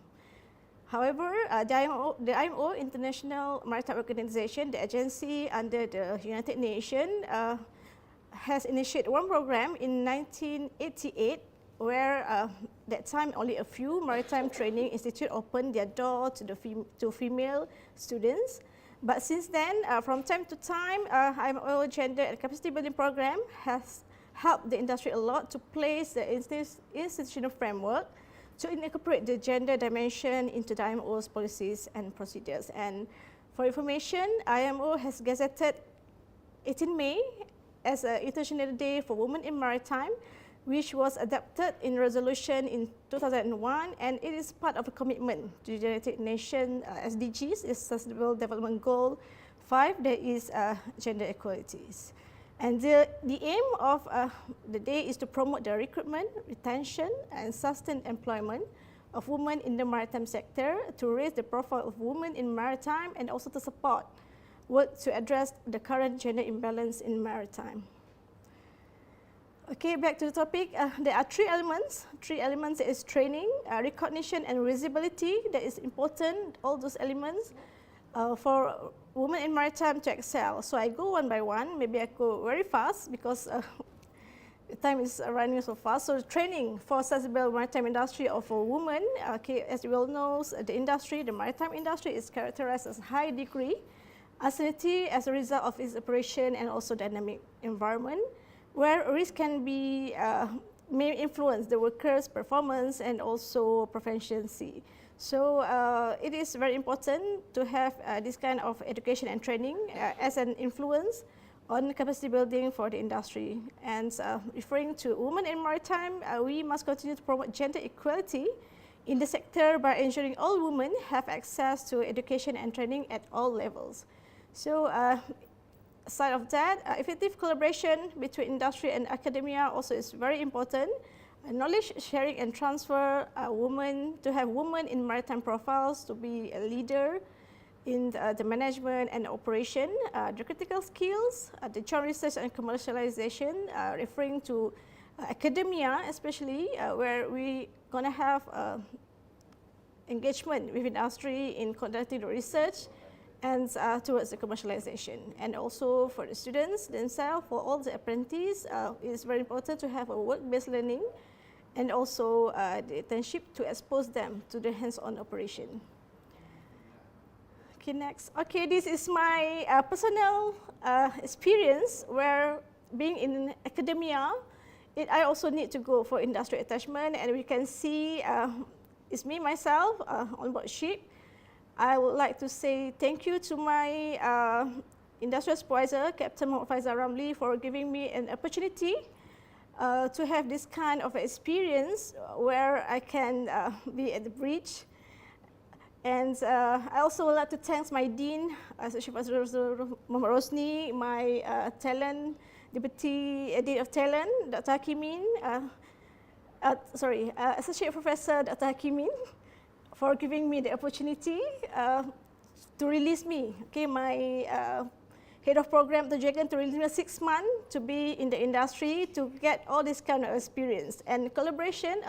However, the IMO, International Maritime Organization, the agency under the United Nations, has initiated one program in 1988 where that time only a few maritime training institutes opened their door to female students. But since then, from time to time, IMO Gender and Capacity Building Program has helped the industry a lot to place the institutional framework to incorporate the gender dimension into the IMO's policies and procedures. And for information, IMO has gazetted 18 May as an International Day for Women in Maritime, which was adopted in resolution in 2001, and it is part of a commitment to the United Nations SDGs, is Sustainable Development Goal 5, that is gender equalities. And the aim of the day is to promote the recruitment, retention, and sustained employment of women in the maritime sector, to raise the profile of women in maritime, and also to support work to address the current gender imbalance in maritime. Okay, back to the topic. There are three elements. Three elements is training, recognition, and visibility. That is important, all those elements for women in maritime to excel. So I go one by one. Maybe I go very fast because the time is running so fast. So training for sustainable maritime industry of a woman. Okay, as you all know, the maritime industry is characterized as high degree uncertainty as a result of its operation and also dynamic environment, where risk can be may influence the workers' performance and also proficiency. So it is very important to have this kind of education and training as an influence on capacity building for the industry. And referring to women in maritime, we must continue to promote gender equality in the sector by ensuring all women have access to education and training at all levels. So aside of that, effective collaboration between industry and academia also is very important. Knowledge sharing and transfer, to have women in maritime profiles to be a leader in the management and operation, the critical skills, the joint research and commercialization, referring to academia especially, where we gonna have engagement with industry in conducting the research and towards the commercialization. And also for the students themselves, for all the apprentices, it is very important to have a work-based learning and also the internship to expose them to the hands-on operation. Okay, next. Okay, this is my personal experience where being in academia, I also need to go for industry attachment, and we can see it's me, myself, on board ship. I would like to say thank you to my industrial supervisor, Captain Mohd Ramli, for giving me an opportunity to have this kind of experience where I can be at the bridge. And I also would like to thank my Dean, Supervisor Muhammad Rosni, my Deputy Dean of Talent, Dr. Hakimah, Associate Professor Dr. Hakimah, for giving me the opportunity to release me. Okay, my head of program, the Dragon, to release me 6 months to be in the industry to get all this kind of experience. And collaboration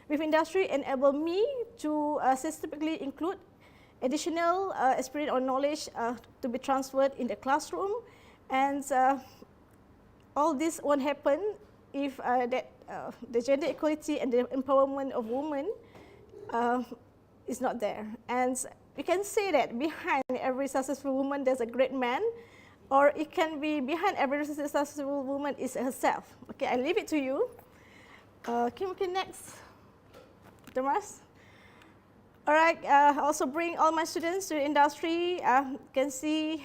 with industry enable me to systematically include additional experience or knowledge to be transferred in the classroom. And all this won't happen if the gender equality and the empowerment of women is not there. And we can say that behind every successful woman there's a great man, or it can be behind every successful woman is herself. Okay, I leave it to you. Can we next, Thomas? All right, I also bring all my students to the industry. You can see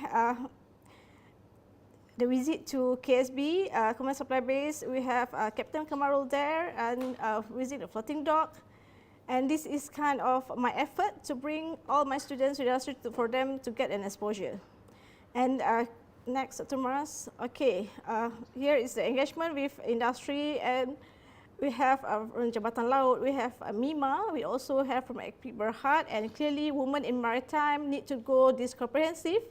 the visit to KSB, Command Supply Base. We have Captain Kamarul there, and visit the floating dock. And this is kind of my effort to bring all my students to the industry for them to get an exposure. And next, Thomas. Okay, here is the engagement with industry, and we have from Jabatan Laut, we have MIMA, we also have from Akpi Berhad, and clearly women in maritime need to go this comprehensive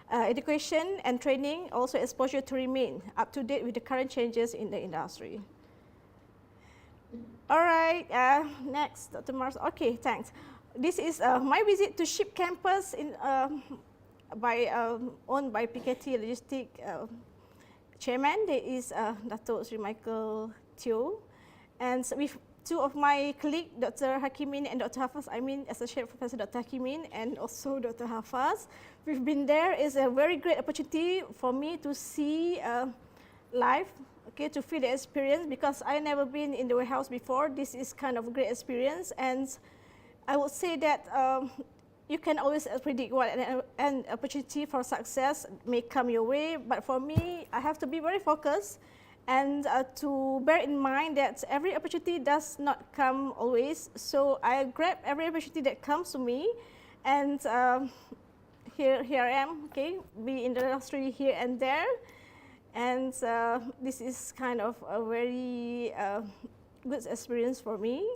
education and training, also exposure to remain up to date with the current changes in the industry. All right, next, Dr. Mars. Okay, thanks. This is my visit to Ship Campus owned by PKT Logistic Chairman. There is Datuk Sri Michael Teo, and with two of my colleagues, Dr. Hakimin and Dr. Hafaz, I mean Associate Professor Dr. Hakimin and also Dr. Hafaz. We've been there. It's a very great opportunity for me to see live, okay, to feel the experience, because I never been in the warehouse before. This is kind of a great experience, and I would say that you can always predict what an opportunity for success may come your way, but for me, I have to be very focused and to bear in mind that every opportunity does not come always. So I grab every opportunity that comes to me, and here I am, okay, be in the industry here and there, and this is kind of a very good experience for me.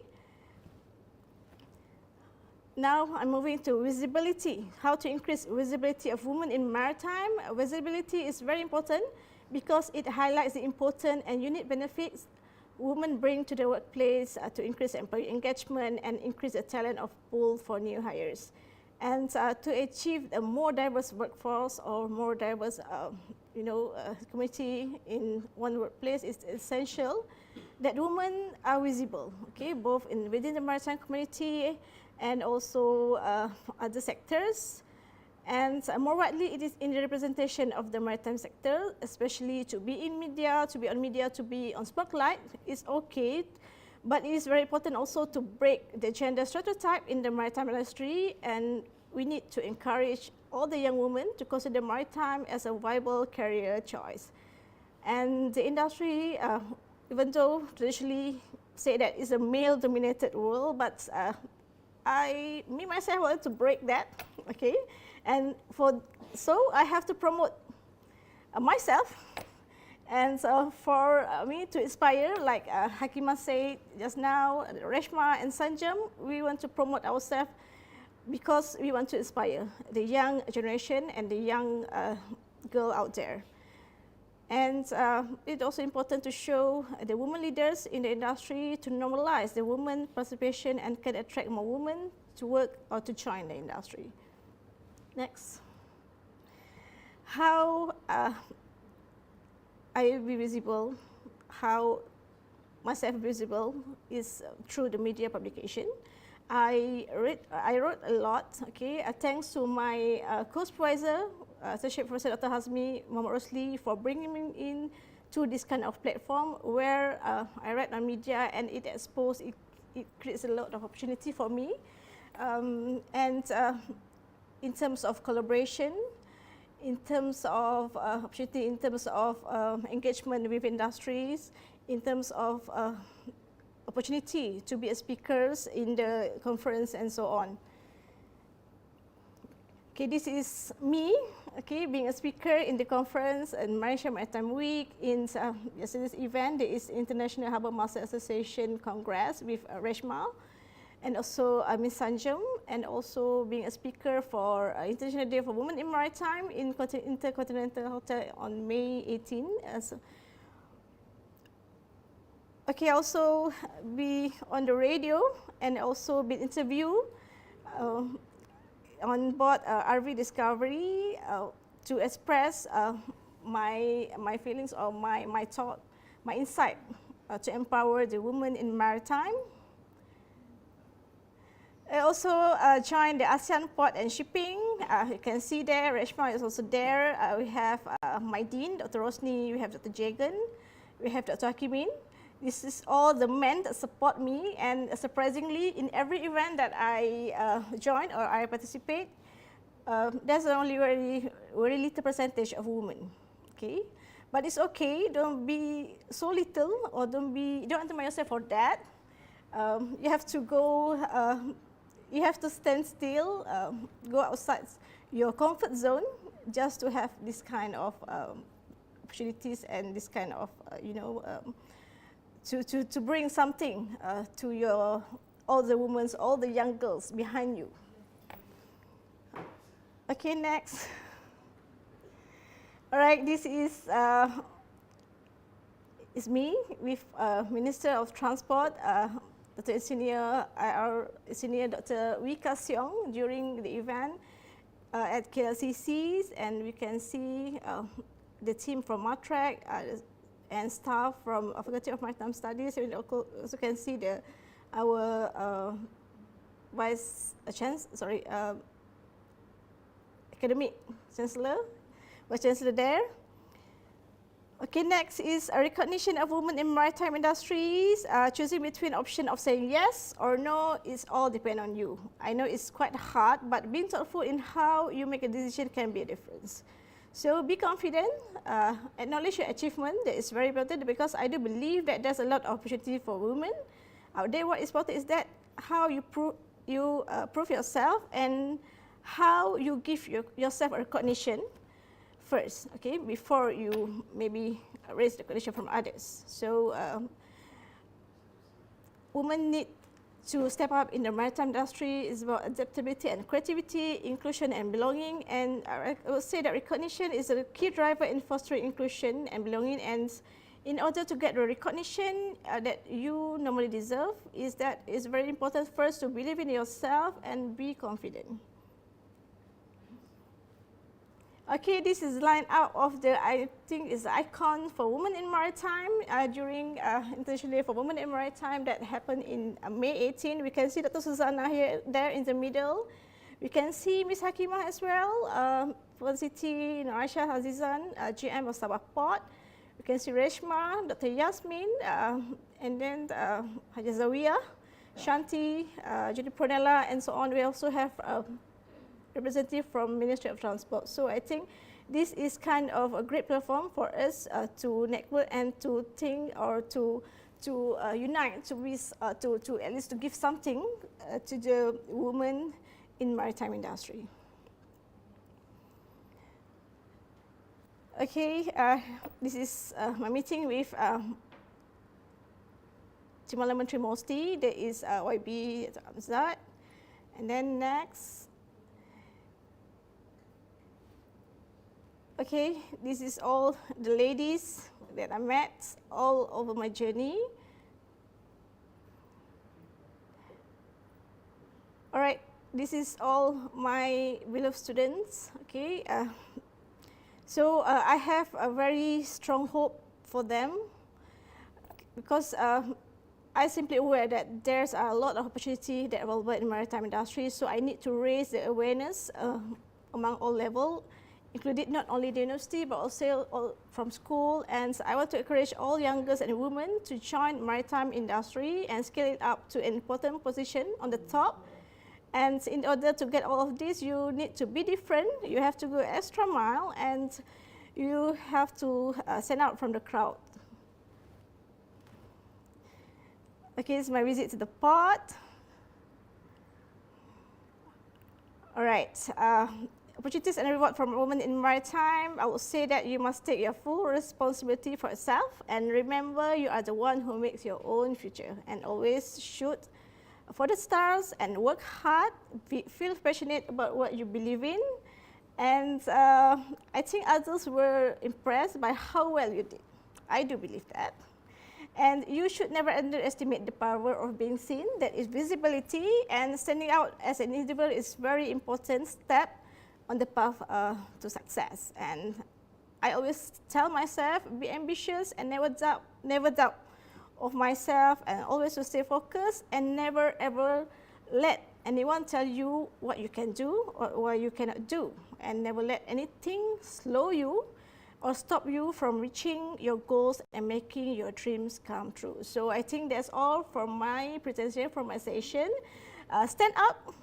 Now I'm moving to visibility, how to increase visibility of women in maritime. Visibility is very important because it highlights the important and unique benefits women bring to the workplace to increase employee engagement and increase the talent of pool for new hires. And to achieve a more diverse workforce or more diverse community in one workplace, it's essential that women are visible, okay, both within the maritime community and also other sectors. And more widely, it is in the representation of the maritime sector, especially to be in media, to be on media, to be on spotlight is okay, but it is very important also to break the gender stereotype in the maritime industry, and we need to encourage all the young women to consider maritime as a viable career choice. And the industry, even though traditionally say that it's a male-dominated world, but me myself want to break that, okay? And so I have to promote myself, and so for me to inspire, like Hakimah said just now, Reshma and Sanjam, we want to promote ourselves because we want to inspire the young generation and the young girl out there. And it's also important to show the women leaders in the industry to normalize the women participation and can attract more women to work or to join the industry. Next. How I will be visible, how myself visible is through the media publication. I wrote a lot, okay, thanks to my co-supervisor, Associate Professor Dr. Hazmi Muhammad Rosli, for bringing me in to this kind of platform where I write on media, and it exposes, it creates a lot of opportunity for me. In terms of collaboration, in terms of opportunity, in terms of engagement with industries, in terms of opportunity to be a speakers in the conference and so on. Okay, this is me, okay, being a speaker in the conference in Malaysia Maritime Week. In yesterday's event, there is International Harbour Master Association Congress with Reshma, and also Ms. Sanjam, and also being a speaker for International Day for Women in Maritime in Intercontinental Hotel on May 18. Okay, also be on the radio and also be interviewed on board RV Discovery to express my feelings or my thought, my insight to empower the women in maritime. I also joined the ASEAN Port and Shipping. You can see there, Reshma is also there. We have my dean, Dr. Rosni, we have Dr. Jagan, we have Dr. Hakimin. This is all the men that support me, and surprisingly, in every event that I join or I participate, there's only very little percentage of women, okay? But it's okay, don't be so little, or don't undermine yourself for that. You have to go, you have to stand still, go outside your comfort zone just to have this kind of opportunities and this kind of, to bring something to your all the women, all the young girls behind you. Okay, next. All right, this is me with Minister of Transport, Dr. Senior Dr. Wika Siong during the event at KLCCs, and we can see the team from Matrac and staff from Faculty of Maritime Studies. We also can see our academic chancellor, vice chancellor there. Okay, next is a recognition of women in maritime industries. Choosing between option of saying yes or no is all depend on you. I know it's quite hard, but being thoughtful in how you make a decision can be a difference. So be confident, acknowledge your achievement. That is very important because I do believe that there's a lot of opportunity for women out there. What is important is that how you prove yourself and how you give yourself a recognition first, okay, before you maybe raise recognition from others. So women need to step up in the maritime industry. Is about adaptability and creativity, inclusion and belonging. And I would say that recognition is a key driver in fostering inclusion and belonging. And in order to get the recognition that you normally deserve, it's very important first to believe in yourself and be confident. Okay, this is line out of I think is the icon for women in maritime during International Day for Women in Maritime that happened in May 18. We can see Dr. Susanna there in the middle. We can see Miss Hakimah as well, Universiti, Noraini Azizan, GM of Sabah Port. We can see Reshma, Dr. Yasmin, and then Haja Zawiya, Shanti, Judy Pronella, and so on. We also have representative from Ministry of Transport. So I think this is kind of a great platform for us to network and to think or to unite, to at least to give something to the women in maritime industry. Okay, this is my meeting with Timbalan Menteri Mosti. There is YB Ahmad, and then next. Okay, this is all the ladies that I met all over my journey. All right, this is all my beloved students. Okay, so I have a very strong hope for them because I simply aware that there's a lot of opportunity that available in maritime industry. So I need to raise the awareness among all levels, included not only the university but also all from school. And I want to encourage all young girls and women to join maritime industry and scale it up to an important position on the top. And in order to get all of this, you need to be different. You have to go extra mile, and you have to stand out from the crowd. Okay, this is my visit to the port. All right. Opportunities and reward from women in maritime. I would say that you must take your full responsibility for yourself and remember you are the one who makes your own future, and always shoot for the stars and work hard, feel passionate about what you believe in. And I think others were impressed by how well you did. I do believe that. And you should never underestimate the power of being seen. That is visibility, and standing out as an individual is very important step on the path to success. And I always tell myself, be ambitious and never doubt of myself, and always to stay focused and never ever let anyone tell you what you can do or what you cannot do, and never let anything slow you or stop you from reaching your goals and making your dreams come true. So I think that's all from my presentation, from my session. Stand up,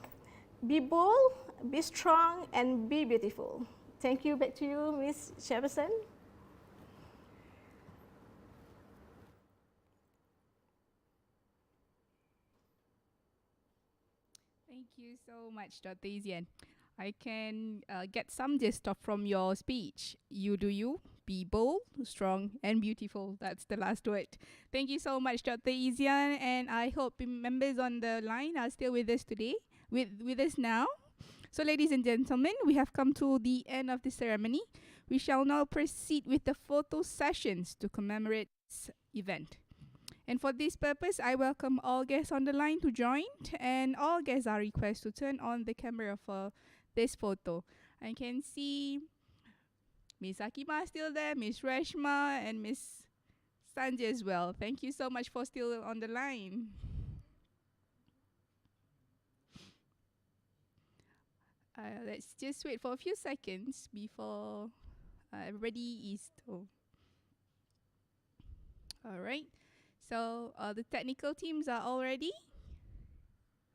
be bold, be strong, and be beautiful. Thank you. Back to you, Ms. Chairperson. Thank you so much, Dr. Izyan. I can get some gist from your speech. You do you, Be bold, strong, and beautiful. That's the last word. Thank you so much, Dr. Izyan, and I hope members on the line are still with us today, with us now. So, ladies and gentlemen, we have come to the end of the ceremony. We shall now proceed with the photo sessions to commemorate this event. And for this purpose, I welcome all guests on the line to join, and all guests are requested to turn on the camera for this photo. I can see Miss Hakimah still there, Miss Reshma, and Miss Sanjam as well. Thank you so much for still on the line. Let's just wait for a few seconds before everybody is told. All right. So the technical teams are all ready.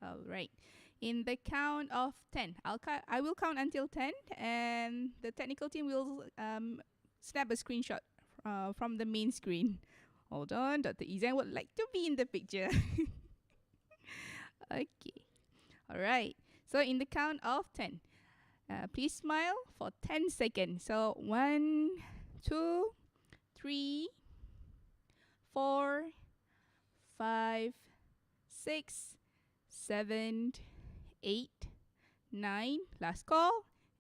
All right. In the count of 10, I will count until 10, and the technical team will snap a screenshot from the main screen. Hold on, Dr. Izyan would like to be in the picture. Okay. All right. So in the count of 10, please smile for 10 seconds. So 1, 2, 3, 4, 5, 6, 7, 8, 9, last call,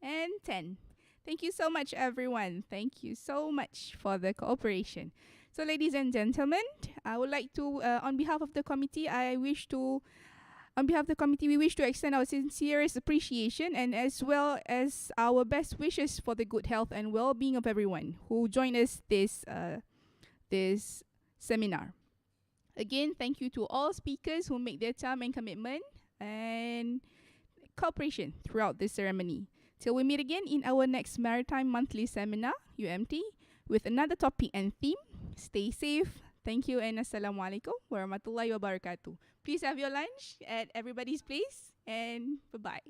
and 10. Thank you so much, everyone. Thank you so much for the cooperation. So, ladies and gentlemen, I would like to, on behalf of the committee, we wish to extend our sincerest appreciation and as well as our best wishes for the good health and well-being of everyone who joined us this seminar. Again, thank you to all speakers who make their time and commitment and cooperation throughout this ceremony. Till we meet again in our next Maritime Monthly Seminar, UMT, with another topic and theme. Stay safe. Thank you and Assalamualaikum warahmatullahi wabarakatuh. Please have your lunch at everybody's place and bye-bye.